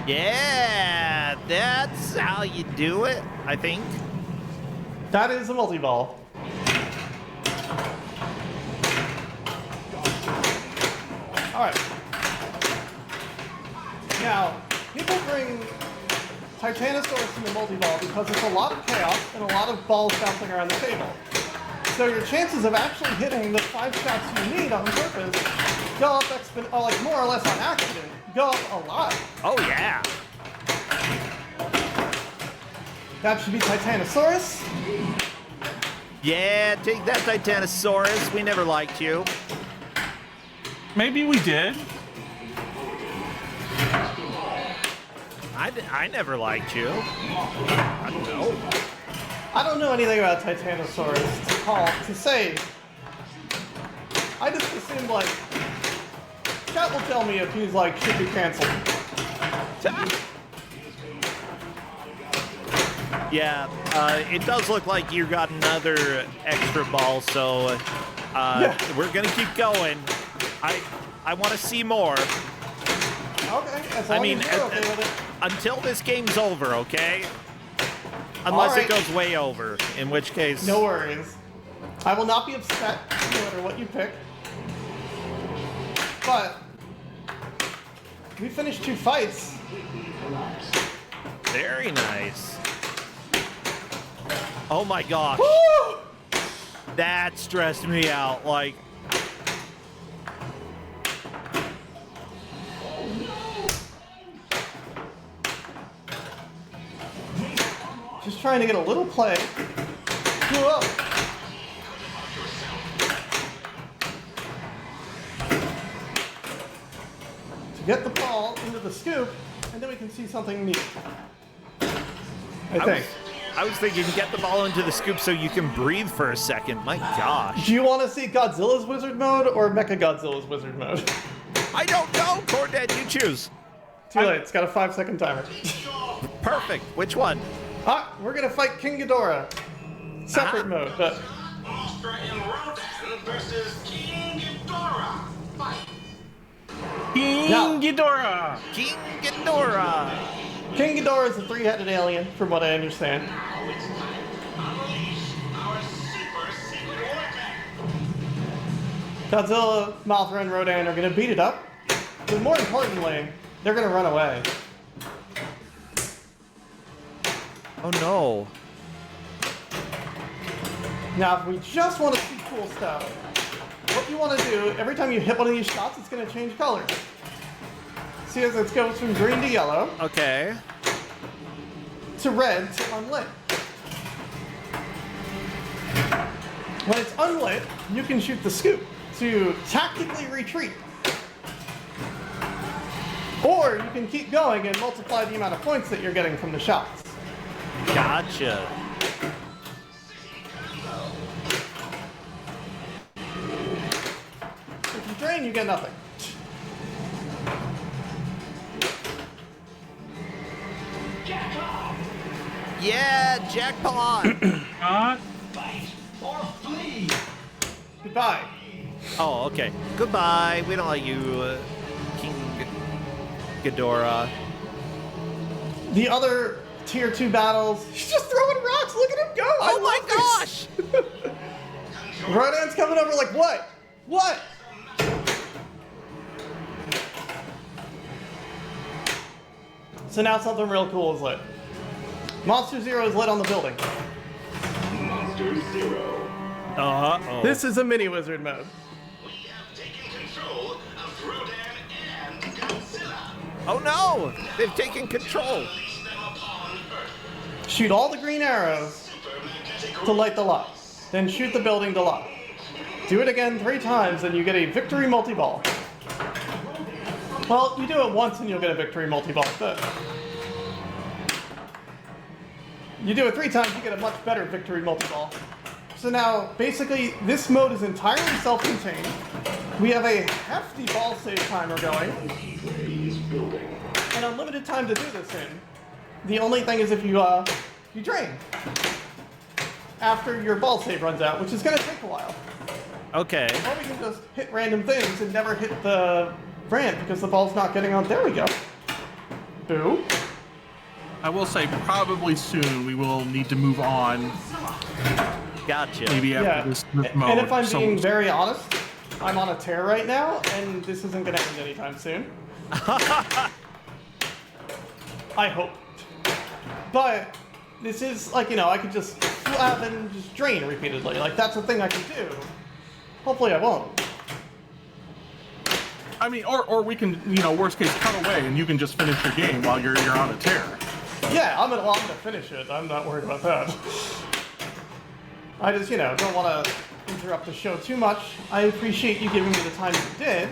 Yeah, that's how you do it, I think. That is a multi-ball. Alright. Now, people bring Titanosaurus in the multi-ball because it's a lot of chaos and a lot of balls bouncing around the table. So your chances of actually hitting the 5 shots you need on purpose go up like more or less on accident, go up a lot. Oh, yeah. That should be Titanosaurus. Yeah, take that, Titanosaurus. We never liked you. Maybe we did. I never liked you. I don't know. I don't know anything about Titanosaurus to say. I just assumed like Chat will tell me if he's like should be canceled. Yeah, it does look like you got another extra ball, so we're gonna keep going. I want to see more. Okay, as long as you're okay with it. Until this game's over, okay? Unless it goes way over, in which case... No worries. I will not be upset no matter what you pick. But we finished 2 fights. Very nice. Oh my gosh. Woo! That stressed me out. Like... Just trying to get a little play. Whoa. To get the ball into the scoop, and then we can see something neat. I think. I was thinking get the ball into the scoop so you can breathe for a second. My gosh. Do you want to see Godzilla's wizard mode or Mechagodzilla's wizard mode? I don't know, Corndan, you choose. Too late, it's got a 5-second timer. Perfect. Which one? We're gonna fight King Ghidorah. Separate mode, but... Monster and Rodan versus King Ghidorah. Fight. King Ghidorah! King Ghidorah. King Ghidorah is a 3-headed alien, from what I understand. Now it's time to unleash our super secret weapon. Godzilla, Mothra, and Rodan are gonna beat it up. But more importantly, they're gonna run away. Oh no. Now, if we just want to see cool stuff, what you want to do, every time you hit one of these shots, it's going to change colors. See as it goes from green to yellow, Okay. to red, to unlit. When it's unlit, you can shoot the scoop to tactically retreat. Or you can keep going and multiply the amount of points that you're getting from the shots. Gotcha. If you drain, you get nothing. Yeah, jackpot. Fight or flee. Goodbye. Oh, okay. Goodbye. We don't like you, King Ghidorah. The other tier 2 battles, he's just throwing rocks. Look at him go. Oh my gosh. Rodan's coming over like, what? What? So now something real cool is lit. Monster Zero is lit on the building. Monster Zero. Uh-oh. This is a mini wizard mode. We have taken control of Rodan and Godzilla. Oh no! They've taken control. Release them upon Earth. Shoot all the green arrows to light the lock. Then shoot the building to lock. Do it again 3 times and you get a victory multi-ball. Well, you do it once and you'll get a victory multi-ball, but you do it 3 times, you get a much better victory multi-ball. So now, basically, this mode is entirely self-contained. We have a hefty ball save timer going, and unlimited time to do this in. The only thing is if you drain after your ball save runs out, which is going to take a while. Okay. Or we can just hit random things and never hit the ramp because the ball's not getting on. There we go. Boo. I will say probably soon we will need to move on. Gotcha. Maybe after this mode. And if I'm being very honest, I'm on a tear right now, and this isn't going to end anytime soon. I hope. But this is like, I could just flab and just drain repeatedly. Like, that's a thing I can do. Hopefully I won't. I mean, or we can, worst case, cut away and you can just finish your game while you're on a tear. Yeah, I'm gonna finish it. I'm not worried about that. I just, don't want to interrupt the show too much. I appreciate you giving me the time you did.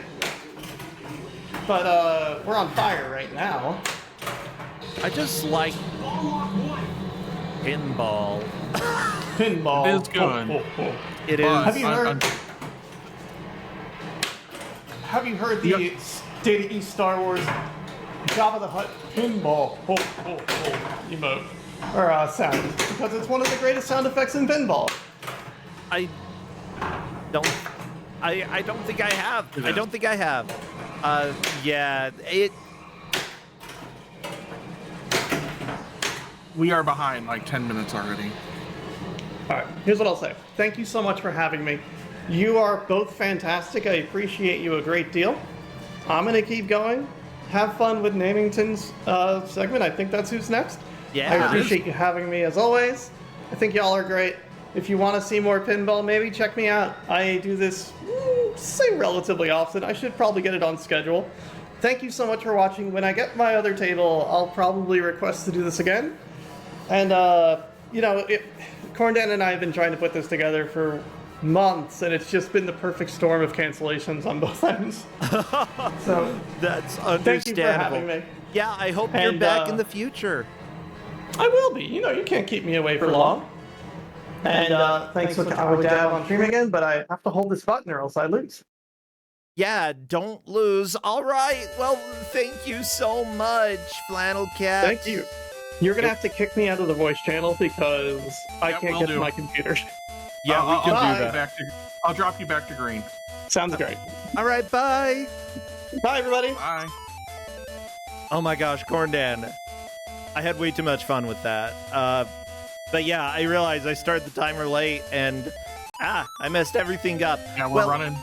But, we're on fire right now. I just like pinball. Pinball. It is good. Oh, oh, oh. It is. Have you heard? have you heard the Data East Star Wars Jabba the Hutt pinball emote or sound? Because it's one of the greatest sound effects in pinball. I don't think I have. I don't think I have. Yeah, We are behind like 10 minutes already. All right, here's what I'll say. Thank you so much for having me. You are both fantastic. I appreciate you a great deal. I'm going to keep going. Have fun with Namington's segment. I think that's who's next. Yeah. I appreciate you having me as always. I think y'all are great. If you want to see more pinball, maybe check me out. I do this, say, relatively often. I should probably get it on schedule. Thank you so much for watching. When I get my other table, I'll probably request to do this again. And, you know, Corndan and I have been trying to put this together for months, and it's just been the perfect storm of cancellations on both ends. So, that's understandable. thank you for having me. Yeah, I hope you're back in the future. I will be. You know, you can't keep me away for long. And thanks for I would dab on stream again, but I have to hold this button or else I lose. Yeah, don't lose. All right. Well, thank you so much, FlannelKat. Thank you. You're going to have to kick me out of the voice channel because I can't get to my computer. Yeah, we can do that. I'll drop you back to green. Sounds great. All right, bye. Bye, everybody. Bye. Oh my gosh, Corndan. I had way too much fun with that. But yeah, I realized I started the timer late and I messed everything up. Yeah, we're running.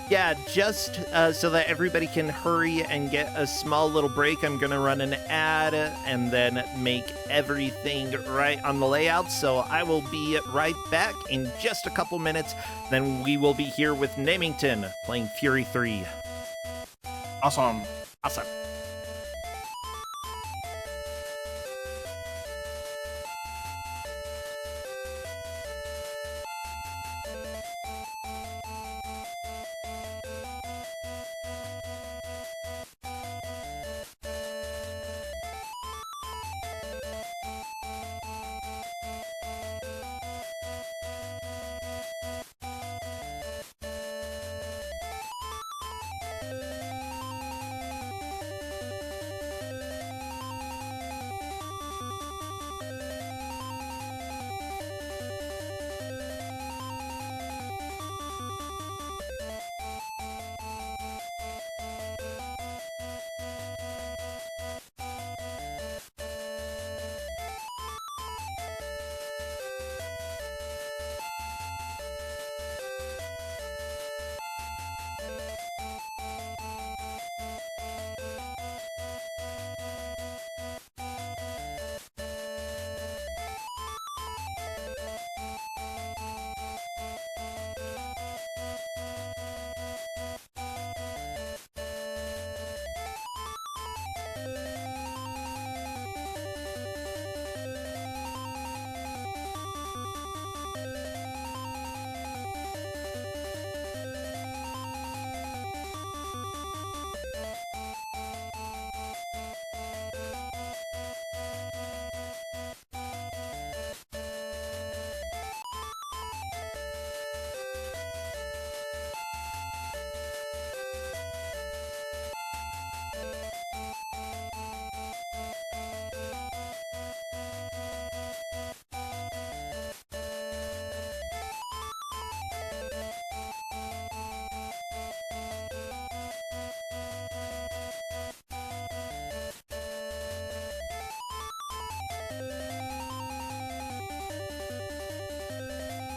Yeah, just so that everybody can hurry and get a small little break, I'm gonna run an ad and then make everything right on the layout. So I will be right back in just a couple minutes. Then we will be here with Namington playing Fury 3. Awesome. Awesome.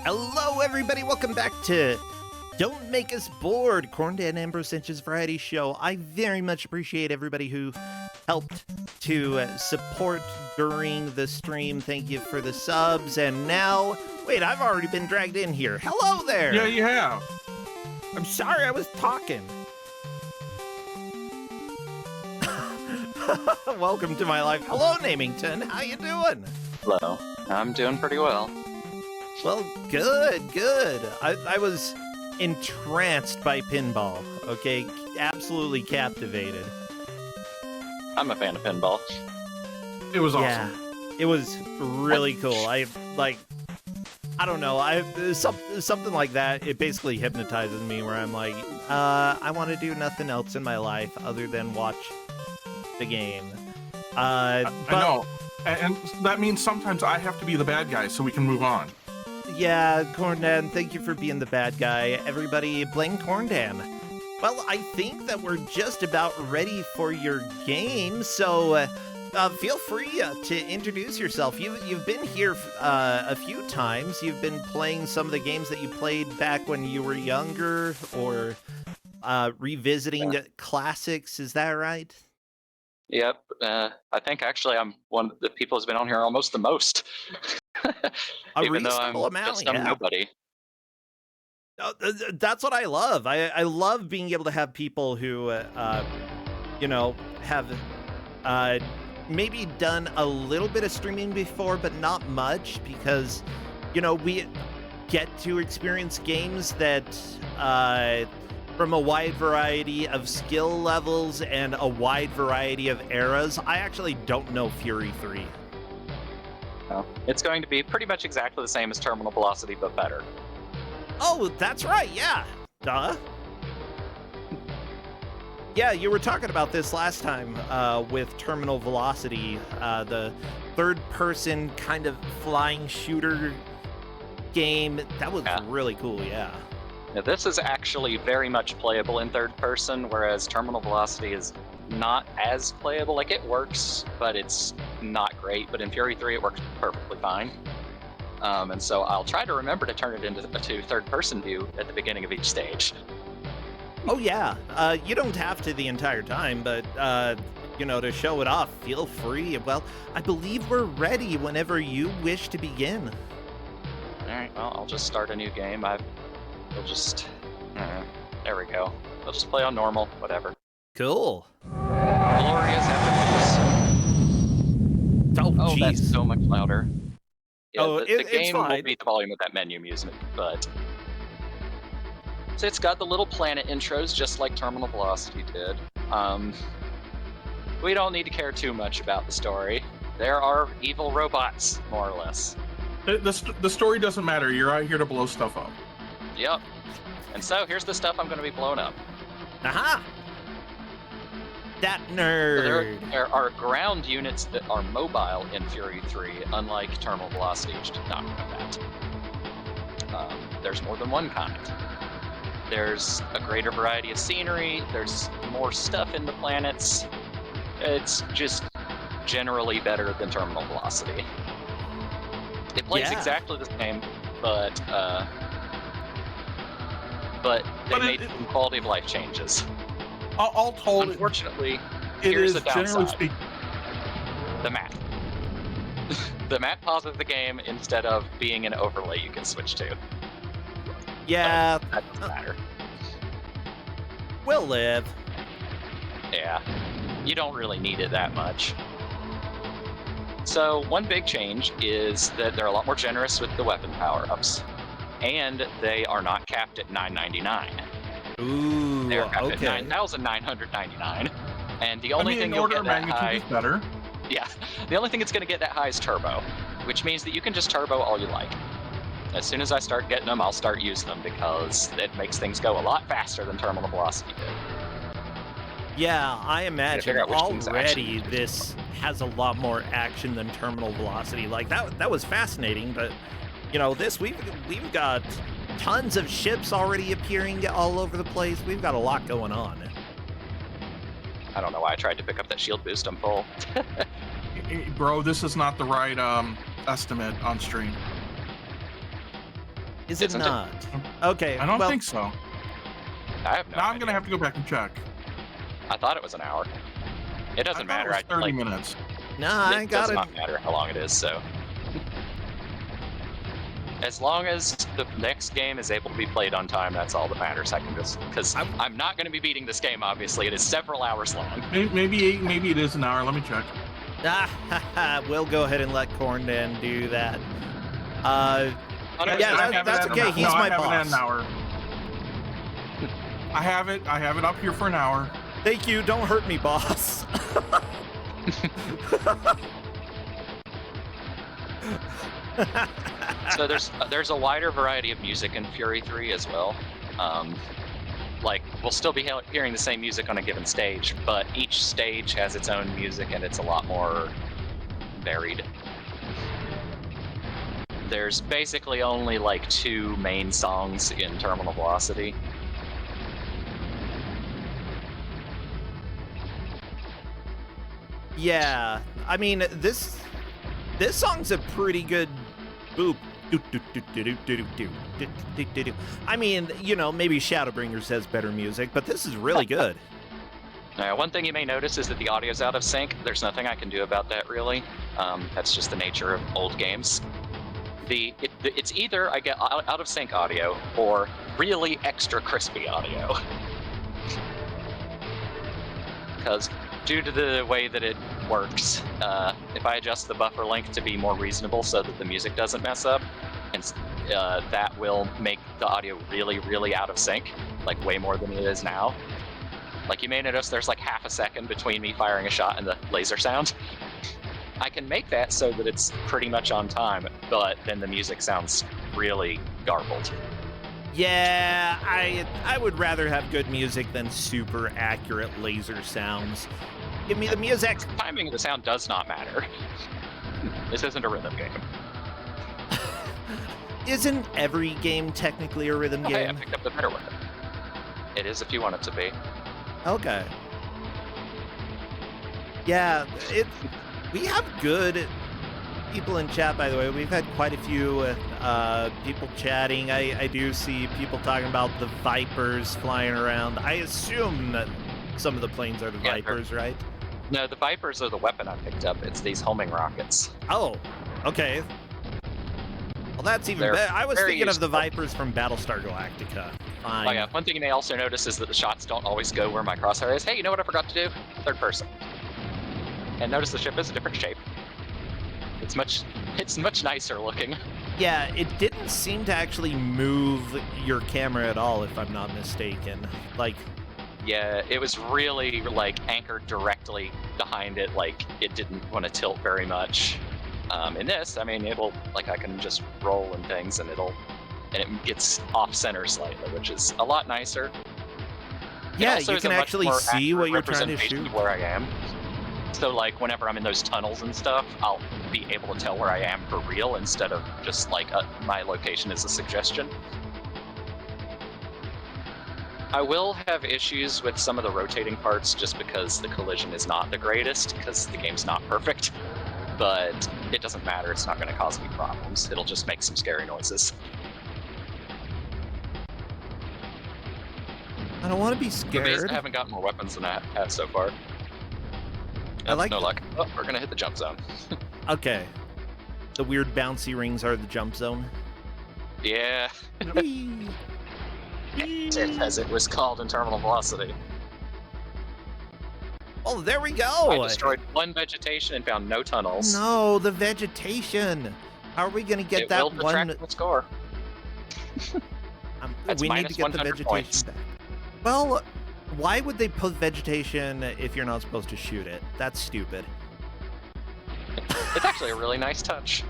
Hello, everybody. Welcome back to Don't Make Us Bored, Corndan and Brossentia Variety Show. I very much appreciate everybody who helped to support during the stream. Thank you for the subs. And now, wait, I've already been dragged in here. Hello there. Yeah, you have. I'm sorry, I was talking. Welcome to my life. Hello, Namington. How you doing? Hello. I'm doing pretty well. Well, good. I was entranced by pinball, okay? Absolutely captivated. I'm a fan of pinball. It was awesome. Yeah, it was really cool. I don't know. Something like that. It basically hypnotizes me, where I'm like, I want to do nothing else in my life other than watch the game. I know. And that means sometimes I have to be the bad guy so we can move on. Yeah, Corndan, thank you for being the bad guy. Everybody, blame Corndan. Well, I think that we're just about ready for your game, so feel free to introduce yourself. You've been here a few times. You've been playing some of the games that you played back when you were younger, or revisiting classics. Is that right? Yep. I think actually I'm one of the people who's been on here almost the most. Even though I'm reasonable amount, just some yeah. nobody. That's what I love. I love being able to have people who, have maybe done a little bit of streaming before, but not much, because, we get to experience games that, from a wide variety of skill levels and a wide variety of eras. I actually don't know Fury 3. No, it's going to be pretty much exactly the same as Terminal Velocity, but better. Oh, that's right, yeah. Duh. Yeah, you were talking about this last time with Terminal Velocity, the third-person kind of flying shooter game. That was really cool, yeah. Now, this is actually very much playable in third person, whereas Terminal Velocity is not as playable. Like, it works, but it's not great. But in Fury 3, it works perfectly fine. And so I'll try to remember to turn it into a third-person view at the beginning of each stage. Oh, yeah. You don't have to the entire time, but, to show it off, feel free. Well, I believe we're ready whenever you wish to begin. All right, well, I'll just start a new game. We'll just... there we go. We'll just play on normal, whatever. Cool. Glorious effortless. Oh, that's so much louder. Yeah, the game will beat the volume of that menu music, but... So it's got the little planet intros, just like Terminal Velocity did. We don't need to care too much about the story. There are evil robots, more or less. The story doesn't matter. You're out here to blow stuff up. Yep. And so here's the stuff I'm going to be blowing up. Aha! That nerd. So there are ground units that are mobile in Fury 3, unlike Terminal Velocity, which did not have that. There's more than one kind. There's a greater variety of scenery. There's more stuff in the planets. It's just generally better than Terminal Velocity. It plays exactly the same, but they made some quality of life changes. All told, unfortunately, here's the downside. The map. The map pauses the game instead of being an overlay you can switch to. Yeah. But that doesn't matter. We'll live. Yeah. You don't really need it that much. So one big change is that they're a lot more generous with the weapon power-ups. And they are not capped at $9.99. Ooh, they're capped okay. at $9,999. And the only thing you'll get that high... is better. Yeah. The only thing it's going to get that high is turbo, which means that you can just turbo all you like. As soon as I start getting them, I'll start using them because it makes things go a lot faster than Terminal Velocity did. Yeah, I imagine already this has a lot more action than Terminal Velocity. Like, that was fascinating, but, we've got tons of ships already appearing all over the place. We've got a lot going on. I don't know why I tried to pick up that shield boost. I'm full. Bro, this is not the right estimate on stream. Is it not? Okay. I don't think so. I have no Now idea. I'm going to have to go back and check. I thought it was an hour. It doesn't matter. It was 30 minutes. Nah, I got it. It does not matter how long it is, so. As long as the next game is able to be played on time, that's all that matters. I can just, because I'm not going to be beating this game, obviously. It is several hours long. Maybe it is an hour. Let me check. We'll go ahead and let Corndan do that. That's okay. He's my boss. An hour. I have it up here for an hour. Thank you. Don't hurt me, boss. So there's a wider variety of music in Fury 3 as well. Like we'll still be hearing the same music on a given stage, but each stage has its own music and it's a lot more varied. There's basically only like 2 main songs in Terminal Velocity. Yeah, I mean, this song's a pretty good boop. I mean, you know, maybe Shadowbringers has better music, but this is really good. Now, one thing you may notice is that the audio's out of sync. There's nothing I can do about that, really. That's just the nature of old games. It's either I get out of sync audio or really extra crispy audio. Because due to the way that it works, if I adjust the buffer length to be more reasonable so that the music doesn't mess up, and that will make the audio really, really out of sync, like way more than it is now. Like you may notice there's like half a second between me firing a shot and the laser sound. I can make that so that it's pretty much on time, but then the music sounds really garbled. Yeah, I would rather have good music than super accurate laser sounds. Give me the music. The timing of the sound does not matter. This isn't a rhythm game. Isn't every game technically a rhythm game? Hey, I picked up the better weapon. It is if you want it to be. Okay. Yeah, we have good people in chat, by the way. We've had quite a few people chatting. I do see people talking about the Vipers flying around. I assume that some of the planes are the Vipers, right? No, the Vipers are the weapon I picked up. It's these homing rockets. Oh, okay. Well, that's even better. I was thinking of the Vipers from Battlestar Galactica. Fine. Oh yeah, one thing you may also notice is that the shots don't always go where my crosshair is. Hey, you know what I forgot to do? Third person. And notice the ship is a different shape. It's much nicer looking. Yeah, it didn't seem to actually move your camera at all, if I'm not mistaken. Like, yeah, it was really like anchored directly behind it. Like it didn't want to tilt very much. In this, I mean, it'll like I can just roll and things, and it gets off center slightly, which is a lot nicer. Yeah, you can actually see what you're trying to shoot. Where I am. So like whenever I'm in those tunnels and stuff, I'll be able to tell where I am for real instead of just like my location is a suggestion. I will have issues with some of the rotating parts just because the collision is not the greatest, because the game's not perfect. But it doesn't matter, it's not going to cause any problems. It'll just make some scary noises. I don't want to be scared. I haven't gotten more weapons than I have so far. I like no luck. Oh, we're gonna hit the jump zone. Okay. The weird bouncy rings are the jump zone. Yeah. As it was called in Terminal Velocity. Oh, there we go! I destroyed one vegetation and found no tunnels. No, the vegetation. How are we gonna get that one? It will detract the score. We need to get the vegetation points. back. Well, why would they put vegetation if you're not supposed to shoot it? That's stupid. It's actually a really nice touch.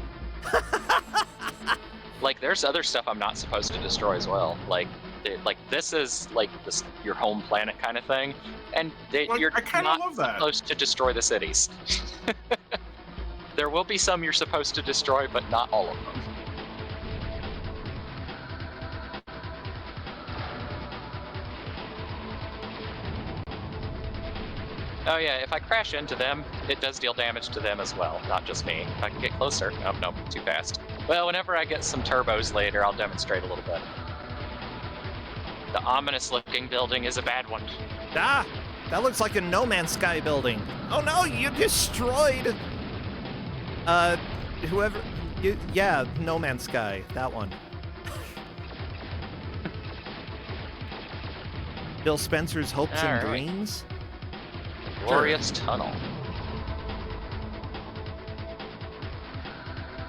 Like, there's other stuff I'm not supposed to destroy as well. Like this is like your home planet kind of thing, and you're not supposed to destroy the cities. There will be some you're supposed to destroy, but not all of them. Oh yeah, if I crash into them, it does deal damage to them as well, not just me. If I can get closer. Oh, no, too fast. Well, whenever I get some turbos later, I'll demonstrate a little bit. The ominous-looking building is a bad one. Ah! That looks like a No Man's Sky building. Oh no, you destroyed... yeah, No Man's Sky. That one. Bill Spencer's Hopes and Dreams? Glorious tunnel.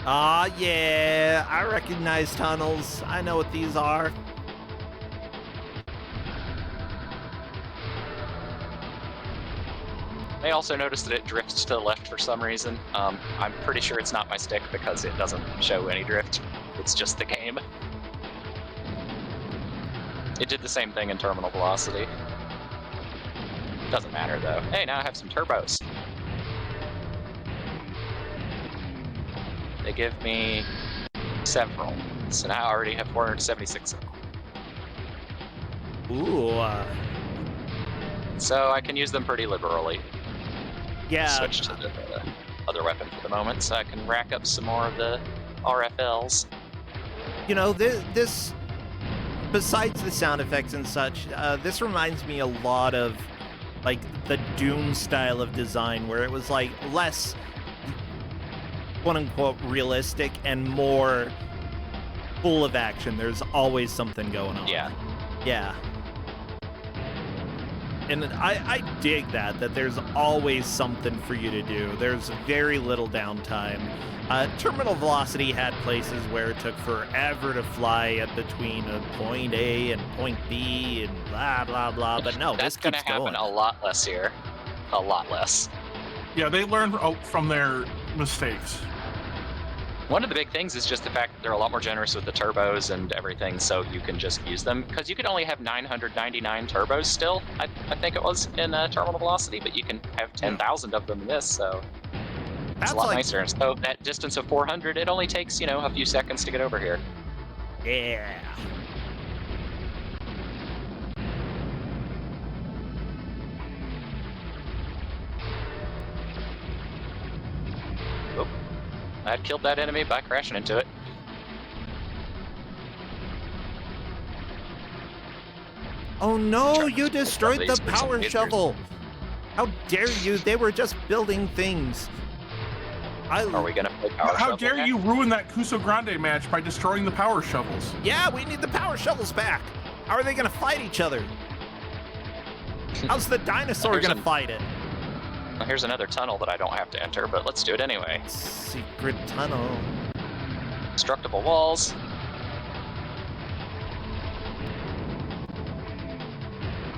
Ah, yeah, I recognize tunnels. I know what these are. I also noticed that it drifts to the left for some reason. I'm pretty sure it's not my stick because it doesn't show any drift. It's just the game. It did the same thing in terminal velocity. Doesn't matter though. Hey, now I have some turbos. They give me several, so now I already have 476 of them. Ooh. So I can use them pretty liberally. Yeah. Switch to the other weapon for the moment, so I can rack up some more of the RFLs. You know, this besides the sound effects and such, this reminds me a lot of like the Doom style of design, where it was like less quote unquote realistic and more full of action. There's always something going on. Yeah. Yeah. And I dig that there's always something for you to do. There's very little downtime. Terminal velocity had places where it took forever to fly up between point A and point B and blah, blah, blah. But no, That's this keeps gonna happen going. a lot less here. A lot less. Yeah, they learn from their mistakes. One of the big things is just the fact that they're a lot more generous with the turbos and everything, so you can just use them. Because you can only have 999 turbos still, I think it was, in terminal velocity, but you can have 10,000 of them in this, so it's a lot nicer. And so that distance of 400, it only takes, you know, a few seconds to get over here. Yeah. I killed that enemy by crashing into it. Oh no, you Charge. destroyed the These are some power lasers. shovel. How dare you? They were just building things. Are we gonna play power How shovel dare next? you ruin that Kuso Grande match by destroying the power shovels? Yeah, we need the power shovels back. How are they gonna fight each other? How's the dinosaur Here's gonna a- fight it? Well, here's another tunnel that I don't have to enter, but let's do it anyway. Secret tunnel. Destructible walls.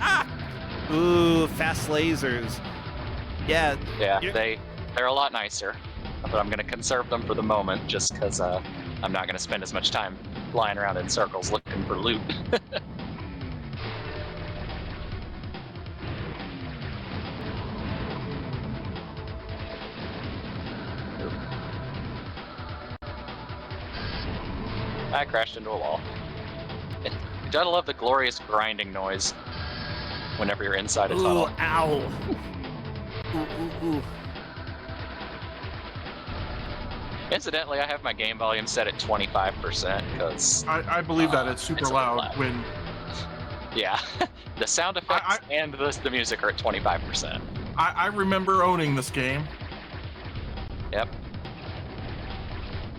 Ah! Ooh, fast lasers. Yeah. Yeah, you're- they're a lot nicer, but I'm gonna conserve them for the moment just because I'm not gonna spend as much time flying around in circles looking for loot. I crashed into a wall. You gotta love the glorious grinding noise whenever you're inside a Ooh, tunnel. ow. Ooh. Incidentally, I have my game volume set at 25% because I believe that it's super it's a bit loud loud. when yeah, the sound effects and the music are at 25%. I remember owning this game. Yep.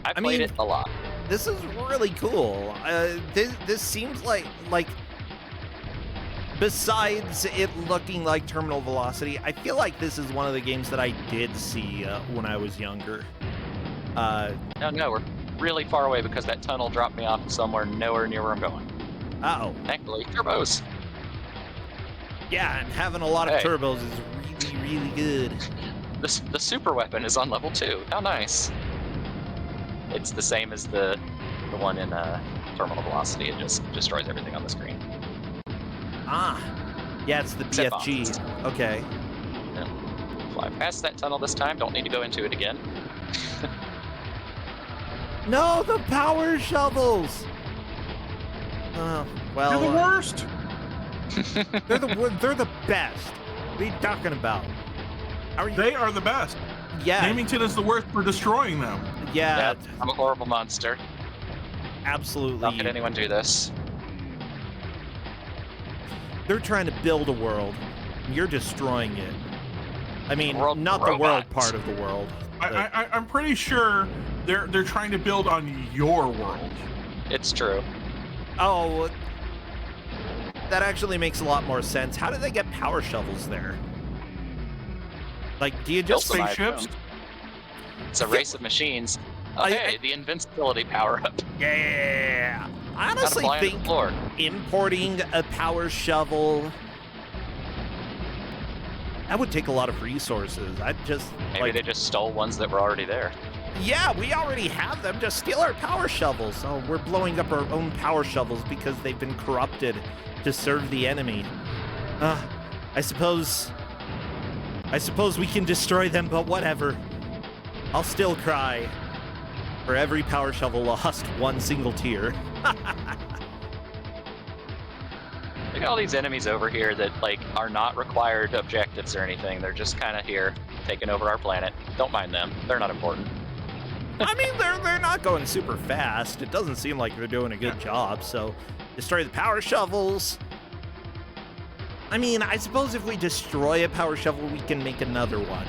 I played mean- it a lot. This is really cool. This seems like besides it looking like terminal velocity, I feel like this is one of the games that I did see when I was younger. No, we're really far away because that tunnel dropped me off somewhere nowhere near where I'm going. Uh-oh. Thankfully, turbos. Yeah, and having a lot of Hey. turbos is really, really good. The super weapon is on level 2. How nice. It's the same as the one in terminal velocity. It just destroys everything on the screen. Ah. Yeah, it's the Except BFG. bombs. Okay. Fly past that tunnel this time. Don't need to go into it again. No, the power shovels. Well, You're the worst. they're the best. What are you talking about? How are you? They are the best. Yeah, Namington is the worst for destroying them. yeah, I'm a horrible monster. absolutely. How could anyone do this? They're trying to build a world. You're destroying it. I mean, World not the world robots. part of the world. but- I'm pretty sure they're trying to build on your world. It's true. Oh, that actually makes a lot more sense. How did they get power shovels there? Like, do you just Built them, I Spaceships? assume. It's a race of machines. Oh, I- hey, the invincibility power-up. Yeah. I Gotta honestly fly on the think floor. importing a power shovel that would take a lot of resources. I'd just Maybe like they just stole ones that were already there. Yeah, we already have them. Just steal our power shovels. Oh, we're blowing up our own power shovels because they've been corrupted to serve the enemy. I suppose we can destroy them, but whatever. I'll still cry. For every power shovel lost, one single tear. Look at all these enemies over here that like are not required objectives or anything. They're just kind of here, taking over our planet. Don't mind them. They're not important. I mean, they're not going super fast. It doesn't seem like they're doing a good job, so destroy the power shovels. I mean, I suppose if we destroy a power shovel, we can make another one.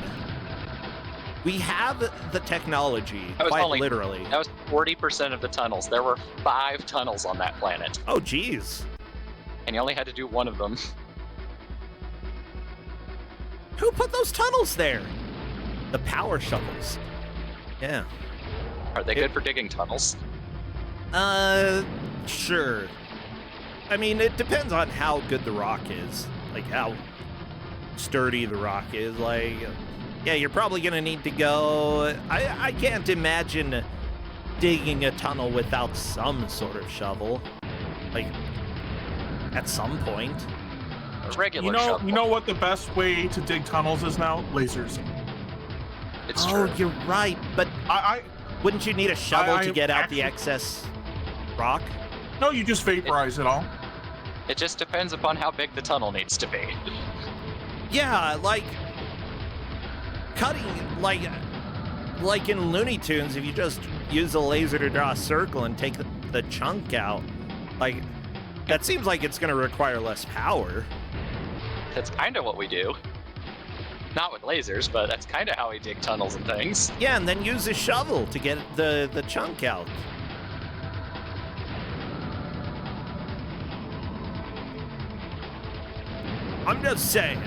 We have the technology, quite literally. That was 40% of the tunnels. There were 5 tunnels on that planet. Oh, geez. And you only had to do one of them. Who put those tunnels there? The power shovels. Yeah. Are they good for digging tunnels? Sure. I mean, it depends on how good the rock is. Like, how sturdy the rock is. Like, yeah, you're probably gonna need to go... I can't imagine digging a tunnel without some sort of shovel. Like, at some point. A regular shovel. You know what the best way to dig tunnels is now? Lasers. It's true. Oh, you're right, but wouldn't you need a shovel to get out the excess rock? No, you just vaporize it all. It just depends upon how big the tunnel needs to be. Yeah, like cutting, like in Looney Tunes, if you just use a laser to draw a circle and take the chunk out, like that seems like it's going to require less power. That's kind of what we do. Not with lasers, but that's kind of how we dig tunnels and things. Yeah, and then use a shovel to get the chunk out. I'm just saying.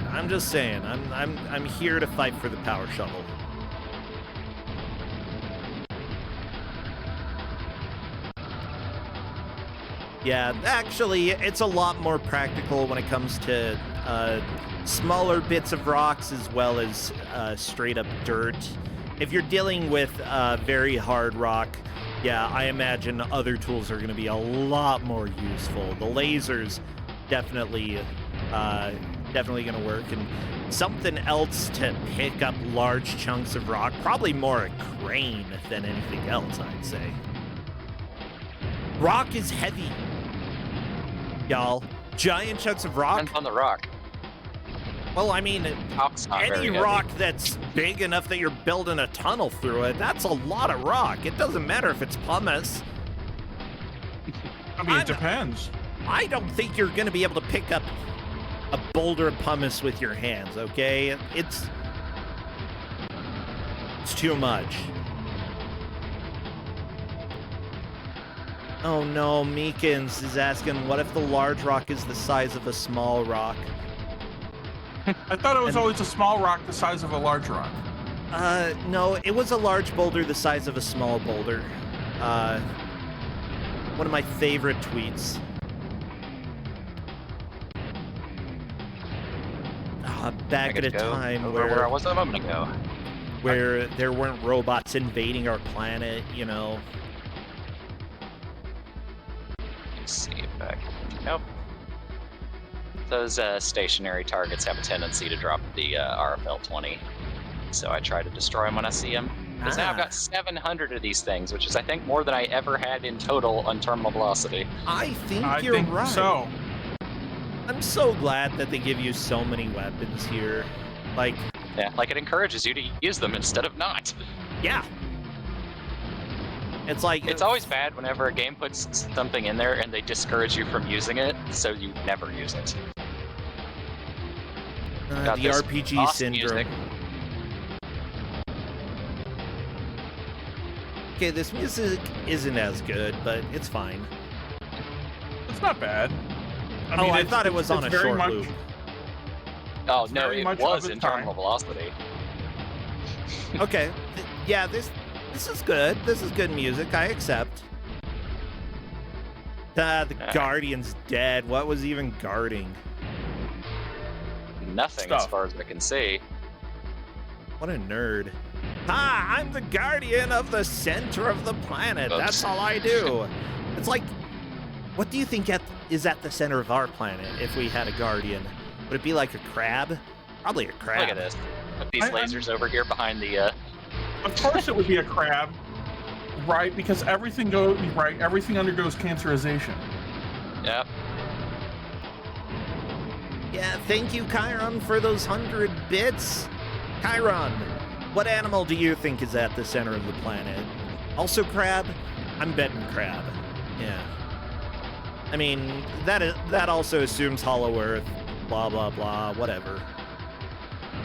I'm here to fight for the power shovel. Yeah, actually, it's a lot more practical when it comes to smaller bits of rocks as well as straight up dirt. If you're dealing with very hard rock, yeah, I imagine other tools are going to be a lot more useful. The lasers definitely going to work, and something else to pick up large chunks of rock, probably more a crane than anything else, I'd say. Rock is heavy, y'all. Giant chunks of rock. Depends on the rock. Well, I mean, Rock's not any very rock heavy. that's big enough that you're building a tunnel through it, that's a lot of rock. It doesn't matter if it's pumice. I mean, it depends. I don't think you're going to be able to pick up a boulder of pumice with your hands, okay? It's too much. Oh no, Mikans is asking, what if the large rock is the size of a small rock? I thought it was always a small rock the size of a large rock. No, it was a large boulder the size of a small boulder. One of my favorite tweets. Back at a time where I was a moment ago. Where there weren't robots invading our planet, you know. Let's see if I can... Nope. Those stationary targets have a tendency to drop the RFL-20, so I try to destroy them when I see them. Because now I've got 700 of these things, which is, I think, more than I ever had in total on terminal velocity. I think you're right. So. I'm so glad that they give you so many weapons here. Like... Yeah, like it encourages you to use them instead of not. Yeah. It's like... It's always bad whenever a game puts something in there and they discourage you from using it, so you never use it. The RPG syndrome. Music. Okay, this music isn't as good, but it's fine. It's not bad. I mean, I thought it was on a short loop. Oh, no, very it much was of in its time. terminal velocity. Okay. Yeah, this is good. This is good music. I accept. The Guardian's dead. What was even guarding? Nothing, as far as I can see. What a nerd. Ha! I'm the guardian of the center of the planet. Oops. That's all I do. It's like, what do you think is at the center of our planet if we had a guardian? Would it be like a crab? Probably a crab. Look at this. With these lasers over here behind the. Of course, it would be a crab, right? Because everything everything undergoes cancerization. Yep. Yeah, thank you, Chiron, for those 100 bits. Chiron, what animal do you think is at the center of the planet? Also crab? I'm betting crab. Yeah. I mean, that also assumes Hollow Earth, blah, blah, blah, whatever.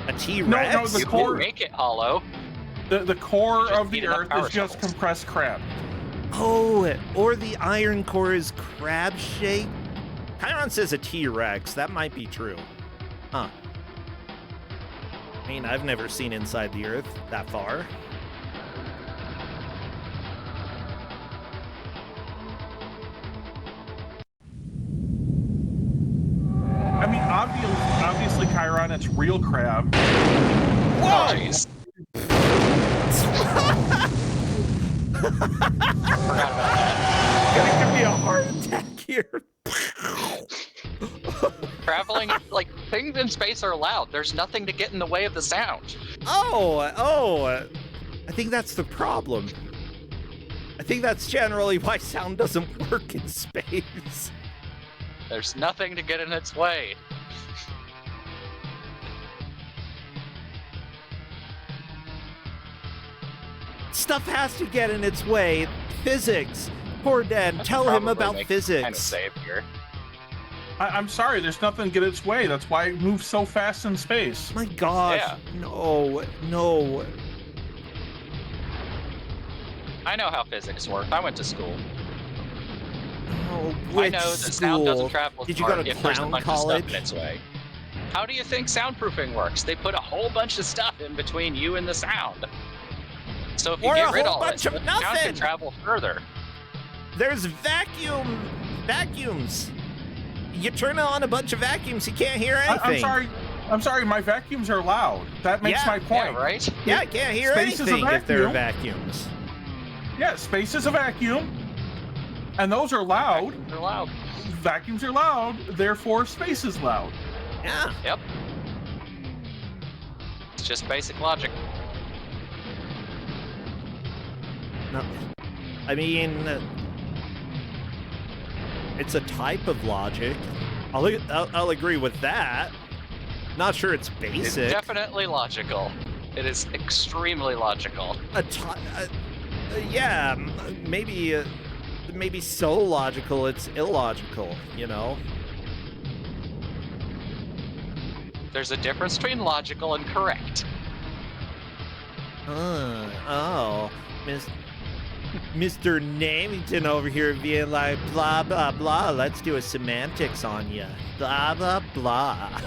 A T-Rex? No, the You core- can make it hollow. The core Just of the heat enough Earth power is just shovels. compressed crab. Oh, or the iron core is crab-shaped? Chiron says a T-Rex. That might be true. Huh. I mean, I've never seen inside the Earth that far. I mean, obviously, Chiron, it's real crab. Oh, jeez. Forgot about that. Gonna give me a heart attack here. Traveling, like, things in space are loud. There's nothing to get in the way of the sound. I think that's the problem. I think that's generally why sound doesn't work in space. There's nothing to get in its way. Stuff has to get in its way. Physics. Corndan, tell him about Kind of physics. safe here. I'm sorry, there's nothing to get its way. That's why it moves so fast in space. My gosh. Yeah. No. I know how physics work. I went to school. Oh, I which know that sound doesn't school? travel as Did you go far to if there's a clown bunch college? of stuff in its way. How do you think soundproofing works? They put a whole bunch of stuff in between you and the sound. So if you Or get a rid of whole all bunch it, of the sound nothing. can travel further. There's vacuums. You turn on a bunch of vacuums, you can't hear anything. I'm sorry, my vacuums are loud. That makes Yeah, my point. Yeah, right? Yeah, I can't hear Space is a anything if there are vacuum. vacuums. Yeah, space is a vacuum, and those are loud. They're loud. Vacuums are loud, therefore space is loud. Yeah. Yep. It's just basic logic. No. I mean, it's a type of logic. I'll agree with that. Not sure it's It's basic. definitely logical. It is extremely logical. Yeah, maybe so logical it's illogical, you know? There's a difference between logical and correct. Mr. Namington over here being like, blah, blah, blah, let's do a semantics on you. Blah, blah, blah.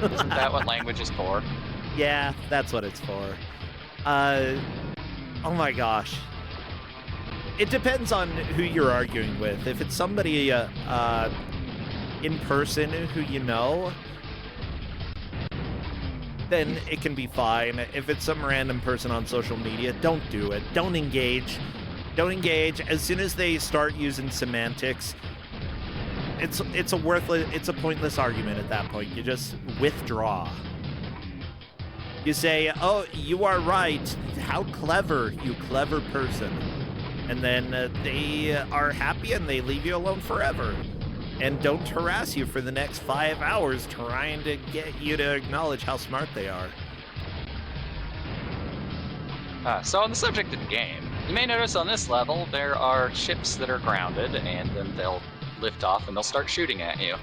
Isn't that what language is for? Yeah, that's what it's for. Oh my gosh. It depends on who you're arguing with. If it's somebody in person who you know, then it can be fine. If it's some random person on social media, don't do it. Don't engage. Don't engage. As soon as they start using semantics, it's a pointless argument at that point. You just withdraw. You say, "Oh, you are right. How clever, you clever person." And then they are happy and they leave you alone forever. And don't harass you for the next 5 hours trying to get you to acknowledge how smart they are. So on the subject of the game, you may notice on this level there are ships that are grounded, and then they'll lift off and they'll start shooting at you.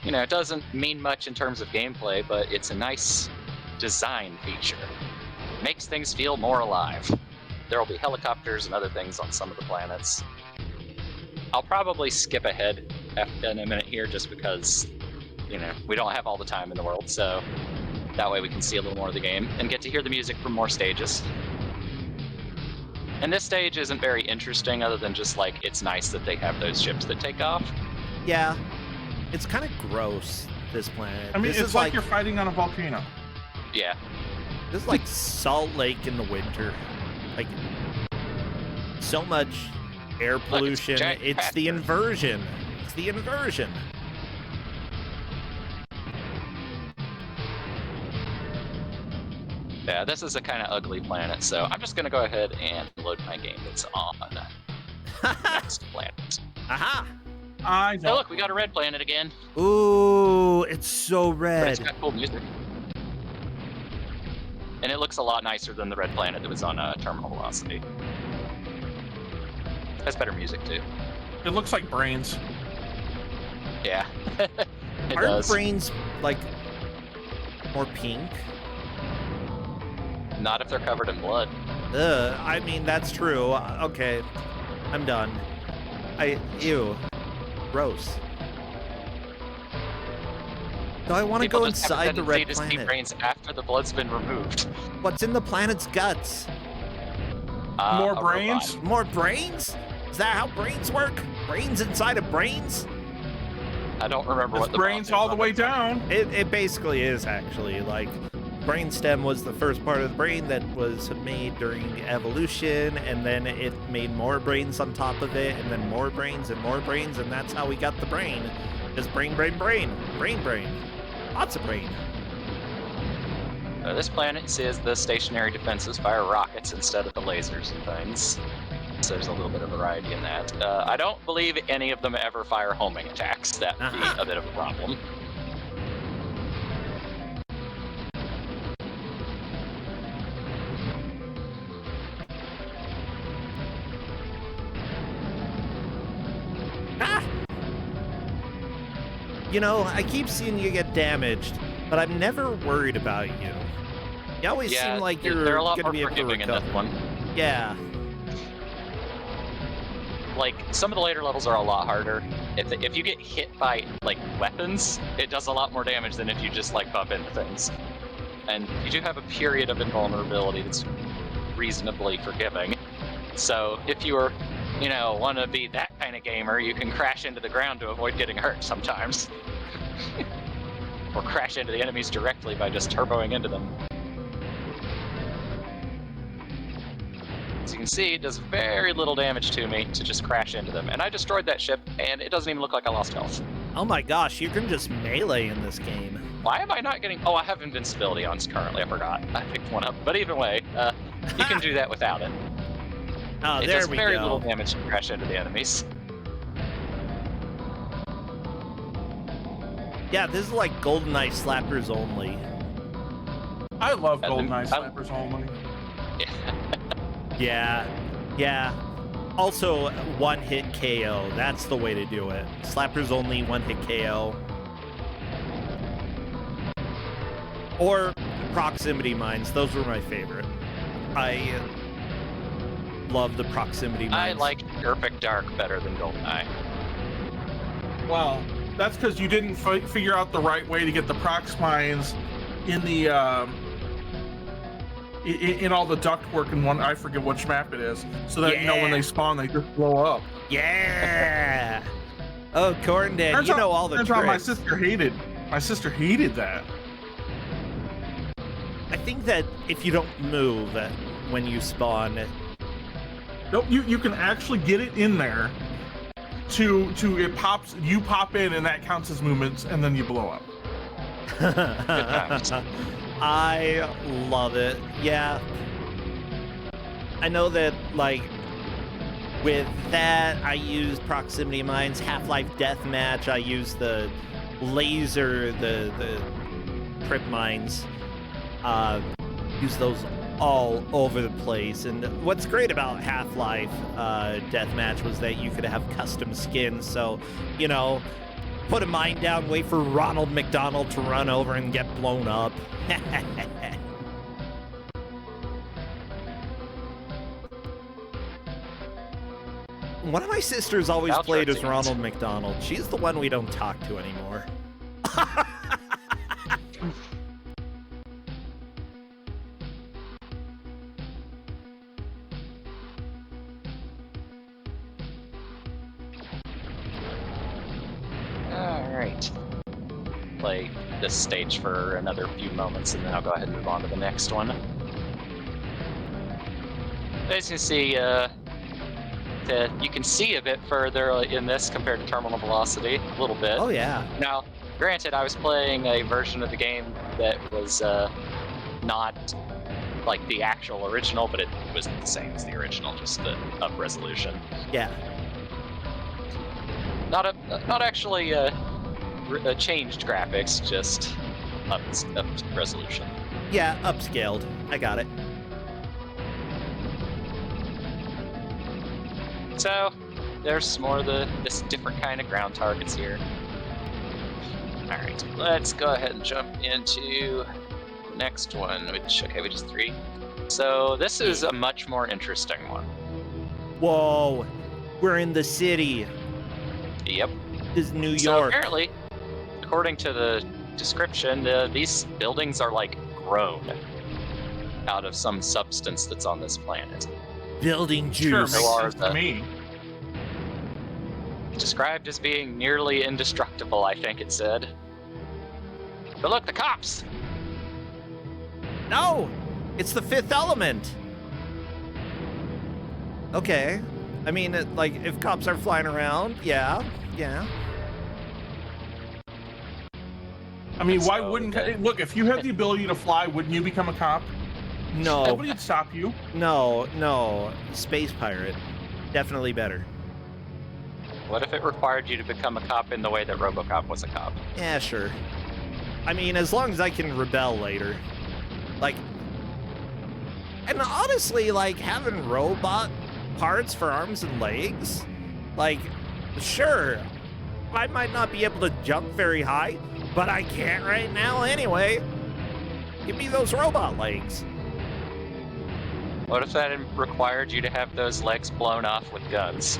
You know, it doesn't mean much in terms of gameplay, but it's a nice design feature. It makes things feel more alive. There will be helicopters and other things on some of the planets. I'll probably skip ahead in a minute here just because, you know, we don't have all the time in the world, so that way we can see a little more of the game and get to hear the music from more stages. And this stage isn't very interesting other than just like, it's nice that they have those ships that take off. Yeah, it's kind of gross, this planet. I mean, This it's is like you're fighting on a volcano. Yeah. This is like Salt Lake in the winter. Like, so much air pollution. It's the inversion. It's the inversion. Yeah, this is a kind of ugly planet, so I'm just gonna go ahead and load my game that's on next planet. Aha! I Oh, don't. look, we got a red planet again. Ooh, it's so But red. it's got cool music. And it looks a lot nicer than the red planet that was on Terminal Velocity. Has better music, too. It looks like brains. Yeah, it Aren't does. brains, like, more pink? Not if they're covered in blood. I mean, that's true. Okay, I'm done. Ew. Gross. Do I want to People go just have a inside the tendency red to see planet? brains after the blood's been removed. What's in the planet's guts? More A brains? robot. More brains? Is that how brains work? Brains inside of brains? I don't remember It's what the brains bomb all the is. way down. It basically is, actually. Like, brainstem was the first part of the brain that was made during evolution, and then it made more brains on top of it, and then more brains, and that's how we got the brain. Just brain. Lots of brain. This planet says the stationary defenses fire rockets instead of the lasers and things. So there's a little bit of variety in that. I don't believe any of them ever fire homing attacks. That'd be a bit of a problem. Ah! You know, I keep seeing you get damaged, but I'm never worried about you. You always seem like you're they're a lot gonna more be able to forgiving in this recover. one. Yeah. Like, some of the later levels are a lot harder. If you get hit by, like, weapons, it does a lot more damage than if you just, like, bump into things. And you do have a period of invulnerability that's reasonably forgiving. So, if you were, you know, want to be that kind of gamer, you can crash into the ground to avoid getting hurt sometimes. Or crash into the enemies directly by just turboing into them. As you can see, it does very little damage to me to just crash into them. And I destroyed that ship, and it doesn't even look like I lost health. Oh my gosh, you can just melee in this game. Why am I not getting... Oh, I have invincibility on currently, I forgot. I picked one up. But either way, you can do that without it. Oh, It there does we very go. little damage to crash into the enemies. Yeah, this is like GoldenEye slappers only. I love And then- GoldenEye Slappers only. Yeah. Also, one-hit KO. That's the way to do it. Slappers only, one-hit KO. Or proximity mines. Those were my favorite. I love the proximity mines. I like Perfect Dark better than GoldenEye. Well, that's because you didn't figure out the right way to get the prox mines in the in all the ductwork in one. I forget which map it is, so that you know when they spawn, they just blow up. Yeah. Oh, Corndan, Turns you out- know all the turns tricks. out my sister hated that. I think that if you don't move when you spawn, Nope, you can actually get it in there. To it pops, you pop in, and that counts as movements, and then you blow up. I love it. Yeah. I know that, like, with that, I use proximity mines, Half-Life Deathmatch, I use the laser, the trip mines. Use those all over the place. And what's great about Half-Life Deathmatch was that you could have custom skins. So, you know, put a mine down, wait for Ronald McDonald to run over and get blown up. One of my sisters always Outro played as scenes. Ronald McDonald. She's the one we don't talk to anymore. Alright. play this stage for another few moments, and then I'll go ahead and move on to the next one. As you can see, you can see a bit further in this compared to Terminal Velocity, a little bit. Oh yeah. Now, granted, I was playing a version of the game that was not like the actual original, but it was the same as the original, just the up resolution. Yeah. Not actually changed graphics, just up resolution. Yeah, upscaled. I got it. So there's more of this different kind of ground targets here. All right, let's go ahead and jump into the next one, which is 3. So this is a much more interesting one. Whoa, we're in the city. Yep. This is New So York. apparently, according to the description, these buildings are like grown out of some substance that's on this planet. Building Sure, juice. makes Or sense to me. Described as being nearly indestructible, I think it said. But look, the cops! No, it's the Fifth Element. Okay. I mean, like, if cops are flying around, yeah. I mean, why So, wouldn't... okay. Look, if you had the ability to fly, wouldn't you become a cop? No, Nobody would stop you. no. Space pirate. Definitely better. What if it required you to become a cop in the way that RoboCop was a cop? Yeah, sure. I mean, as long as I can rebel later. Like, and honestly, like, having robot parts for arms and legs, like, sure, I might not be able to jump very high, but I can't right now anyway. Give me those robot legs. What if that required you to have those legs blown off with guns?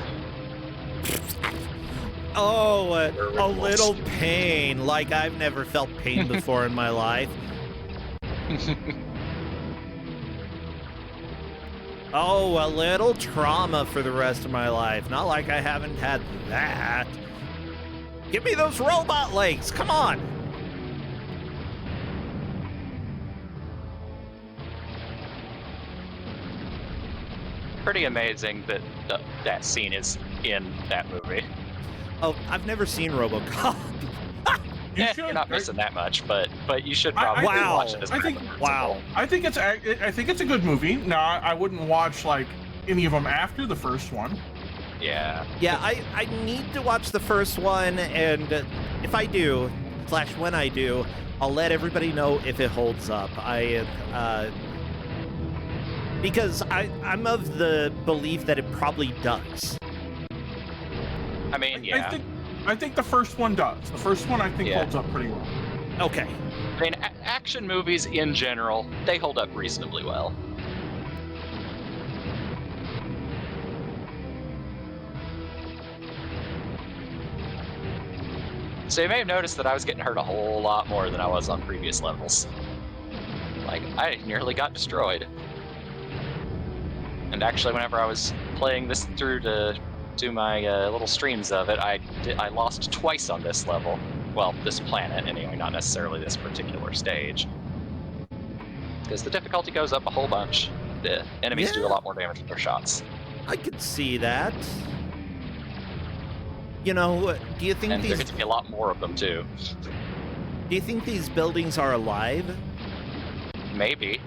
Oh, Or a ripples. little pain, like I've never felt pain before in my life. Oh, a little trauma for the rest of my life. Not like I haven't had that. Give me those robot legs, come on. Pretty amazing that that scene is in that movie. Oh, I've never seen RoboCop. You You're not right? missing that much, but you should I probably think- watch it as I a think- principle. Wow. I think it's a good movie. Now, I wouldn't watch like any of them after the first one. Yeah. Yeah, I need to watch the first one, and if I do, / when I do, I'll let everybody know if it holds up. Because I'm of the belief that it probably does. I mean, yeah. I think the first one does. The first one I think Yeah. holds up pretty well. Okay. I mean, action movies in general, they hold up reasonably well. So you may have noticed that I was getting hurt a whole lot more than I was on previous levels. Like, I nearly got destroyed. And actually, whenever I was playing this through to do my little streams of it, I lost twice on this level. Well, this planet anyway, not necessarily this particular stage. Because the difficulty goes up a whole bunch. The enemies do a lot more damage with their shots. I could see that. You know, do you think And there these gets to be a lot more of them too. do you think these buildings are alive? Maybe.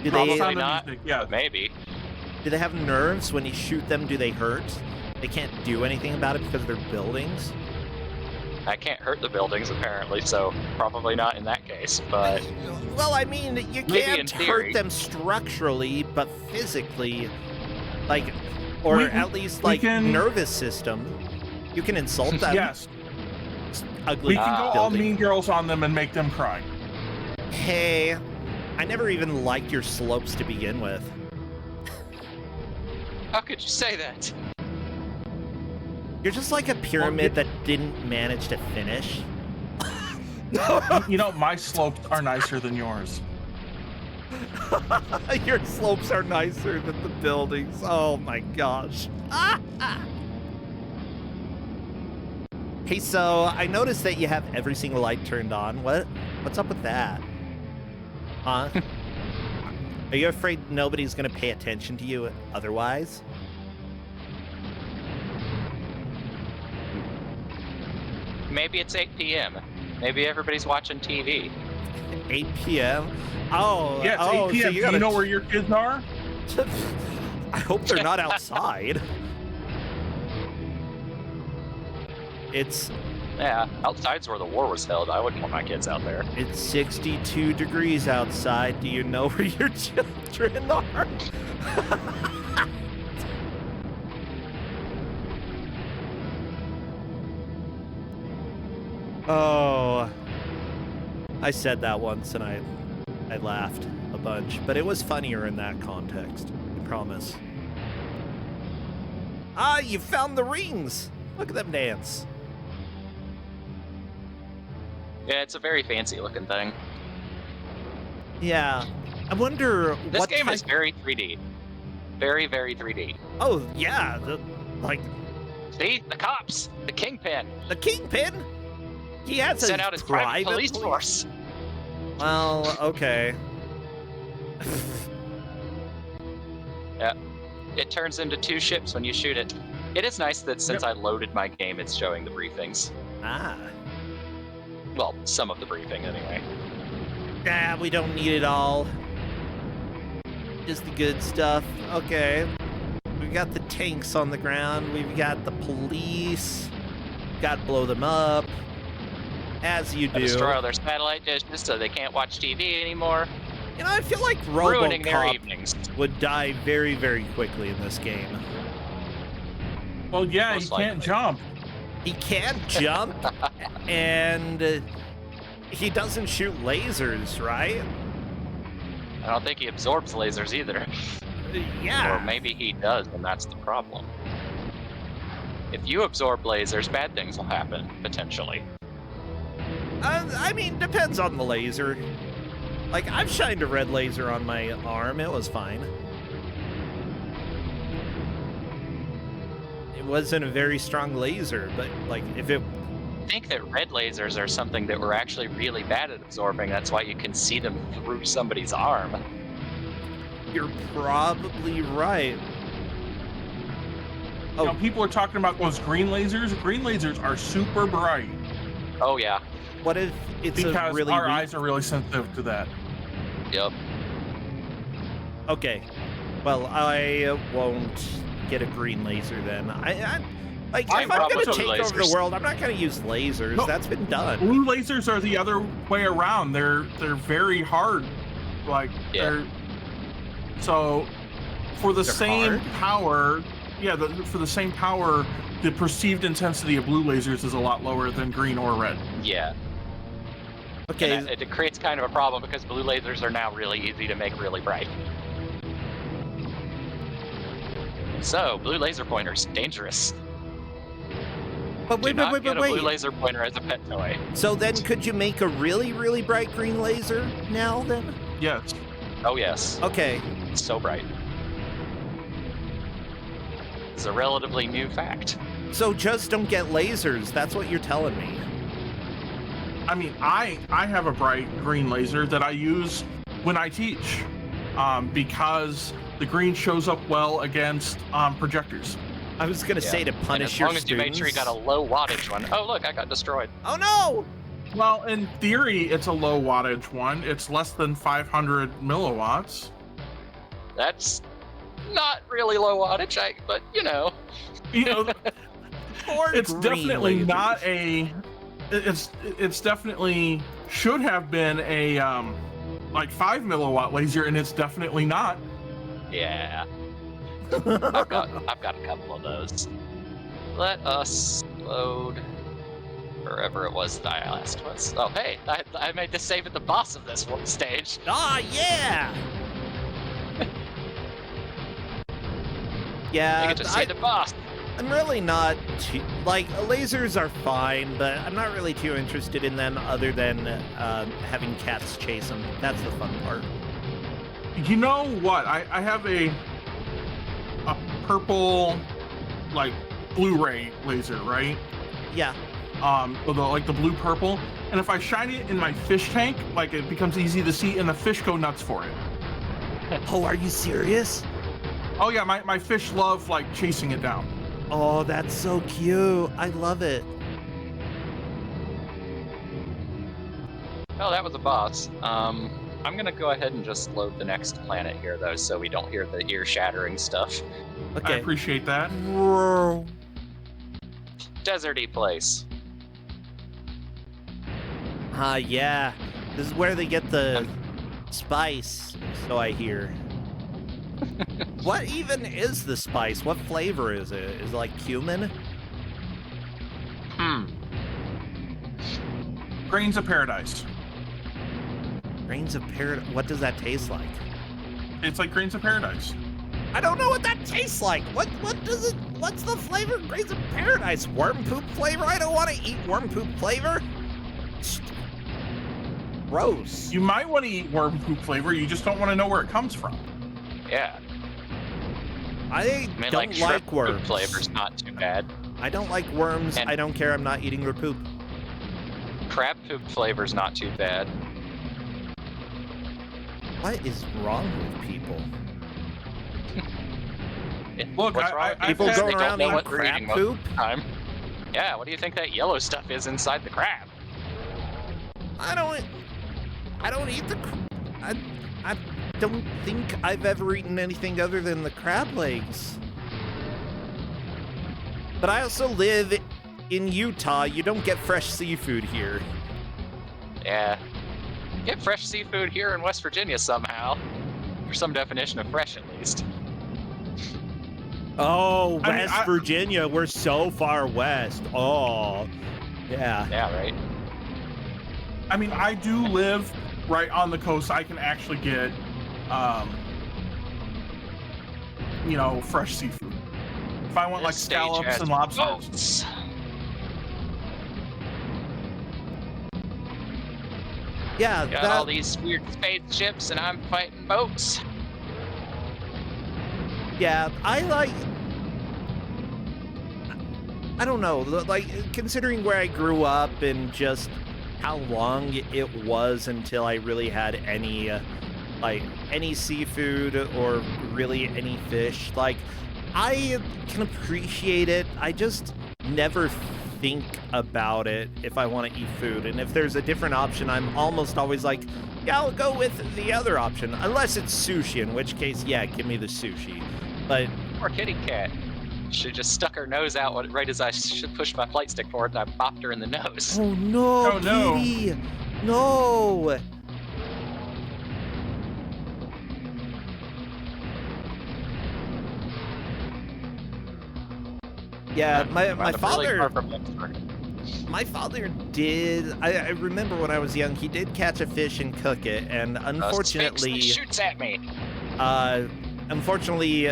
Do Probably they not. Yeah. But maybe. do they have nerves? When you shoot them, do they hurt? They can't do anything about it because they're buildings? I can't hurt the buildings apparently, so probably not in that case, but Well, I mean, you Maybe in can't theory. hurt them structurally, but physically, like, or We- at least we like can- nervous system. You can insult them. Yes. Ugly We can go all building. Mean Girls on them and make them cry. Hey, I never even liked your slopes to begin with. how could you say that? You're just like a pyramid that didn't manage to finish. You know, my slopes are nicer than yours. Your slopes are nicer than the buildings. Oh my gosh. Hey, so I noticed that you have every single light turned on. What's up with that? Huh? Are you afraid nobody's gonna pay attention to you otherwise? Maybe it's 8 p.m. Maybe everybody's watching TV. 8 p.m. Oh, Yeah, it's oh, 8 p.m. So Do you know where your kids are? I hope they're not outside. It's Yeah, outside's where the war was held. I wouldn't want my kids out there. it's 62 degrees outside. Do you know where your children are? Oh, I said that once and I laughed a bunch, but it was funnier in that context. I promise. Ah, you found the rings. Look at them dance. Yeah, it's a very fancy looking thing. Yeah, I wonder This what game type... is very 3D. Very, very 3D. Oh yeah, like See? The cops! The Kingpin! the Kingpin. He has Sent out his private police force. Well, okay. Yeah. It turns into 2 ships when you shoot it. It is nice that since I loaded my game, it's showing the briefings. Ah. Well, some of the briefing anyway. Yeah, we don't need it all. Just the good stuff. Okay. We've got the tanks on the ground. We've got the police. Got to blow them up. As you do. Destroy all their satellite dishes so they can't watch TV anymore. You know, I feel like Ruining their RoboCop evenings. would die very, very quickly in this game. Well, yeah, Most he can't likely. jump. He can't jump, and he doesn't shoot lasers, right? I don't think he absorbs lasers either. Yeah. Or maybe he does, and that's the problem. If you absorb lasers, bad things will happen, potentially. I mean, depends on the laser. Like, I've shined a red laser on my arm. It was fine. It wasn't a very strong laser, but, like, if it... I think that red lasers are something that we're actually really bad at absorbing. That's why you can see them through somebody's arm. You're probably right. You know, people are talking about those green lasers. Green lasers are super bright Oh, yeah. What if it's because a really... our eyes are really sensitive to that. Yep. Okay. Well, I won't get a green laser then. Like, if I'm problem gonna with take over the lasers. world, I'm not gonna use lasers. No. That's been done. Blue lasers are the other way around. They're very hard. Like Yeah. they're so for the They're same hard? power. Yeah, for the same power, the perceived intensity of blue lasers is a lot lower than green or red. Yeah. Okay. And it creates kind of a problem because blue lasers are now really easy to make really bright. So, blue laser pointers, dangerous. But Do wait, not wait, get wait, a blue wait. laser pointer as a pet toy. So then, could you make a really, really bright green laser now? Then? Yes. Oh yes, Okay. it's so bright. It's a relatively new fact. So just don't get lasers. That's what you're telling me. I mean, I have a bright green laser that I use when I teach, because the green shows up well against projectors. I was gonna say to And punish as your long as you students. make sure you got a low wattage one. Oh look, I got destroyed. Oh no! Well, in theory, it's a low wattage one. It's less than 500 milliwatts. That's not really low wattage, but you know. You know, Poor it's green definitely lasers. not a. It's definitely should have been a like 5 milliwatt laser, and it's definitely not. Yeah. I've got a couple of those. Let us load wherever it was that I last was. Oh hey, I made this save at the boss of this one stage. Ah, yeah! Yeah, I get to say the boss. I'm really not too, like, lasers are fine, but I'm not really too interested in them other than having cats chase them. That's the fun part. You know what? I have a purple, like Blu-ray laser, right? Yeah. like the blue purple. And if I shine it in my fish tank, like it becomes easy to see, and the fish go nuts for it. Oh, are you serious? Oh yeah, my fish love like chasing it down. Oh, that's so cute. I love it. Well, that was a boss. I'm gonna go ahead and just load the next planet here, though, so we don't hear the ear-shattering stuff. I appreciate that. Deserty place. Yeah. This is where they get the spice, so I hear. What even is the spice? What flavor is it? Is it like cumin? Grains of paradise. Grains of paradise. What does that taste like? It's like grains of paradise. I don't know what that tastes like. What does it? What's the flavor of grains of paradise? Worm poop flavor? I don't want to eat worm poop flavor. Gross. You might want to eat worm poop flavor. You just don't want to know where it comes from. Yeah. I mean, don't shrimp like worms. Poop flavor's not too bad. I don't like worms. And I don't care. I'm not eating their poop. crab poop flavor's not too bad. What is wrong with people? Look, What's wrong with people people? go They don't around know eating what they're crab eating most poop? of the time. Yeah, what do you think that yellow stuff is inside the crab? I don't eat the. I don't think I've ever eaten anything other than the crab legs. But I also live in Utah. You don't get fresh seafood here. Yeah. Get fresh seafood here in West Virginia somehow. For some definition of fresh, at least. Oh, West Virginia. We're so far west. Oh, yeah. Yeah, right. I mean, I do live right on the coast. I can actually get, you know, fresh seafood. If I want like This stage scallops has and lobsters. boats. Yeah, Got all these weird spaceships and I'm fighting boats. Yeah, I don't know, like, considering where I grew up and just how long it was until I really had any, like, any seafood or really any fish, like, I can appreciate it. I just never think about it if I want to eat food. And if there's a different option, I'm almost always like, yeah, I'll go with the other option. Unless it's sushi, in which case, yeah, give me the sushi. But Poor kitty cat. She just stuck her nose out right as I should push my flight stick forward, and I bopped her in the nose. oh no, Oh, no. kitty! No! Yeah, my Really father. far from Pittsburgh. My father did. I remember when I was young, he did catch a fish and cook it, and A Sphinx unfortunately, that shoots at me. unfortunately,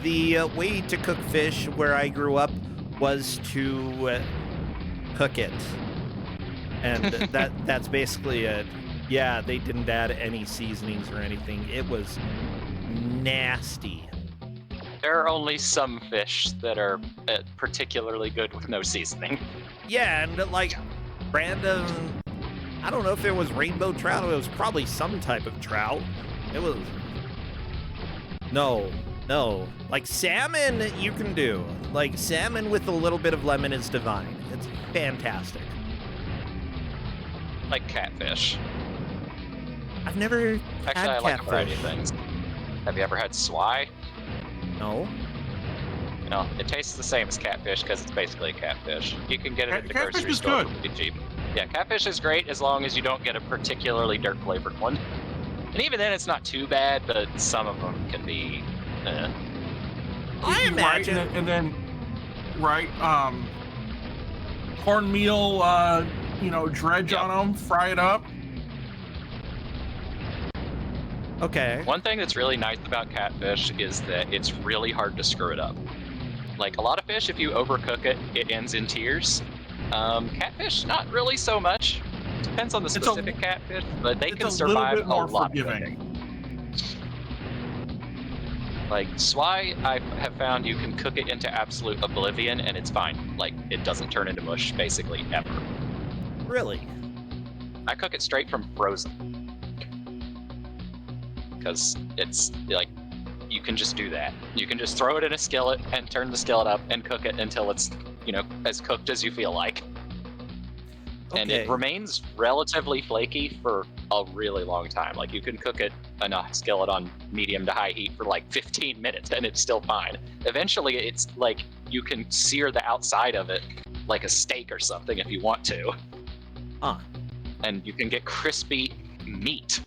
the way to cook fish where I grew up was to cook it, and that's basically it. Yeah, they didn't add any seasonings or anything. It was nasty. There are only some fish that are particularly good with no seasoning. Yeah, and like random, I don't know if it was rainbow trout. It was probably some type of trout. It was no. Like salmon, you can do. Like salmon with a little bit of lemon is divine. It's fantastic. Like catfish. I've never Actually, had I like a variety catfish. of things. Have you ever had swai? No. You know, it tastes the same as catfish because it's basically a catfish. You can get it at the Catfish grocery is store. good. It's cheap. Yeah, catfish is great as long as you don't get a particularly dirt flavored one. And even then, it's not too bad, but some of them can be. I imagine. Right, and then, right, cornmeal, you know, dredge on them, fry it up. Okay. One thing that's really nice about catfish is that it's really hard to screw it up. Like a lot of fish, if you overcook it, it ends in tears. Catfish, not really so much. Depends on the specific catfish, but they it's can a survive little bit more a lot of forgiving. cooking. Like, swai, I have found you can cook it into absolute oblivion and it's fine. Like, it doesn't turn into mush, basically, ever. Really? I cook it straight from frozen. Because it's, like, you can just do that. You can just throw it in a skillet and turn the skillet up and cook it until it's, as cooked as you feel like. And it remains relatively flaky for a really long time. Like, you can cook it in a skillet on medium to high heat for like 15 minutes and it's still fine. Eventually, it's like you can sear the outside of it like a steak or something if you want to. Huh. And you can get crispy meat,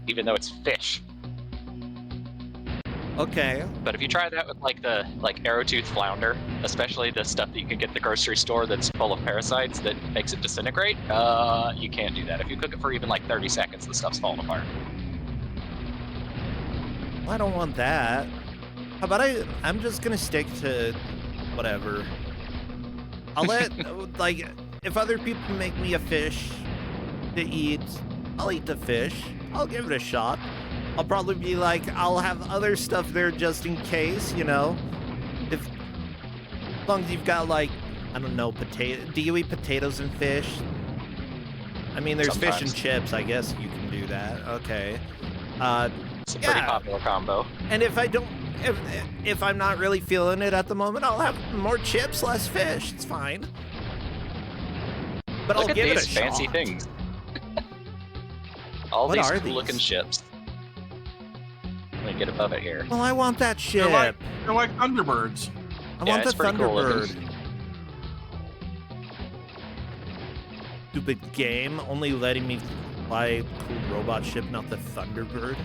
even though it's fish. Okay. But if you try that with like the arrowtooth flounder, especially the stuff that you can get at the grocery store that's full of parasites that makes it disintegrate, you can't do that. If you cook it for even like 30 seconds, the stuff's falling apart. Well, I don't want that. How about I'm just gonna stick to whatever. I'll let, like, if other people make me a fish to eat, I'll eat the fish. I'll give it a shot. I'll probably be like, I'll have other stuff there just in case, As long as you've got, like, I don't know, potato. Do you eat potatoes and fish? I mean, there's Sometimes. fish and chips. I guess you can do that. Okay. It's a pretty popular combo. And if I don't, if I'm not really feeling it at the moment, I'll have more chips, less fish. It's fine. But Look I'll at give it a these fancy shot. things. All What these are cool looking these? ships. Let me get above it here. Well, I want that ship. They're like Thunderbirds. I Yeah, want the it's pretty cool looking. Thunderbird. Stupid game, only letting me fly a cool robot ship, not the Thunderbird.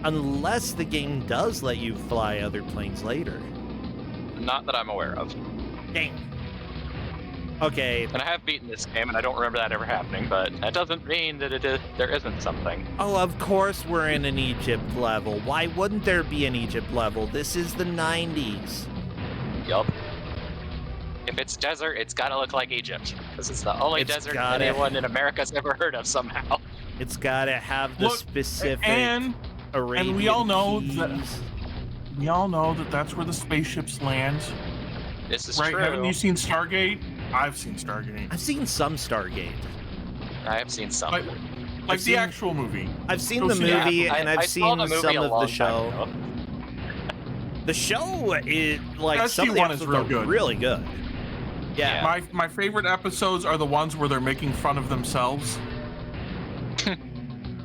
Unless the game does let you fly other planes later. Not that I'm aware of. Dang. Okay. And I have beaten this game, and I don't remember that ever happening, but that doesn't mean that there isn't something. Oh, of course we're in an Egypt level. Why wouldn't there be an Egypt level? This is the 90s. Yup. If it's desert, it's gotta look like Egypt, because it's the only It's desert gotta- anyone in America's ever heard of somehow. It's gotta have the Look, specific and Arabian we all know keys. that that's where the spaceships land. This is Right? true. Haven't you seen Stargate? I've seen Stargate. I've seen some Stargate. I have seen some. Like, I've the seen- actual movie. I've seen Go the see that. movie, I- and I I've saw seen the movie some a of long the time show. ago. The show is like some of the SG-1 is episodes real are good. really good. Yeah. My favorite episodes are the ones where they're making fun of themselves.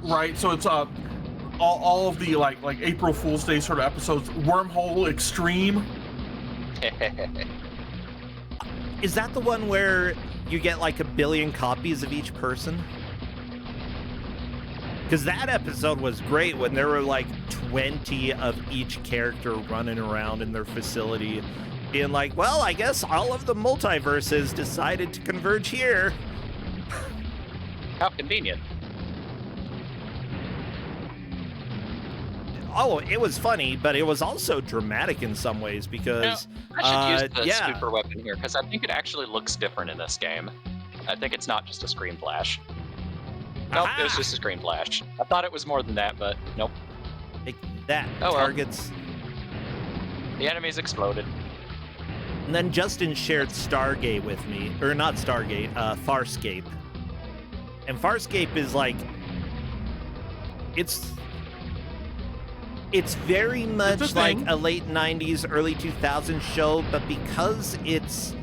Right, so it's all of the like April Fool's Day sort of episodes. Wormhole Extreme. Is that the one where you get like 1 billion copies of each person? Because that episode was great when there were like 20 of each character running around in their facility, being like, well, I guess all of the multiverses decided to converge here. How convenient. Oh, it was funny, but it was also dramatic in some ways because I should use the yeah. super weapon here, because I think it actually looks different in this game. I think it's not just a screen flash. Nope, it was Aha! just a screen flash. I thought it was more than that, but nope. Take that, Oh, well. targets. The enemies exploded. And then Justin shared Stargate with me, or not Stargate, Farscape. And Farscape is like, it's very much like thing. a late 90s, early 2000s show, but because it's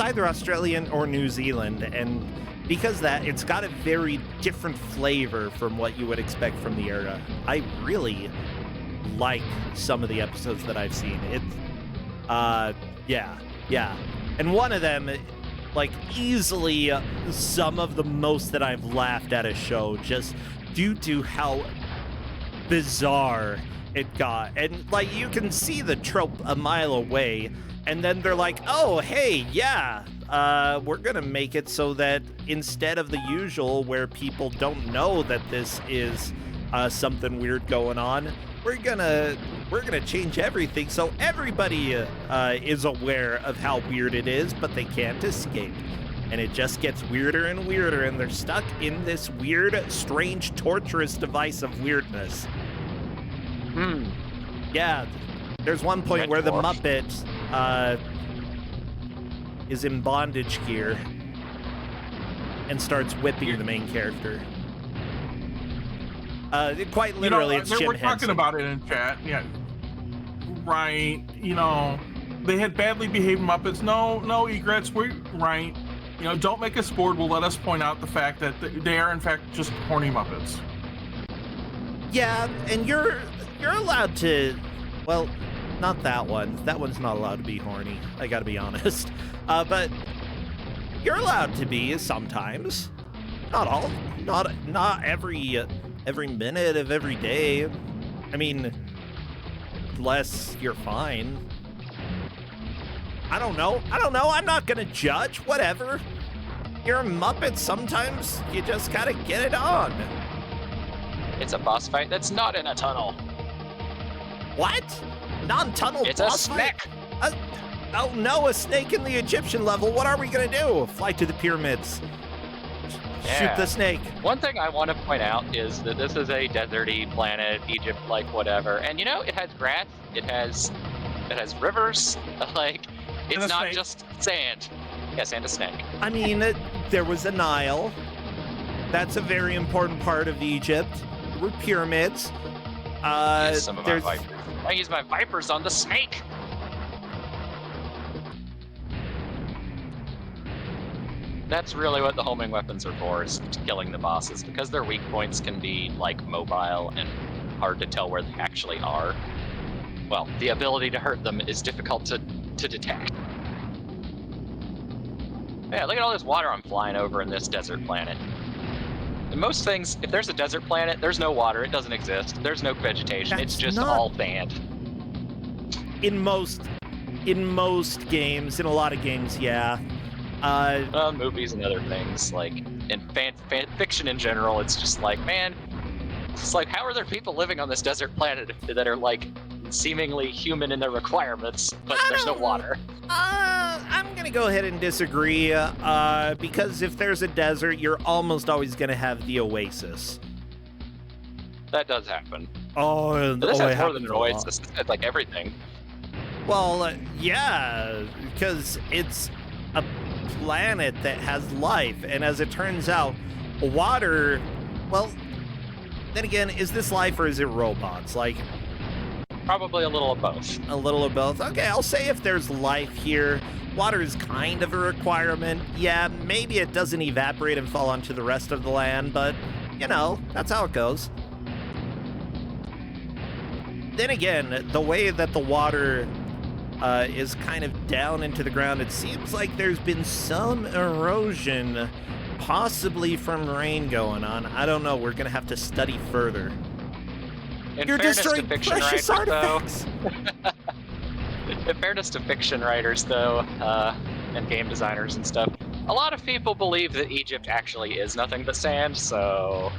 either Australian or New Zealand, and because that, it's got a very different flavor from what you would expect from the era. I really like some of the episodes that I've seen. Yeah. And one of them, like, easily some of the most that I've laughed at a show just due to how bizarre it got. And, like, you can see the trope a mile away, and then they're like, oh, hey, yeah, we're gonna make it so that instead of the usual where people don't know that this is something weird going on, we're gonna change everything so everybody is aware of how weird it is, but they can't escape. And it just gets weirder and weirder, and they're stuck in this weird, strange, torturous device of weirdness. Yeah, there's one point where the Muppet is in bondage gear and starts whipping the main character. Quite literally, it's Jim we're Henson. talking about it in chat. Yeah, right. They had badly behaved Muppets. No, egrets. Right. Don't make us bored. Will let us point out the fact that they are in fact just horny Muppets. Yeah, and you're allowed to. Well, not that one. That one's not allowed to be horny. I gotta be honest. But you're allowed to be sometimes. Not all. Not every minute of every day. I mean, unless you're fine. I don't know. I'm not gonna judge. Whatever. You're a Muppet. Sometimes you just gotta get it on. It's a boss fight that's not in a tunnel. What? Non-tunnel It's a boss fight? snake. Oh no, a snake in the Egyptian level. What are we gonna do? Fly to the pyramids. Shoot the snake. One thing I want to point out is that this is a deserty planet, Egypt, like whatever, and it has grass, it has rivers, like it's not just sand. Yes, and a snake. I mean, there was a Nile. That's a very important part of Egypt. There were pyramids. Use some of my vipers. I use my vipers on the snake. That's really what the homing weapons are for, is killing the bosses, because their weak points can be, like, mobile and hard to tell where they actually are. Well, the ability to hurt them is difficult to detect. Yeah, look at all this water I'm flying over in this desert planet. In most things, if there's a desert planet, there's no water, it doesn't exist. There's no vegetation, it's just all sand. In most games, in a lot of games, yeah. Movies and other things, like in fan fiction in general, it's just like, man, it's like, how are there people living on this desert planet that are like seemingly human in their requirements, but there's no water? I'm gonna go ahead and disagree, because if there's a desert, you're almost always gonna have the oasis. That does happen. But this has more than an oasis. It's like everything. Well, yeah, because it's a planet that has life, and as it turns out, water, well, then again, is this life or is it robots? Like, probably a little of both. A little of both. Okay, I'll say if there's life here, water is kind of a requirement. Yeah, maybe it doesn't evaporate and fall onto the rest of the land, but, that's how it goes. Then again, the way that the water is kind of down into the ground, it seems like there's been some erosion, possibly from rain going on. I don't know. We're going to have to study further. You're destroying precious artifacts! In fairness to fiction writers, though, and game designers and stuff, a lot of people believe that Egypt actually is nothing but sand, so...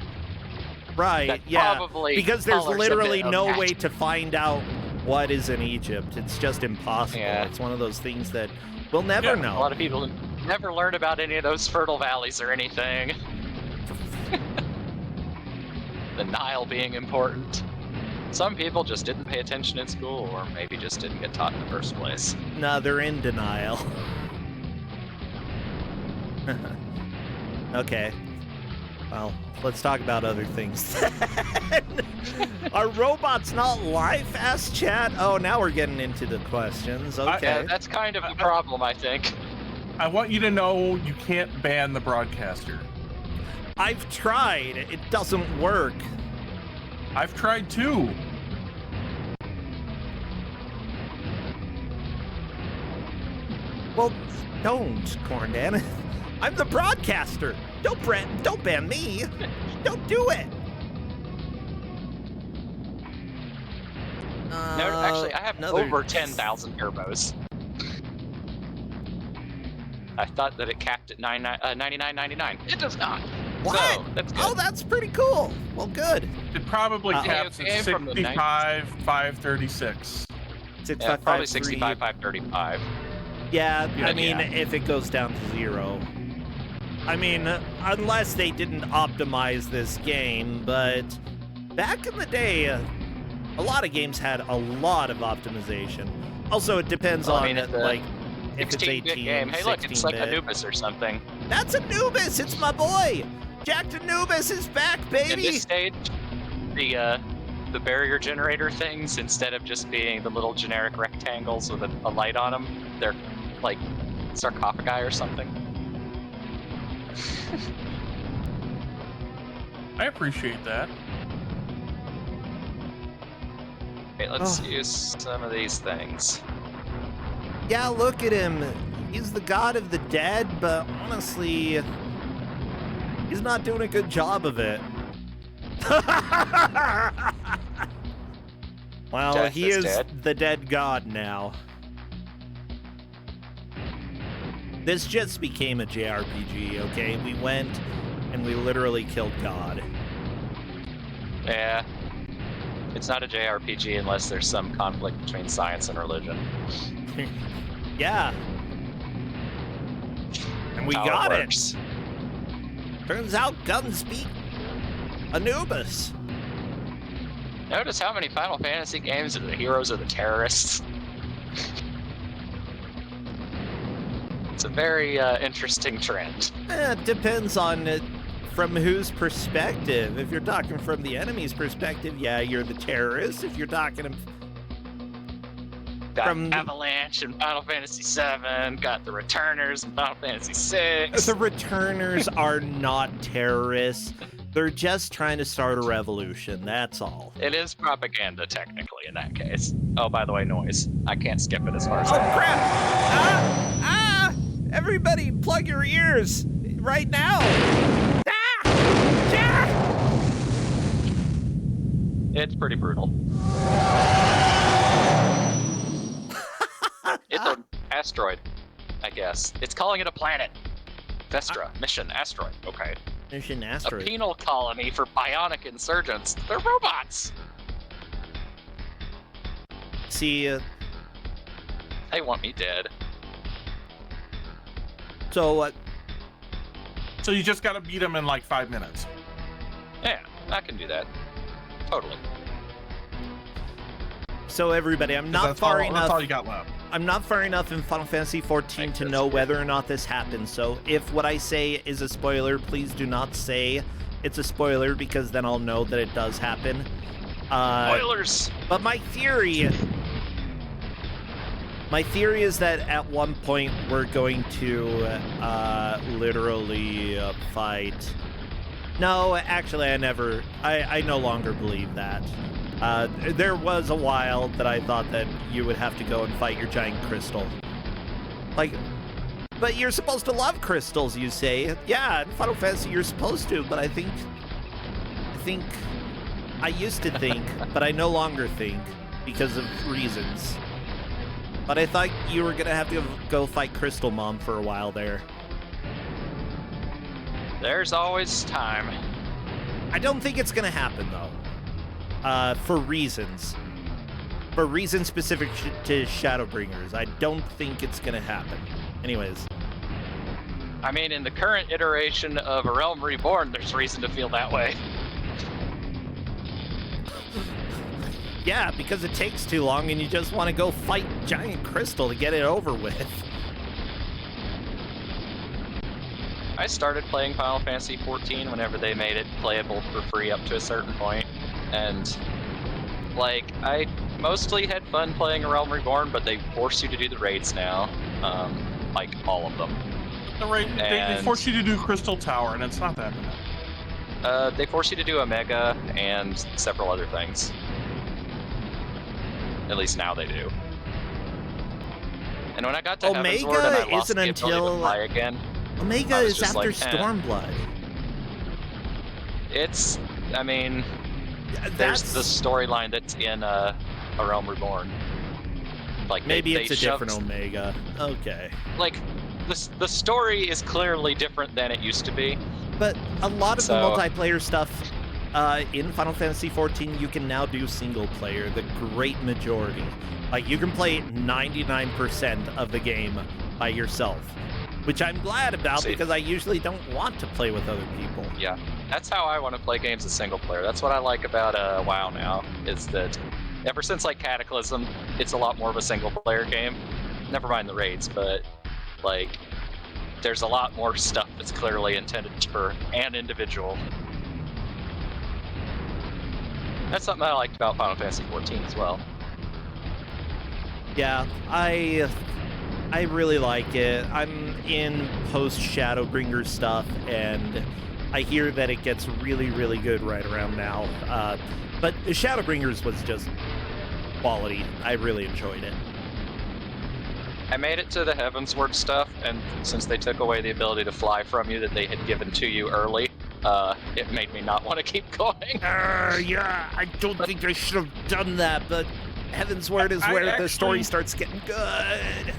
Right, yeah, probably because there's literally no that. way to find out what is in Egypt. It's just impossible. Yeah. It's one of those things that we'll never know. A lot of people never learn about any of those fertile valleys or anything. The Nile being important. Some people just didn't pay attention in school, or maybe just didn't get taught in the first place. No, they're in denial. Okay. Well, let's talk about other things. Are robots not life? Asked chat. Oh, now we're getting into the questions. Okay. Yeah, that's kind of the problem, I think. I want you to know you can't ban the broadcaster. I've tried. It doesn't work. I've tried too. Well, don't, Corndan. I'm the broadcaster. Don't ban me. Don't do it. No, actually, I have over 10,000 turbos. I thought that it capped at $99.99. It does not. What? So, that's good. Oh, that's pretty cool. Well, good. It probably caps at 65,536. Yeah, probably 65,535. Yeah, I mean, if it goes down to 0. I mean, unless they didn't optimize this game, but back in the day, a lot of games had a lot of optimization. Also, it depends on, like, if it's 18, game. Hey, look, it's like 16-bit. Anubis or something. That's Anubis! It's my boy! Jack Anubis is back, In baby! this stage, the barrier generator things, instead of just being the little generic rectangles with a light on them, they're like sarcophagi or something. I appreciate that. Okay, let's use some of these things. Yeah, look at him. He's the god of the dead, but honestly, he's not doing a good job of it. Well, Death he is is dead. the dead god now. This just became a JRPG, okay? We went and we literally killed God. Yeah. It's not a JRPG unless there's some conflict between science and religion. Yeah. And we How got it. works. Turns out guns beat Anubis. Notice how many Final Fantasy games are the heroes are the terrorists. It's a very interesting trend. It depends on from whose perspective. If you're talking from the enemy's perspective, yeah, you're the terrorist. If you're talking Got from Avalanche in Final Fantasy VII, got the Returners in Final Fantasy VI. the returners are not terrorists. They're just trying to start a revolution, that's all. It is propaganda, technically, in that case. Oh, by the way, noise. I can't skip it as far as Oh, crap! Ah! Everybody, plug your ears right now! Ah! Ah! It's pretty brutal. It's an asteroid, I guess. It's calling it a planet. Vestra, mission, asteroid. Okay. Mission A asteroid. penal colony for bionic insurgents. They're robots. See, They want me dead. so So you just gotta beat him in like 5 minutes. Yeah, I can do that. Totally. so everybody, I'm 'Cause not that's far all, enough. That's all you got left. I'm not far enough in Final Fantasy XIV to know whether or not this happens, so if what I say is a spoiler, please do not say it's a spoiler, because then I'll know that it does happen. Spoilers! But my theory is that at one point we're going to literally fight. No, actually, I no longer believe that. There was a while that I thought that you would have to go and fight your giant crystal. Like, but you're supposed to love crystals, you say. Yeah, in Final Fantasy you're supposed to, but I think I used to think, but I no longer think because of reasons. But I thought you were gonna have to go fight Crystal Mom for a while there. There's always time. I don't think it's gonna happen though. For reasons. For reasons specific to Shadowbringers. I don't think it's gonna happen. Anyways. I mean, in the current iteration of A Realm Reborn, there's reason to feel that way. Yeah, because it takes too long and you just want to go fight Giant Crystal to get it over with. I started playing Final Fantasy XIV whenever they made it playable for free up to a certain point, and like I mostly had fun playing A Realm Reborn, but they force you to do the raids now, like all of them. They force you to do Crystal Tower, and it's not that bad. They force you to do Omega and several other things. At least now they do. And when I got to Omega Heavensward and I lost isn't the ability until- to fly again, Omega I was is just after like, Stormblood. it's, I mean, there's the storyline that's in A Realm Reborn. Like Maybe they it's a shoved- different Omega. Okay. Like the story is clearly different than it used to be. But a lot of So- the multiplayer stuff in Final Fantasy XIV, you can now do single player, the great majority. Like, you can play 99% of the game by yourself. which I'm glad about See. because I usually don't want to play with other people. Yeah, that's how I want to play games as single player. That's what I like about WoW now, is that ever since like Cataclysm, it's a lot more of a single player game. Never mind the raids, but like there's a lot more stuff that's clearly intended for an individual. That's something I liked about Final Fantasy XIV as well. Yeah, I really like it. I'm in post Shadowbringer stuff, and I hear that it gets really, really good right around now. But Shadowbringers was just quality. I really enjoyed it. I made it to the Heavensward stuff, and since they took away the ability to fly from you that they had given to you early, it made me not want to keep going. Yeah, I don't think I should have done that, but Heavensward is where the story starts getting good.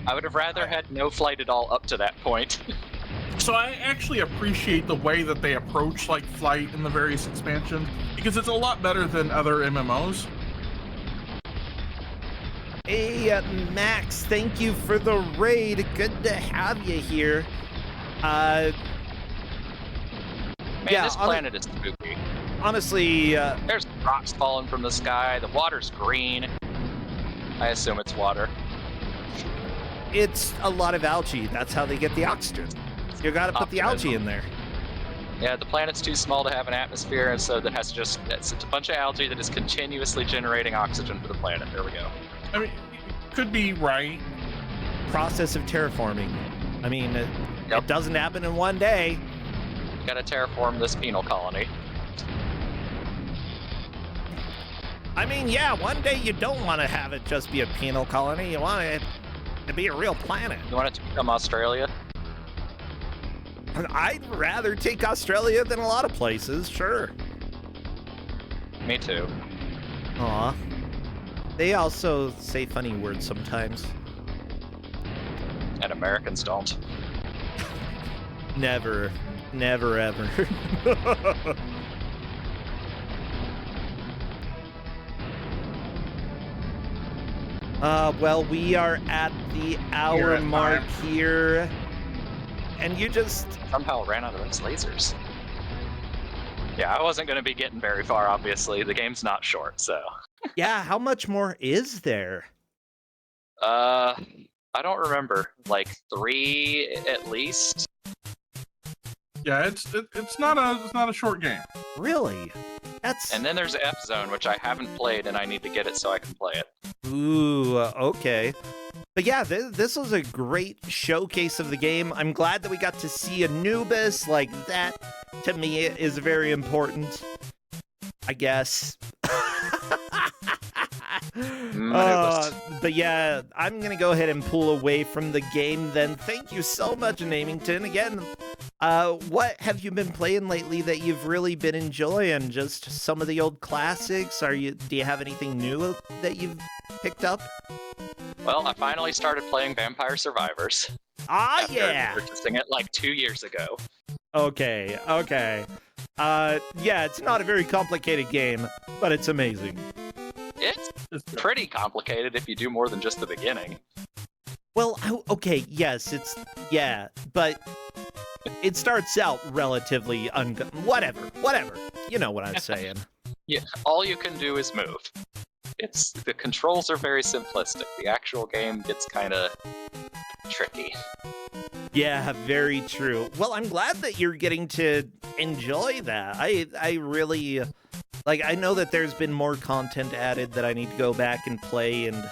I would have rather had no flight at all up to that point. So I actually appreciate the way that they approach like flight in the various expansions, because it's a lot better than other MMOs. Hey, Max, thank you for the raid. Good to have you here. Man, yeah, this planet is spooky. Honestly, There's rocks falling from the sky, the water's green. I assume it's water. it's a lot of algae. That's how they get the oxygen. You gotta put the algae in there. Yeah, the planet's too small to have an atmosphere, and so it's a bunch of algae that is continuously generating oxygen for the planet. There we go. I mean, could be right. Process of terraforming. I mean, it doesn't happen in one day. Gotta terraform this penal colony. I mean, yeah, one day you don't want to have it just be a penal colony. You want it to be a real planet. You want it to become Australia? I'd rather take Australia than a lot of places, sure. Me too. Aw. They also say funny words sometimes. And Americans don't. Never. Never, ever. Well, we are at the hour mark here. And you just... somehow ran out of those lasers. Yeah, I wasn't going to be getting very far, obviously. The game's not short, so... Yeah, how much more is there? I don't remember. Like 3 at least? Yeah, it's not a short game. Really? That's... And then there's F Zone, which I haven't played, and I need to get it so I can play it. Ooh, okay. But yeah, this was a great showcase of the game. I'm glad that we got to see Anubis. Like, that, to me, is very important, I guess. But yeah, I'm going to go ahead and pull away from the game then. Thank you so much, Namington. Again, what have you been playing lately that you've really been enjoying? Just some of the old classics? Do you have anything new that you've picked up? Well, I finally started playing Vampire Survivors. Ah, yeah! Purchasing it like 2 years ago. Okay. Yeah, it's not a very complicated game, but it's amazing. It's pretty complicated if you do more than just the beginning. Well, okay, yes, but it starts out relatively whatever. You know what I'm saying. Yeah, all you can do is move. The controls are very simplistic. The actual game gets kind of tricky. Yeah, very true. Well, I'm glad that you're getting to enjoy that. I really... Like, I know that there's been more content added that I need to go back and play and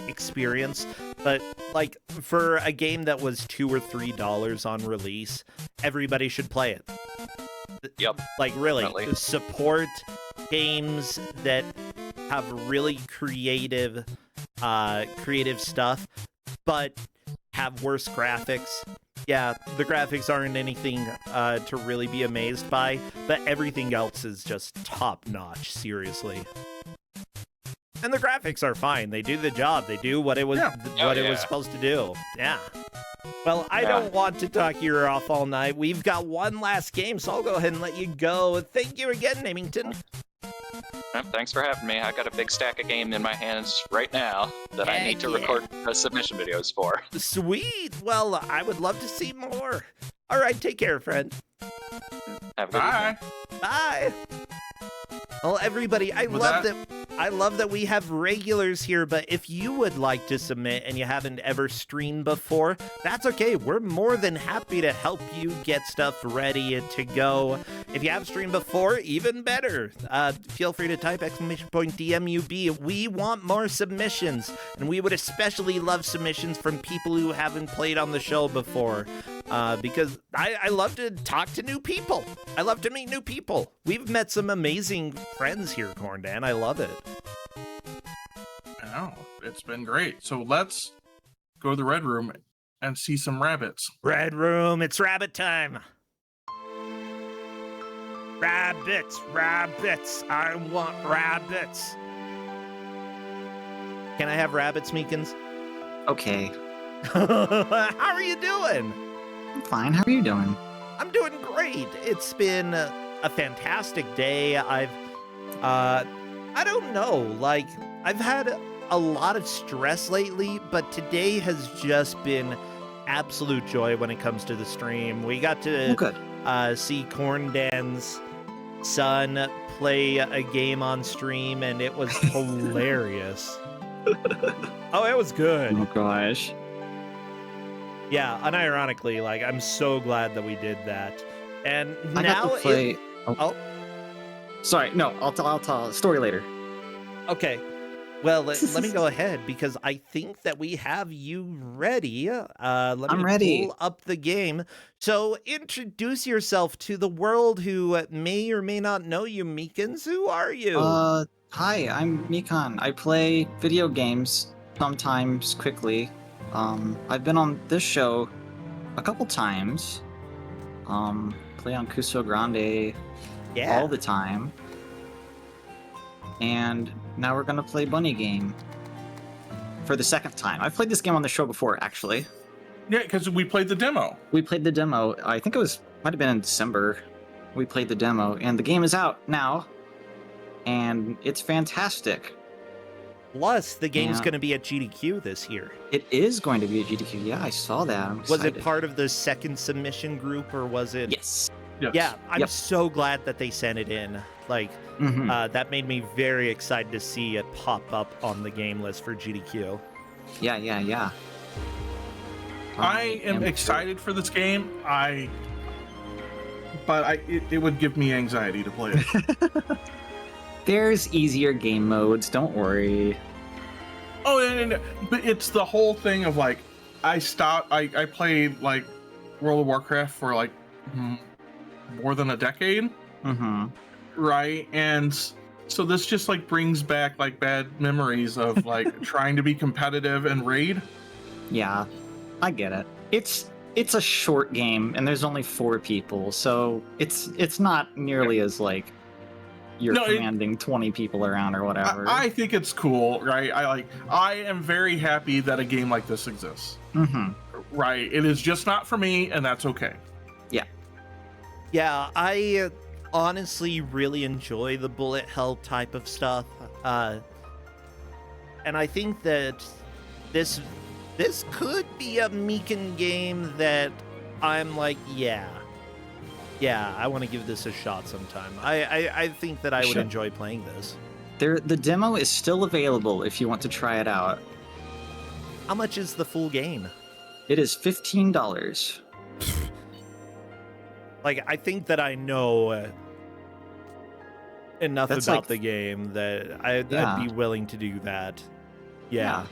experience, but, like, for a game that was $2 or $3 on release, everybody should play it. Yep. Like, really, definitely. Support games that have really creative stuff, but have worse graphics. Yeah, the graphics aren't anything to really be amazed by, but everything else is just top-notch, seriously. And the graphics are fine. They do the job. They do what it was was supposed to do. Yeah. Well, I don't want to talk your ear off all night. We've got one last game, so I'll go ahead and let you go. Thank you again, Namington. Well, thanks for having me. I got a big stack of game in my hands right now that I need to record submission videos for. Sweet. Well, I would love to see more. All right, take care, friend. Have a good Bye. evening. Bye. Well, everybody, I love that we have regulars here, but if you would like to submit and you haven't ever streamed before, that's okay. We're more than happy to help you get stuff ready to go. If you have streamed before, even better. Feel free to type !DMUB. We want more submissions, and we would especially love submissions from people who haven't played on the show before. Because I love to talk to new people. I love to meet new people. We've met some amazing friends here, Corndan. I love it. I know. It's been great. So let's go to the Red Room and see some rabbits. Red Room, it's rabbit time. Rabbits, rabbits. I want rabbits. Can I have rabbits, Meekins? Okay. How are you doing? I'm fine. How are you doing? I'm doing great. It's been a fantastic day. I don't know, like, I've had a lot of stress lately, but today has just been absolute joy when it comes to the stream. We got to see Corndan's son play a game on stream, and it was hilarious. Oh, it was good. Oh, gosh. Yeah, unironically, like, I'm so glad that we did that. And I now got to play... Oh. Sorry, no, I'll tell a story later. Okay. Well, let me go ahead, because I think that we have you ready. I'm ready. Pull up the game. So introduce yourself to the world who may or may not know you, Meekins. Who are you? Hi, I'm Mikan. I play video games sometimes quickly. I've been on this show a couple times. Play on Cuso Grande all the time. And now we're gonna play Bunny Game for the second time. I've played this game on the show before, actually. Yeah, because we played the demo. We played the demo. I think might have been in December. We played the demo, and the game is out now, and it's fantastic. Plus, the game's going to be at GDQ this year. It is going to be at GDQ. Yeah, I saw that. I'm was excited. it part of the second submission group, or was it? Yes. Yeah, I'm so glad that they sent it in. Like, that made me very excited to see it pop up on the game list for GDQ. Yeah. I am excited for this game. But it would give me anxiety to play it. There's easier game modes, don't worry. Oh, but it's the whole thing of, like, I played, like, World of Warcraft for, like, more than a decade. Right? And so this just, like, brings back, like, bad memories of, like, trying to be competitive and raid. Yeah, I get it. It's a short game, and there's only 4 people, so it's not nearly as, like, you're commanding 20 people around or whatever. I think it's cool, right? I am very happy that a game like this exists. Right? It is just not for me, and that's okay. Yeah, I honestly really enjoy the bullet hell type of stuff. And I think that this could be a Mikan game that I'm like, yeah, I want to give this a shot sometime. I think that I would enjoy playing this. The demo is still available if you want to try it out. How much is the full game? It is $15. Like, I think that I know enough about the game that I'd be willing to do that. Yeah.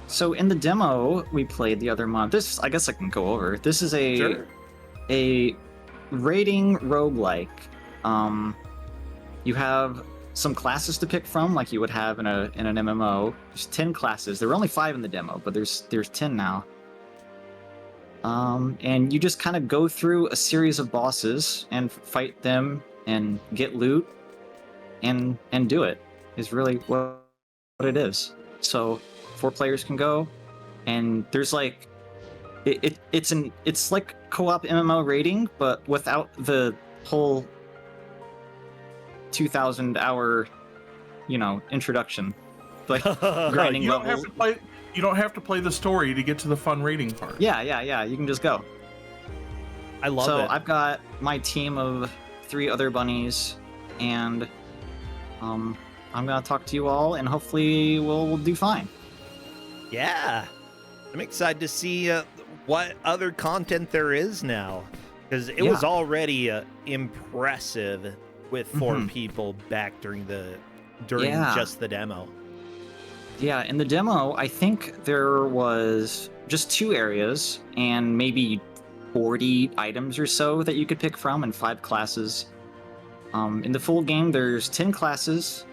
So in the demo we played the other month, I guess I can go over. This is a raiding roguelike. You have some classes to pick from, like you would have in an MMO. There's 10 classes. There were only 5 in the demo, but there's 10 now. And you just kind of go through a series of bosses and fight them and get loot and do it. Is really what it is. So 4 players can go, and there's like it's like co-op MMO raiding, but without the whole 2,000 hour, introduction. Like grinding You don't levels. have to play. You don't have to play the story to get to the fun raiding part. Yeah. You can just go. I love So it. I've got my team of 3 other bunnies, and I'm gonna talk to you all, and hopefully we'll do fine. Yeah. I'm excited to see what other content there is now. Because it was already impressive with 4 people back during just the demo. Yeah, in the demo, I think there was just 2 areas and maybe 40 items or so that you could pick from and 5 classes. In the full game, there's 10 classes.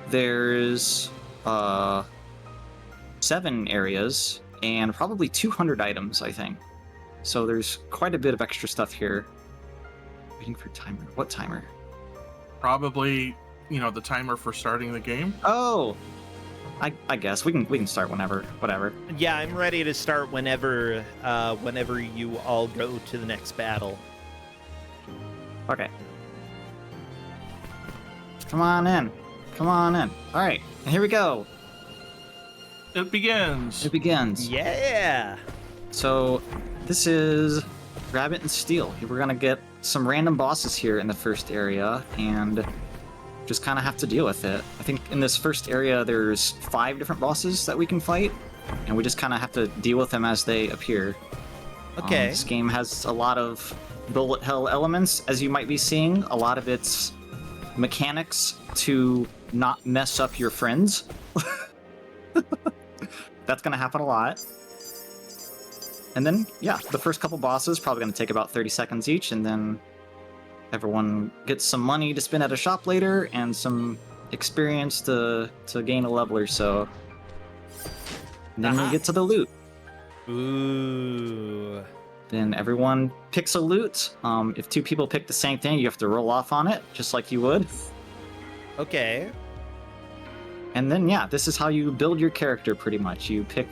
There's 7 areas and probably 200 items, I think. So there's quite a bit of extra stuff here. Waiting for timer. What timer? Probably, the timer for starting the game. Oh, I guess we can start whenever, whatever. Yeah, I'm ready to start whenever you all go to the next battle. Okay. Come on in. All right, and here we go. It begins. Yeah. So this is Rabbit and Steel. We're gonna get some random bosses here in the first area, and just kind of have to deal with it. I think in this first area there's 5 different bosses that we can fight, and we just kind of have to deal with them as they appear. Okay. This game has a lot of bullet hell elements, as you might be seeing. A lot of its mechanics to not mess up your friends. That's gonna happen a lot. And then, yeah, the first couple bosses probably gonna take about 30 seconds each, and then everyone gets some money to spend at a shop later and some experience to gain a level or so. And then we get to the loot. Ooh. Then everyone picks a loot. If 2 people pick the same thing, you have to roll off on it, just like you would. Okay. And then, yeah, this is how you build your character, pretty much. You pick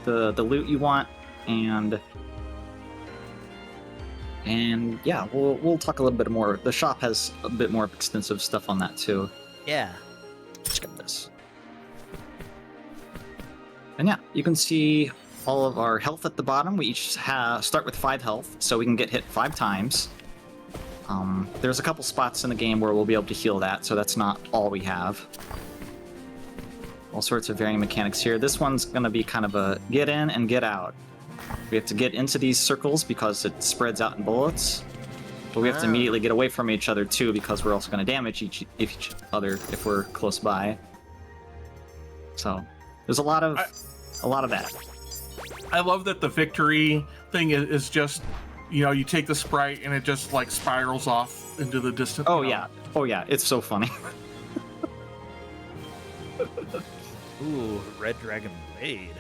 the loot you want, and yeah, we'll talk a little bit more. The shop has a bit more extensive stuff on that, too. Yeah. Let's get this. And yeah, you can see all of our health at the bottom. We each start with 5 health, so we can get hit 5 times. There's a couple spots in the game where we'll be able to heal that, so that's not all we have. All sorts of varying mechanics here. This one's going to be kind of a get in and get out. We have to get into these circles because it spreads out in bullets, but we have to immediately get away from each other too, because we're also going to damage each other if we're close by. So there's a lot of that. I love that the victory thing is just, you take the sprite and it just like spirals off into the distance. Oh yeah, it's so funny. Ooh, Red Dragon Blade.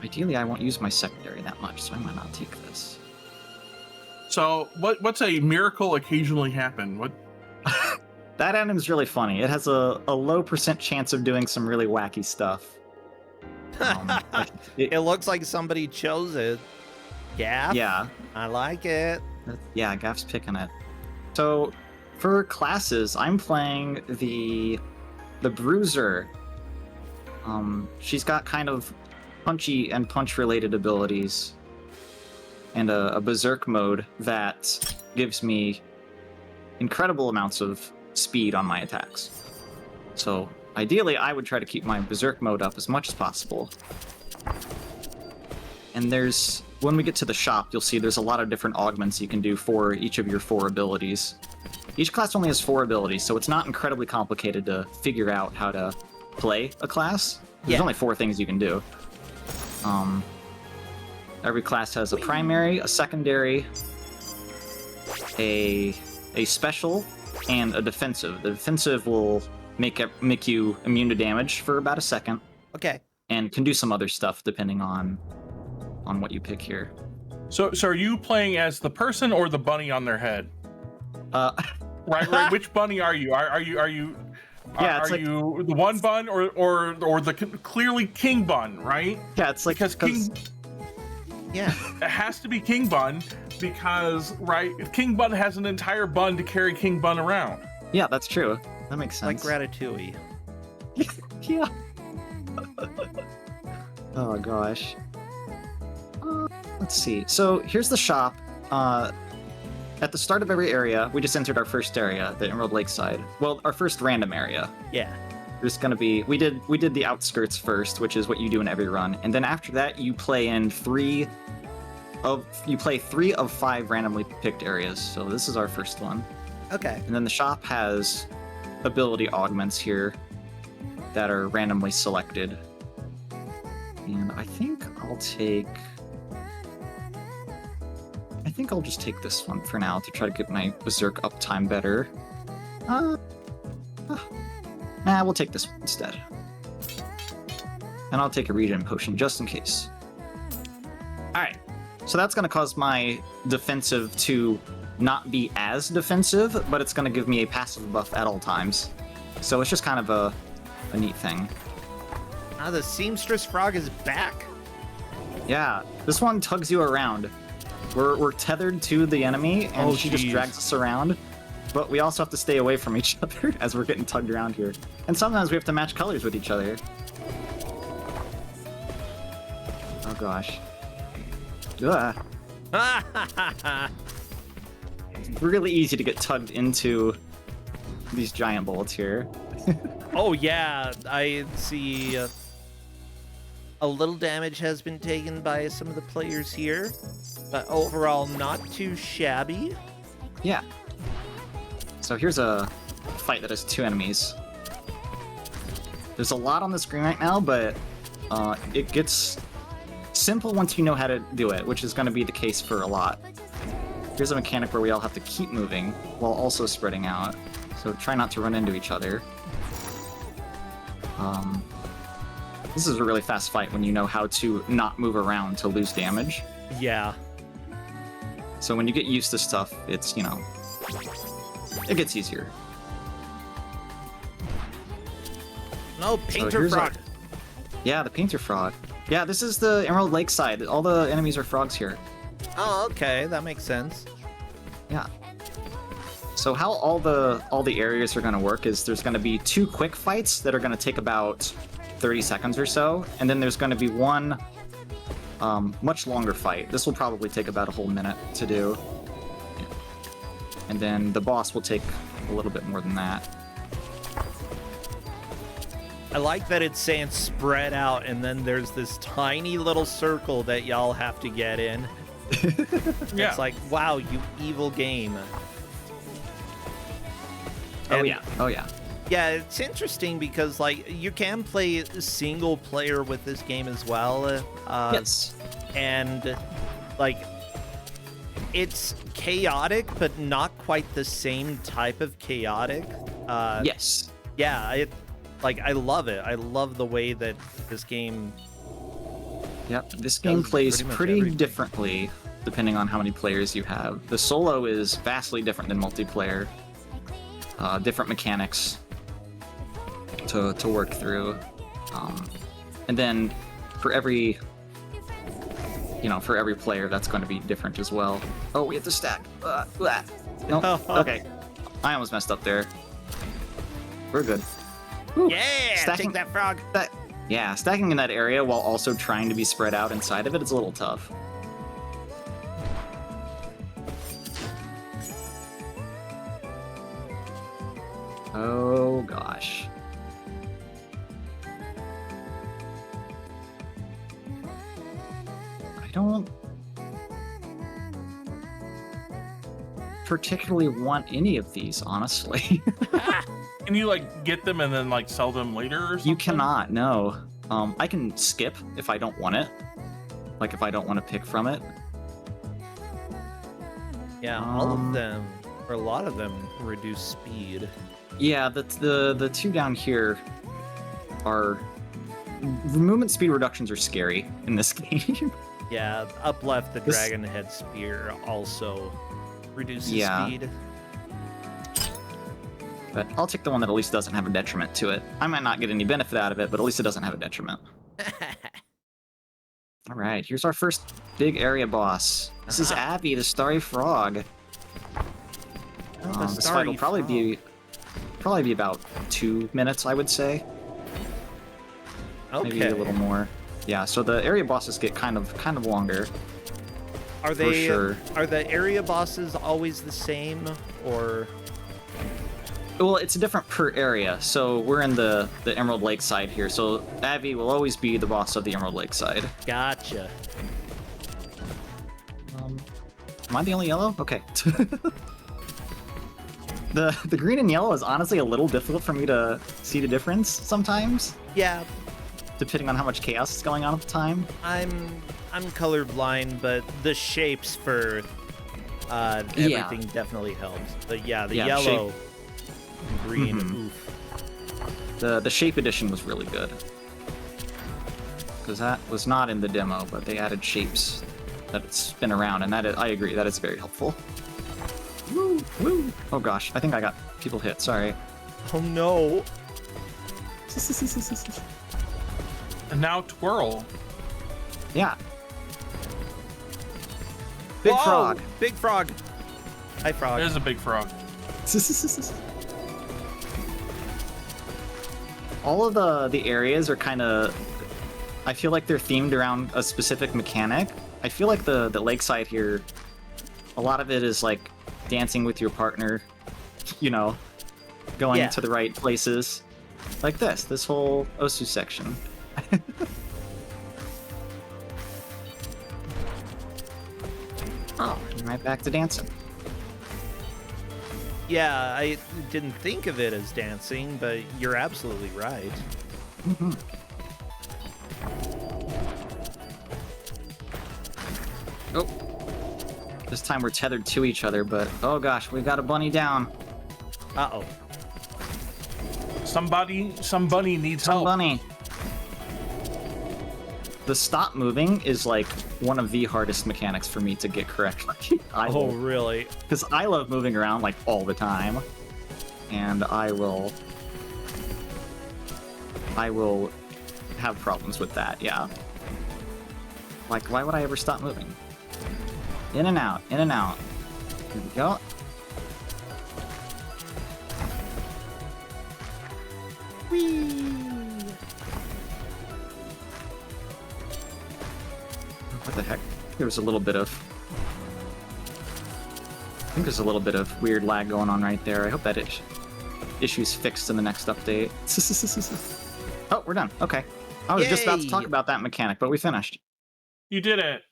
Ideally, I won't use my secondary that much, so I might not take this. So what's a miracle occasionally happen? What? That item's really funny. It has a low % chance of doing some really wacky stuff. It looks like somebody chose it. Gaff? Yeah. I like it. Yeah, Gaff's picking it. So, for classes, I'm playing the Bruiser. She's got kind of punchy and punch-related abilities, and a berserk mode that gives me incredible amounts of speed on my attacks. So, ideally, I would try to keep my berserk mode up as much as possible. And when we get to the shop, you'll see there's a lot of different augments you can do for each of your 4 abilities. Each class only has 4 abilities, so it's not incredibly complicated to figure out how to play a class. There's only 4 things you can do. Every class has a primary, a secondary, a special, and a defensive. The defensive will make you immune to damage for about a second. Okay. And can do some other stuff depending on what you pick here. So are you playing as the person or the bunny on their head? Right. Which bunny are you? Are you you the one bun or the clearly king bun? Right. Yeah, it's like because king. Yeah, it has to be king bun because, right, King Bun has an entire bun to carry King Bun around. Yeah, that's true. That makes Like sense. Ratatouille. Yeah. Oh gosh. Let's see. So here's the shop. At the start of every area, we just entered our first area, the Emerald Lakeside. Well, our first random area. Yeah. There's gonna be we did the outskirts first, which is what you do in every run, and then after that you play three of 5 randomly picked areas. So this is our first one. Okay. And then the shop has ability augments here that are randomly selected. And I think I'll just take this one for now to try to get my Berserk uptime better. We'll take this one instead. And I'll take a regen potion just in case. Alright, so that's going to cause my defensive to not be as defensive, but it's going to give me a passive buff at all times. So it's just kind of a neat thing. Ah, the Seamstress Frog is back. Yeah, this one tugs you around. We're tethered to the enemy, and she just jeez. drags us around. But we also have to stay away from each other as we're getting tugged around here. And sometimes we have to match colors with each other. Oh gosh. Ugh. It's really easy to get tugged into these giant bullets here. Oh yeah, I see a little damage has been taken by some of the players here, but overall not too shabby. Yeah. So here's a fight that has 2 enemies. There's a lot on the screen right now, but it gets simple once you know how to do it, which is going to be the case for a lot. Here's a mechanic where we all have to keep moving while also spreading out, so try not to run into each other. This is a really fast fight when you know how to not move around to lose damage. Yeah. So when you get used to stuff, it's, you know, it gets easier. No, Painter here's Frog. Yeah, the Painter Frog. Yeah, this is the Emerald Lakeside. All the enemies are frogs here. Oh, okay, that makes sense. Yeah. So how all the areas are going to work is there's going to be 2 quick fights that are going to take about 30 seconds or so, and then there's going to be one much longer fight. This will probably take about a whole minute to do. Yeah. And then the boss will take a little bit more than that. I like that it's saying spread out, and then there's this tiny little circle that y'all have to get in. Yeah. It's like, wow, you evil game. Oh And- yeah, oh yeah. Yeah, it's interesting because, like, you can play single player with this game as well. Yes. And, like, it's chaotic, but not quite the same type of chaotic. Yes. Yeah, I love it. I love the way that this game... Yep, this game does plays pretty much pretty everything. differently depending on how many players you have. The solo is vastly different than multiplayer. Different mechanics to work through. And then for every player, that's going to be different as well. Oh, we have to stack. Nope. Okay. I almost messed up there. We're good. Whew. Yeah, Stacking- take that frog. Yeah, stacking in that area while also trying to be spread out inside of it is a little tough. Oh gosh. I don't particularly want any of these, honestly. Can you like get them and then like sell them later or something? You cannot, no. I can skip if I don't want it. Like if I don't want to pick from it. Yeah, all of them, or a lot of them, reduce speed. Yeah, the 2 down here are... The movement speed reductions are scary in this game. Yeah, up left, the This- Dragon Head Spear also reduces Yeah. speed. But I'll take the one that at least doesn't have a detriment to it. I might not get any benefit out of it, but at least it doesn't have a detriment. All right, here's our first big area boss. This is Abby, the Starry Frog. This fight will probably be about 2 minutes, I would say. Okay. Maybe a little more. Yeah. So the area bosses get kind of longer. Are they? sure. Are the area bosses always the same, or? Well, it's different per area. So we're in the Emerald Lake side here. So Abby will always be the boss of the Emerald Lake side. Gotcha. Am I the only yellow? Okay. The green and yellow is honestly a little difficult for me to see the difference sometimes. Yeah. Depending on how much chaos is going on at the time. I'm colorblind, but the shapes for everything definitely helps. But yeah, the yellow, green, oof. The shape edition was really good. Because that was not in the demo, but they added shapes that spin around, and I agree, that is very helpful. Woo! Woo! Oh gosh, I think I got people hit, sorry. Oh no! And now twirl. Yeah. Big frog. Big frog. Hi, frog. There's a big frog. All of the areas are kind of... I feel like they're themed around a specific mechanic. I feel like the lakeside here, a lot of it is like dancing with your partner, you know, going to the right places. Like this whole Osu section. Oh, and right back to dancing. Yeah, I didn't think of it as dancing, but you're absolutely right. Mm-hmm. Oh. This time we're tethered to each other, but oh gosh, we've got a bunny down. Uh-oh. Some bunny needs help. Bunny. The stop moving is like one of the hardest mechanics for me to get correctly. Really? Because I love moving around like all the time, and I will have problems with that. Yeah. Like, why would I ever stop moving? In and out, in and out. Here we go. Whee! What the heck? There's a little bit of... I think there's a little bit of weird lag going on right there. I hope that issue's fixed in the next update. Oh, we're done. Okay. I was just about to talk about that mechanic, but we finished. You did it.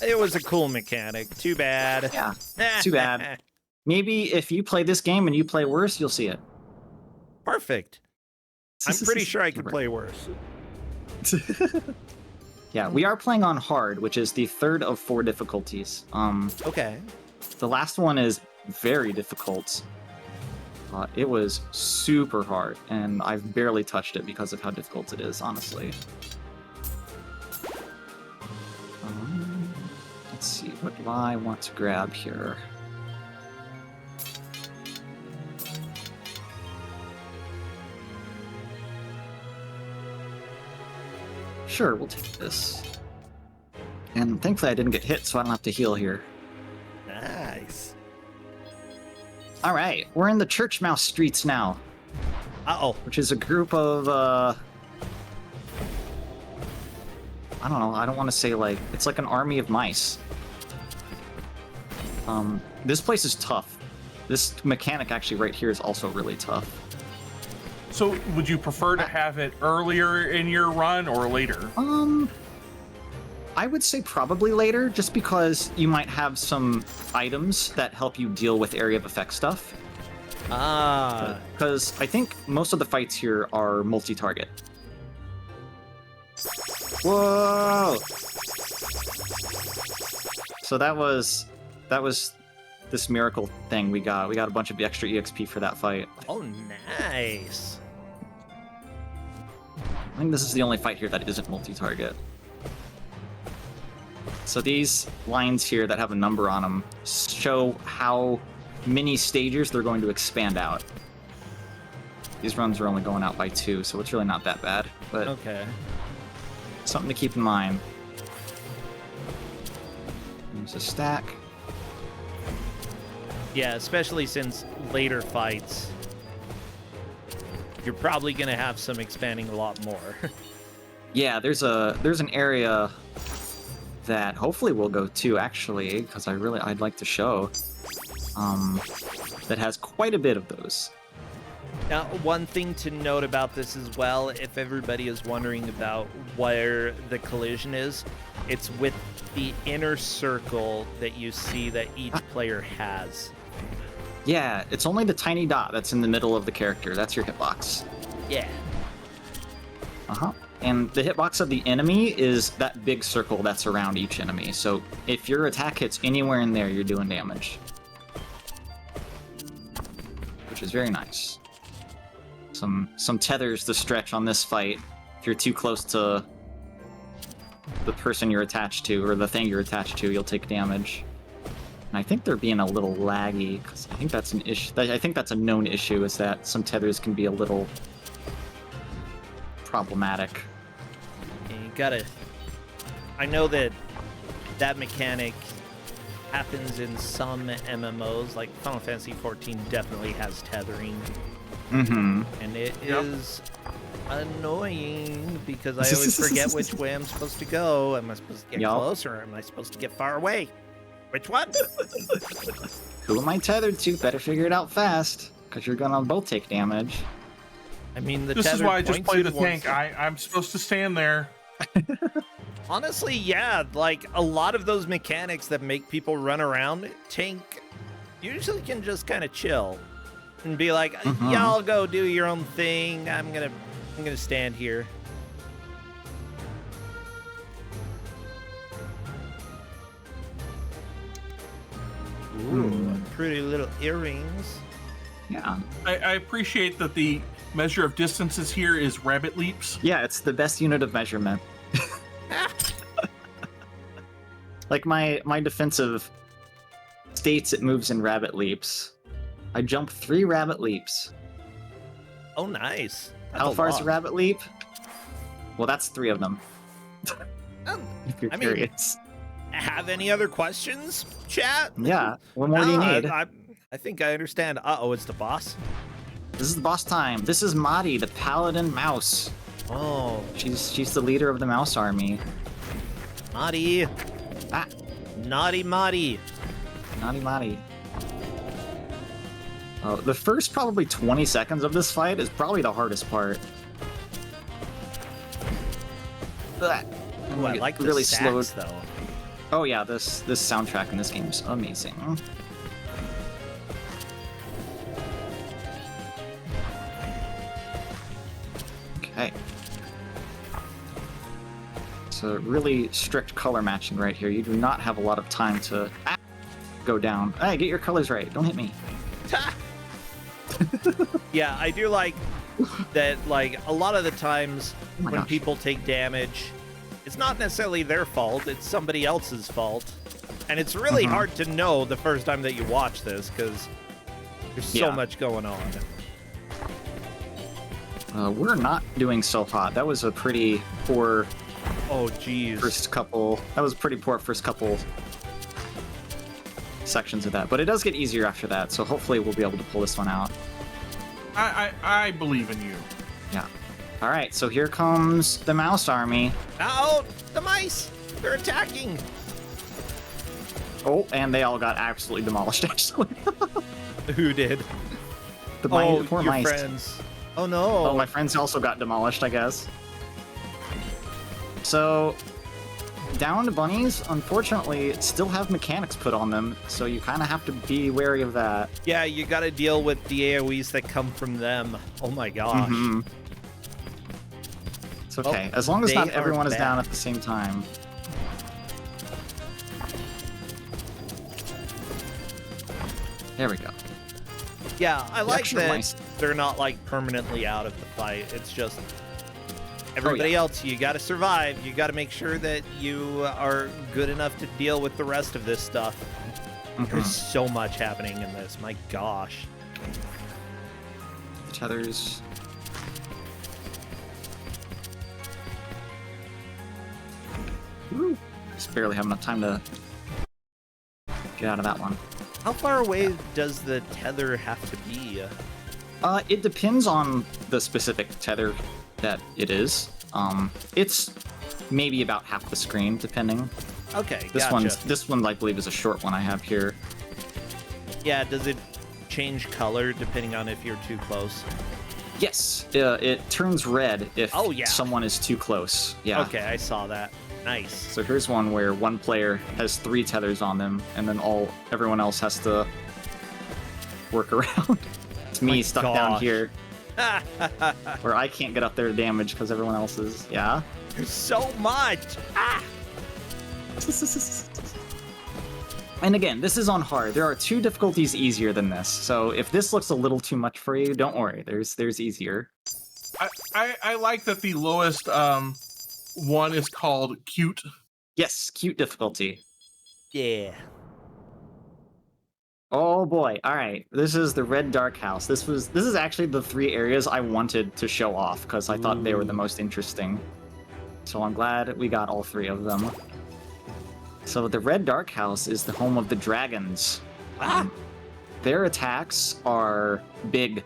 It was a cool mechanic. Too bad. Yeah, too bad. Maybe if you play this game and you play worse, you'll see it. Perfect. I'm pretty sure I can play worse. Yeah, we are playing on hard, which is the third of 4 difficulties. Okay. The last one is very difficult. It was super hard, and I've barely touched it because of how difficult it is, honestly. Let's see, what do I want to grab here? Sure, we'll take this. And thankfully I didn't get hit, so I don't have to heal here. Nice. Alright, we're in the Church Mouse streets now. Uh-oh. Which is a group of, I don't know, I don't want to say like, it's like an army of mice. This place is tough. This mechanic actually right here is also really tough. So, would you prefer to have it earlier in your run or later? I would say probably later, just because you might have some items that help you deal with area of effect stuff. Because I think most of the fights here are multi-target. Whoa! So that was this miracle thing we got. We got a bunch of extra EXP for that fight. Oh, nice. I think this is the only fight here that isn't multi-target. So these lines here that have a number on them show how many stages they're going to expand out. These runs are only going out by 2, so it's really not that bad, but okay. Something to keep in mind. There's a stack. Yeah, especially since later fights, you're probably gonna have some expanding a lot more. Yeah, there's an area that hopefully we'll go to actually, because I'd like to show. That has quite a bit of those. Now, one thing to note about this as well, if everybody is wondering about where the collision is, it's with the inner circle that you see that each player has. Yeah, it's only the tiny dot that's in the middle of the character. That's your hitbox. Yeah. Uh-huh. And the hitbox of the enemy is that big circle that's around each enemy. So if your attack hits anywhere in there, you're doing damage. Which is very nice. Some tethers to stretch on this fight. If you're too close to the person you're attached to, or the thing you're attached to, you'll take damage. And I think they're being a little laggy, because I think that's an issue. I think that's a known issue, is that some tethers can be a little problematic. And you gotta... I know that that mechanic happens in some MMOs, like Final Fantasy XIV definitely has tethering. Mm-hmm. And it is annoying because I always forget which way I'm supposed to go. Am I supposed to get closer or am I supposed to get far away? Which one? Who am I tethered to? Better figure it out fast, because you're gonna both take damage. I mean, this is why I just play the tank. I'm supposed to stand there. Honestly, yeah, like a lot of those mechanics that make people run around, tank usually can just kind of chill and be like, y'all go do your own thing. I'm gonna stand here. Ooh, pretty little earrings. Yeah. I appreciate that the measure of distances here is rabbit leaps. Yeah, it's the best unit of measurement. Like my defensive states it moves in rabbit leaps. I jump 3 rabbit leaps. Oh, nice. That's How far is a rabbit leap? Well, that's 3 of them. If you're curious. Have any other questions, chat? Yeah. What more do you need? I think I understand. Uh-oh, it's the boss. This is the boss time. This is Madi, the paladin mouse. Oh. She's the leader of the mouse army. Madi. Ah. Naughty Madi. Naughty Madi. The first probably 20 seconds of this fight is probably the hardest part. Ooh, I like the really sax, slowed. though. Oh yeah, this soundtrack in this game is amazing. Okay. So really strict color matching right here. You do not have a lot of time to go down. Hey, get your colors right. Don't hit me. Yeah, I do like that, like, a lot of the times when gosh. people take damage, it's not necessarily their fault, it's somebody else's fault. And it's really hard to know the first time that you watch this, because there's so much going on. We're not doing so hot. That was a pretty poor... Oh, geez. First couple... That was a pretty poor first couple sections of that. But it does get easier after that, so hopefully we'll be able to pull this one out. I believe in you. Yeah. Alright, so here comes the mouse army. Oh, the mice! They're attacking! Oh, and they all got absolutely demolished, actually. Who did? The poor your mice. Friends. Oh, no. Oh, my friends also got demolished, I guess. So, downed bunnies, unfortunately, still have mechanics put on them, so you kind of have to be wary of that. Yeah, you gotta deal with the AoEs that come from them. Oh my gosh. It's okay, as long as not everyone is down at the same time. There we go. Yeah, I like that mice. they're not, like, permanently out of the fight. It's just... Everybody else, you gotta survive. You gotta make sure that you are good enough to deal with the rest of this stuff. There's so much happening in this. My gosh. The tethers. Just barely have enough time to Get out of that one. How far away does the tether have to be? It depends on the specific tether that it is. It's maybe about half the screen, depending. Okay, This gotcha. this one, I believe, is a short one I have here. Yeah, does it change color depending on if you're too close? Yes, it turns red if Oh, yeah. someone is too close. Yeah. Okay, I saw that. Nice. So here's one where one player has 3 tethers on them, and then everyone else has to work around. It's me My stuck down gosh. here, where I can't get up there to damage because everyone else is. Yeah. There's so much. Ah! And again, this is on hard. There are 2 difficulties easier than this. So if this looks a little too much for you, don't worry. There's easier. I like that the lowest one is called cute. Yes, cute difficulty. Yeah. Oh boy. All right. This is the Red Dark House. This is actually the 3 areas I wanted to show off because I thought they were the most interesting. So I'm glad we got all 3 of them. So the Red Dark House is the home of the dragons. Their attacks are big.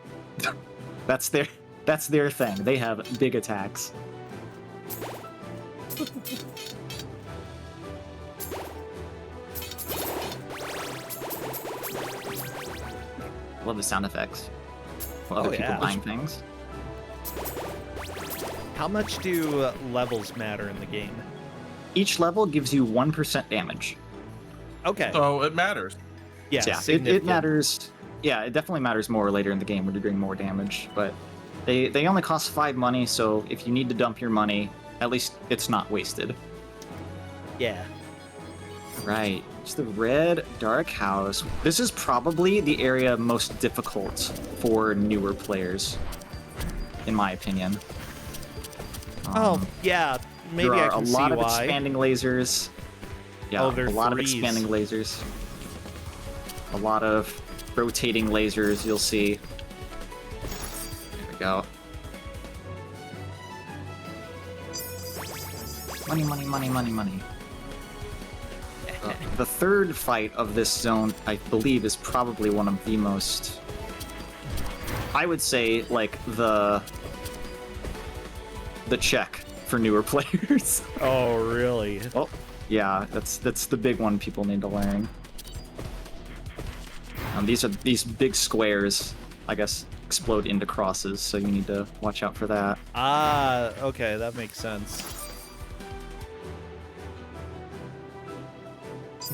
That's their thing. They have big attacks. Love the sound effects. Other people yeah. buying things. How much do levels matter in the game? Each level gives you 1% damage. Okay. So it matters. Yeah, So yeah, it significant. matters. Yeah, it definitely matters more later in the game when you're doing more damage. But they only cost 5 money, so if you need to dump your money, at least it's not wasted. Yeah. Right. It's the Red Dark House. This is probably the area most difficult for newer players, in my opinion. Oh, yeah. Maybe there I are can a see lot of why. expanding lasers. Yeah, Oh, a they're lot of threes. expanding lasers. A lot of rotating lasers, you'll see. There we go. Money, money, money, money, money. The third fight of this zone, I believe, is probably one of the most... I would say, like, the check for newer players. Oh, really? Well, yeah, that's the big one people need to learn. These big squares, I guess, explode into crosses, so you need to watch out for that. Ah, okay, that makes sense.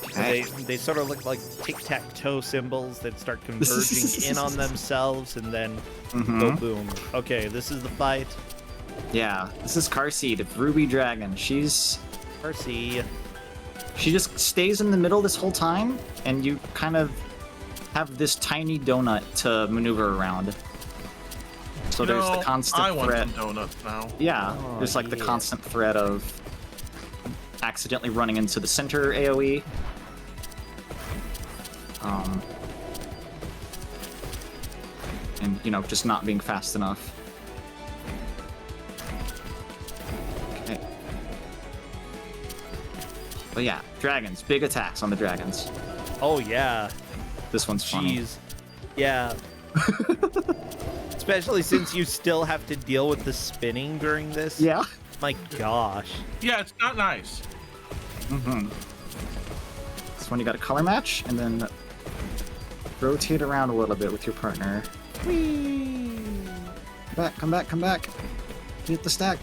Okay. They sort of look like tic-tac-toe symbols that start converging in on themselves and then go boom. Okay, this is the fight. Yeah, this is Carseed, Ruby Dragon. She's... Mercy. She just stays in the middle this whole time, and you kind of have this tiny donut to maneuver around. So there's the constant I want threat. some donuts now. Yeah, Oh, there's like the yeah. constant threat of accidentally running into the center AoE. And, you know, just not being fast enough. Okay. But yeah, dragons. Big attacks on the dragons. Oh, yeah. This one's funny. Jeez. Yeah. Especially since you still have to deal with the spinning during this. Yeah. My gosh. Yeah, it's not nice. This one you got a color match, and then rotate around a little bit with your partner. Whee! Come back, come back. Hit the stack.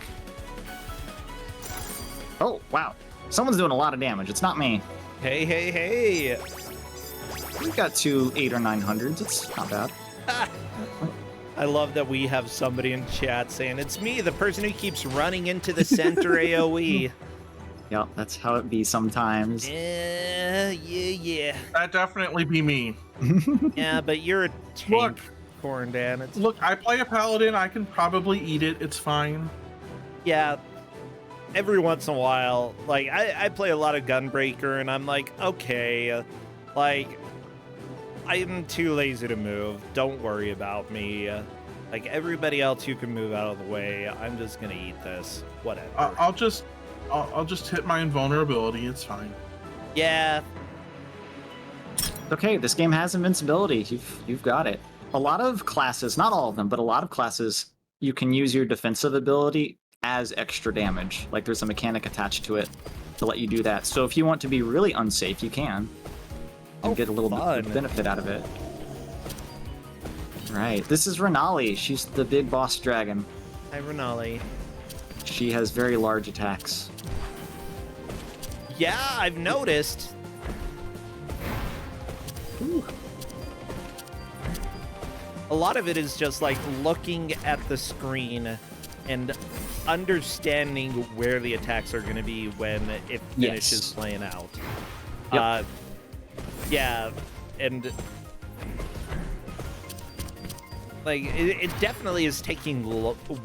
Oh, wow. Someone's doing a lot of damage. It's not me. Hey, hey, hey. We've got 2 800s or 900s. It's not bad. I love that we have somebody in chat saying, it's me, the person who keeps running into the center AoE. Yep, that's how it be sometimes. Yeah. That'd definitely be me. Yeah, but you're a tank, Look. Corndan. It's Look, I play a paladin. I can probably eat it. It's fine. yeah. Every once in a while, like I play a lot of Gunbreaker, and I'm like, okay, like I'm too lazy to move. Don't worry about me. Like everybody else, you can move out of the way. I'm just gonna eat this. Whatever. I'll just hit my invulnerability. It's fine. Yeah. Okay, this game has invincibility. You've got it. A lot of classes, not all of them, but a lot of classes, you can use your defensive ability as extra damage. Like there's a mechanic attached to it to let you do that. So if you want to be really unsafe, you can. And get a little bit benefit out of it. Right, this is Renali. She's the big boss dragon. Hi, Renali. She has very large attacks. Yeah, I've noticed. Ooh. A lot of it is just like looking at the screen and understanding where the attacks are going to be when it finishes playing out. Yep. Yeah, and like it definitely is taking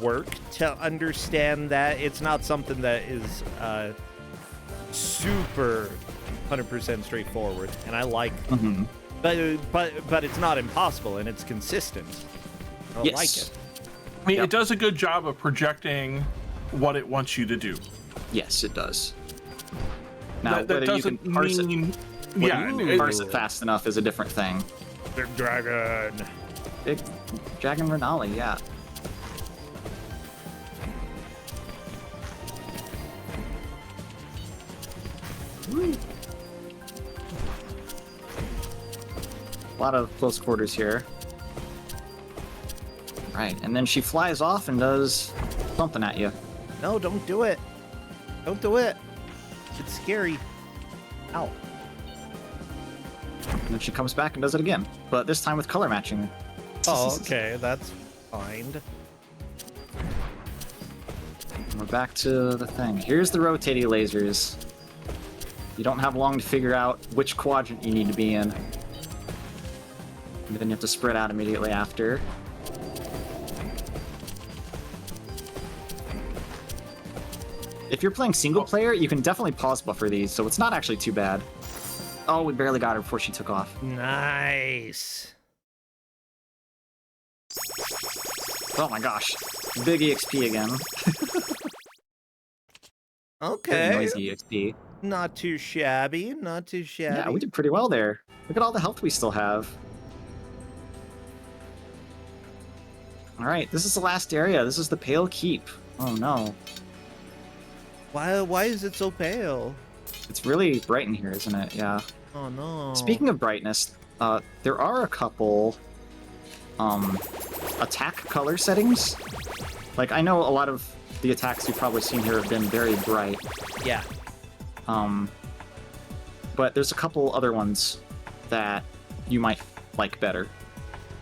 work to understand that. It's not something that is super 100% straightforward, and I like. Mm-hmm. But it's not impossible, and it's consistent. I like it. I mean, it does a good job of projecting what it wants you to do. Yes, it does. Now, that whether you can doesn't parse mean... it, parse it fast enough is a different thing. Big dragon. Big dragon Renali, yeah. Woo. A lot of close quarters here. Right, and then she flies off and does something at you. No, don't do it. Don't do it. It's scary. Ow. And then she comes back and does it again, but this time with color matching. Oh, okay, that's fine. And we're back to the thing. Here's the rotating lasers. You don't have long to figure out which quadrant you need to be in. And then you have to spread out immediately after. If you're playing single player, you can definitely pause buffer these, so it's not actually too bad. Oh, we barely got her before she took off. Nice. Oh my gosh. Big EXP again. Okay. Big noisy EXP. Not too shabby. Not too shabby. Yeah, we did pretty well there. Look at all the health we still have. Alright, this is the last area. This is the Pale Keep. Oh no. Why is it so pale? It's really bright in here, isn't it? Yeah. Oh no. Speaking of brightness, there are a couple attack color settings. Like, I know a lot of the attacks you've probably seen here have been very bright. Yeah. But there's a couple other ones that you might like better.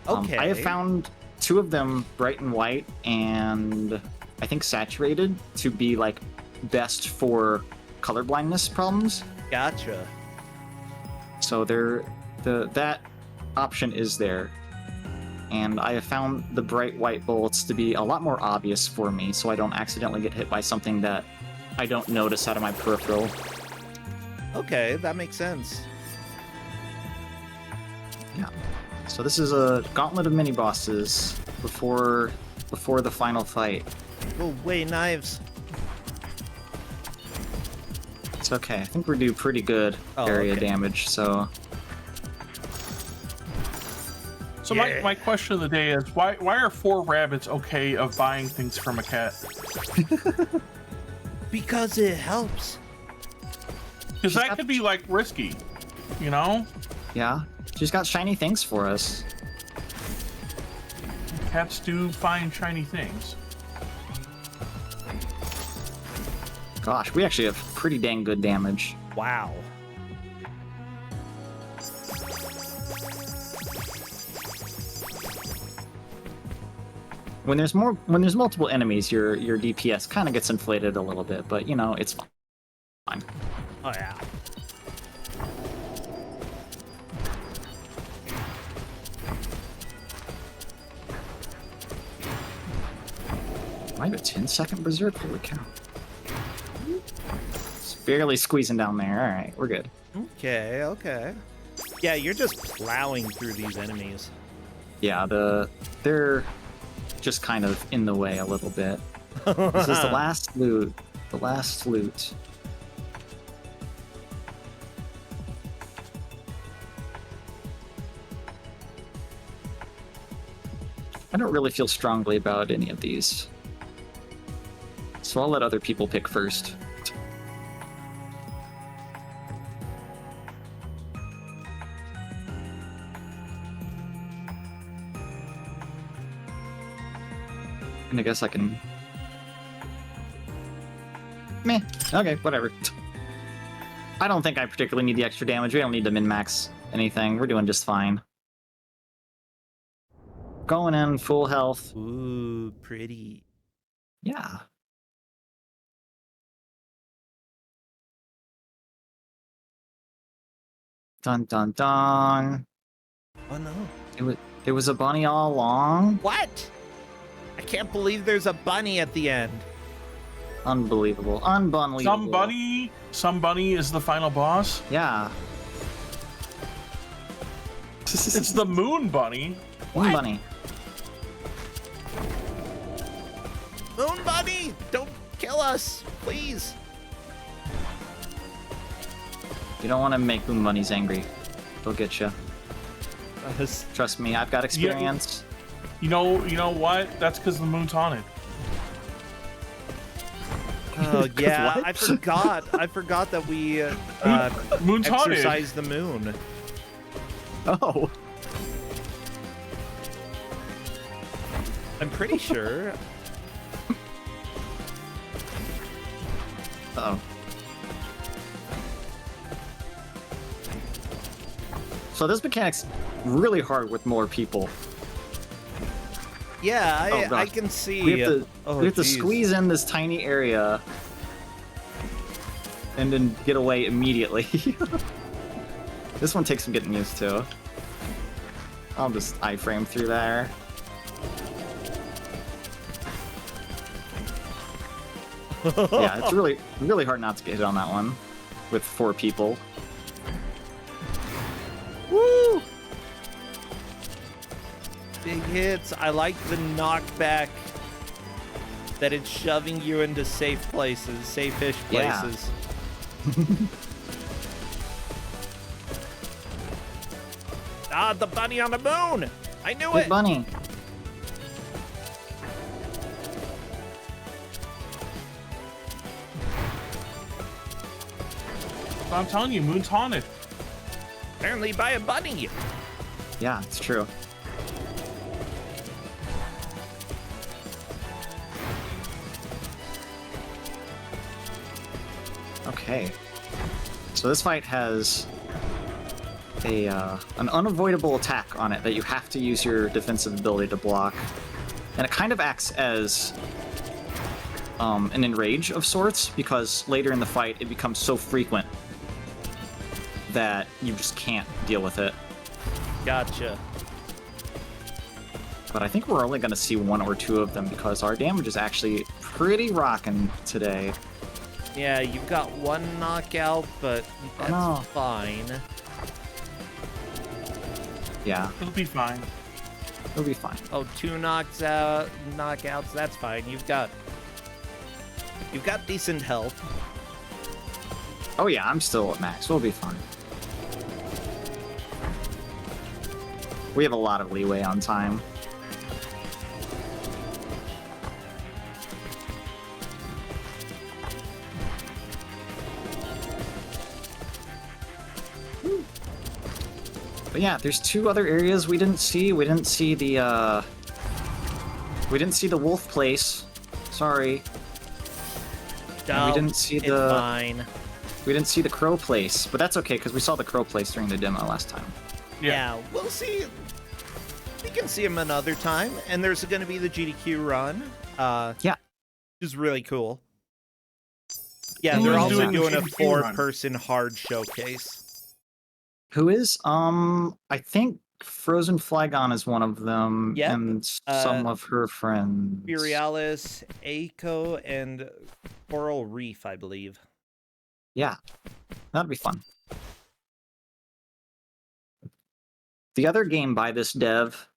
Okay. I have found 2 of them, bright and white, and I think saturated, to be like best for color blindness problems. Gotcha. So that option is there. And I have found the bright white bullets to be a lot more obvious for me, so I don't accidentally get hit by something that I don't notice out of my peripheral. Okay, that makes sense. Yeah. So this is a gauntlet of mini bosses before the final fight. Oh wait, knives. It's okay. I think we're doing pretty good area damage, so... So my question of the day is, why are 4 rabbits okay of buying things from a cat? Because it helps. Because that could be, like, risky, you know? Yeah. She's got shiny things for us. Cats do find shiny things. Gosh, we actually have pretty dang good damage. Wow. When there's multiple enemies, your DPS kind of gets inflated a little bit, but you know, it's fine. Oh yeah. I have a 10-second berserk, holy cow. It's barely squeezing down there. Alright, we're good. Okay, okay. Yeah, you're just plowing through these enemies. Yeah, they're just kind of in the way a little bit. This is the last loot. The last loot. I don't really feel strongly about any of these. So I'll let other people pick first. And I guess I can... Meh. Okay, whatever. I don't think I particularly need the extra damage. We don't need to min-max anything. We're doing just fine. Going in full health. Ooh, pretty. Yeah. Dun dun dun. Oh no. It was a bunny all along. What? I can't believe there's a bunny at the end. Unbelievable. Unbelievable. Some bunny is the final boss. Yeah. It's the moon bunny. Moon bunny. Moon bunny, don't kill us, please. You don't want to make moon bunnies angry. They'll get you. Trust me, I've got experience. You know what? That's because the moon's haunted. Oh yeah, What? I forgot that we Moon's haunted. exercised the moon. Oh. I'm pretty sure. Uh-oh. So this mechanic's really hard with more people. Yeah, Oh, I gosh. can see. We have to geez. squeeze in this tiny area and then get away immediately. This one takes some getting used to. I'll just iframe through there. Yeah, it's really hard not to get hit on that one with 4 people. Woo! Big hits. I like the knockback that it's shoving you into safe places, safe-ish Yeah. places. Ah, the bunny on the moon! I knew Big it! bunny. I'm telling you, moon's haunted. Apparently by a bunny. Yeah, it's true. Okay. So this fight has an unavoidable attack on it that you have to use your defensive ability to block. And it kind of acts as an enrage of sorts, because later in the fight it becomes so frequent that you just can't deal with it. Gotcha. But I think we're only going to see 1 or 2 of them because our damage is actually pretty rockin' today. Yeah, you've got 1 knockout, but that's no. fine. Yeah, It'll be fine. it'll be fine. Oh, 2 knockouts, that's fine. You've got decent health. Oh yeah, I'm still at max. We'll be fine. We have a lot of leeway on time. But yeah, there's 2 other areas we didn't see. We didn't see the wolf place. Sorry. And we didn't see It's the fine. we didn't see the crow place, but that's okay because we saw the crow place during the demo last time. Yeah, we'll see. We can see him another time, and there's going to be the GDQ run. Yeah. Which is really cool. Yeah, Who they're is also doing the doing a GDQ run? 4-person hard showcase. Who is? I think Frozen Flygon is one of them, Yep. and some of her friends. Furialis, Aiko, and Coral Reef, I believe. Yeah, that'd be fun. The other game by this dev,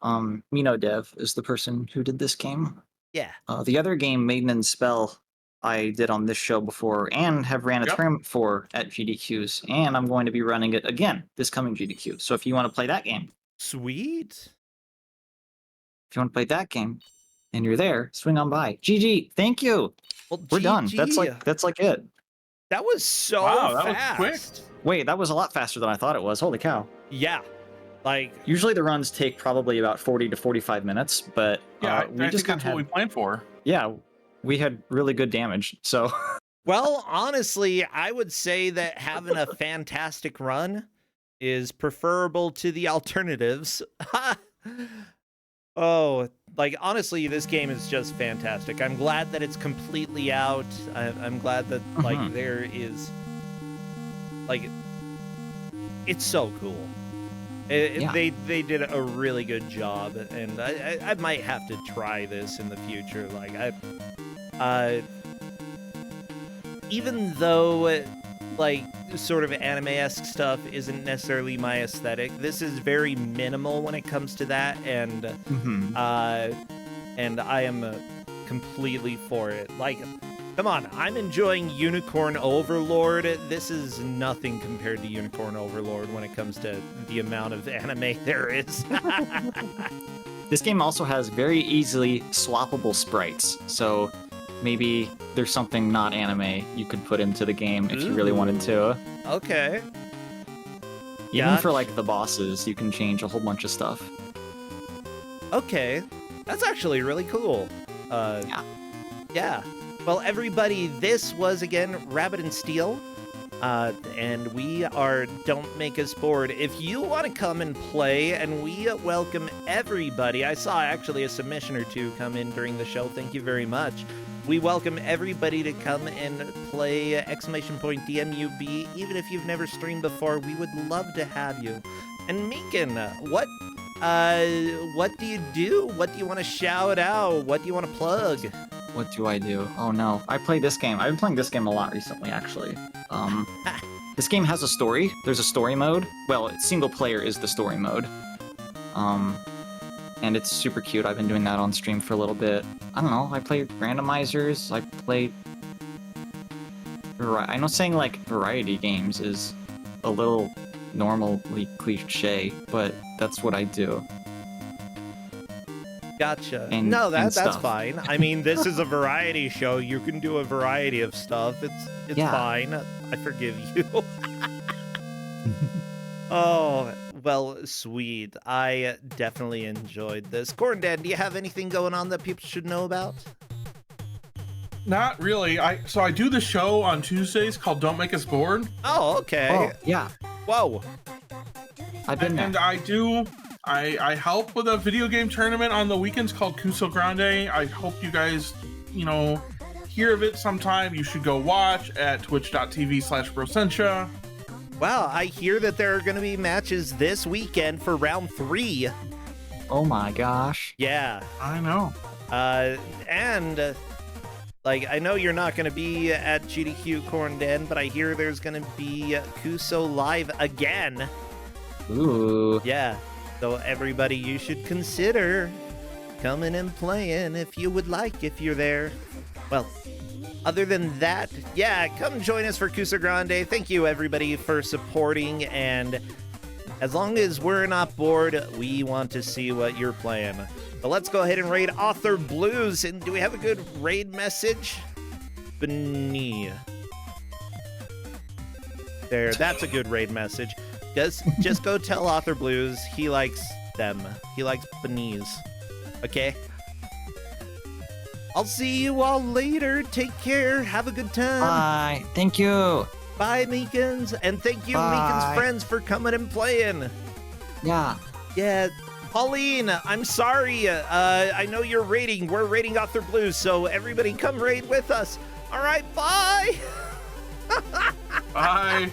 Mino Dev, is the person who did this game. Yeah. The other game, Maiden and Spell, I did on this show before and have ran a Yep. tournament for at GDQs, and I'm going to be running it again this coming GDQ. So if you want to play that game, Sweet. If you want to play that game, and you're there, swing on by. GG. Thank you. Well, We're done. GG. That's like it. That was so Wow, that was fast. quick. Wait, that was a lot faster than I thought it was. Holy cow. Yeah. Like, Usually the runs take probably about 40 to 45 minutes, but Yeah, we I just think that's what we planned for. yeah, we had really good damage. So well, honestly, I would say that having a fantastic run is preferable to the alternatives. Oh, like, honestly, this game is just fantastic. I'm glad that it's completely out. I'm glad that, like, there is, like, it's so cool. Yeah. They did a really good job, and I might have to try this in the future. Like, even though, like, sort of anime-esque stuff isn't necessarily my aesthetic, this is very minimal when it comes to that, and I am completely for it. Like, come on, I'm enjoying Unicorn Overlord. This is nothing compared to Unicorn Overlord when it comes to the amount of anime there is. this game also has very easily swappable sprites. So maybe there's something not anime you could put into the game if you really wanted to. Okay. Even for like the bosses, you can change a whole bunch of stuff. Okay. That's actually really cool. Yeah. Well, everybody, this was, again, Rabbit and Steel. And we are Don't Make Us Bored. If you want to come and play, and we welcome everybody. I saw actually a submission or two come in during the show. Thank you very much. We welcome everybody to come and play !DMUB. Even if you've never streamed before, we would love to have you. And Meekin, what do you do? What do you want to shout out? What do you want to plug? What do I do? Oh no, I play this game. I've been playing this game a lot recently, actually. This game has a story. There's a story mode. Well, single player is the story mode. And it's super cute. I've been doing that on stream for a little bit. I don't know, I play randomizers, I play... I know saying, like, variety games is a little normally cliche, but that's what I do. Gotcha. And that's stuff. fine. I mean, this is a variety show. You can do a variety of stuff. It's fine. I forgive you. Oh, well, sweet. I definitely enjoyed this. Corndan, do you have anything going on that people should know about? Not really. So I do the show on Tuesdays called Don't Make Us Bored. Oh, okay. Oh, yeah. Whoa. I've been there. And I help with a video game tournament on the weekends called Kuso Grande. I hope you guys, hear of it sometime. You should go watch at twitch.tv/Brossentia. Wow, I hear that there are going to be matches this weekend for round 3. Oh my gosh. Yeah. I know. And like, I know you're not going to be at GDQ Corndan, but I hear there's going to be Kuso live again. Ooh. Yeah. So everybody, you should consider coming and playing if you would like, if you're there. Well, other than that, yeah, come join us for Kuso Grande. Thank you, everybody, for supporting. And as long as we're not bored, we want to see what you're playing. But let's go ahead and raid Author Blues. And do we have a good raid message? Beni. There, that's a good raid message. Just go tell Author Blues he likes them. He likes Beni's. Okay? I'll see you all later. Take care. Have a good time. Bye. Thank you. Bye, Meekins. And thank you, Bye. Meekins friends, for coming and playing. Yeah. Yeah. Pauline, I'm sorry. I know you're raiding. We're raiding Author Blues, so everybody come raid with us. All right, bye. Bye.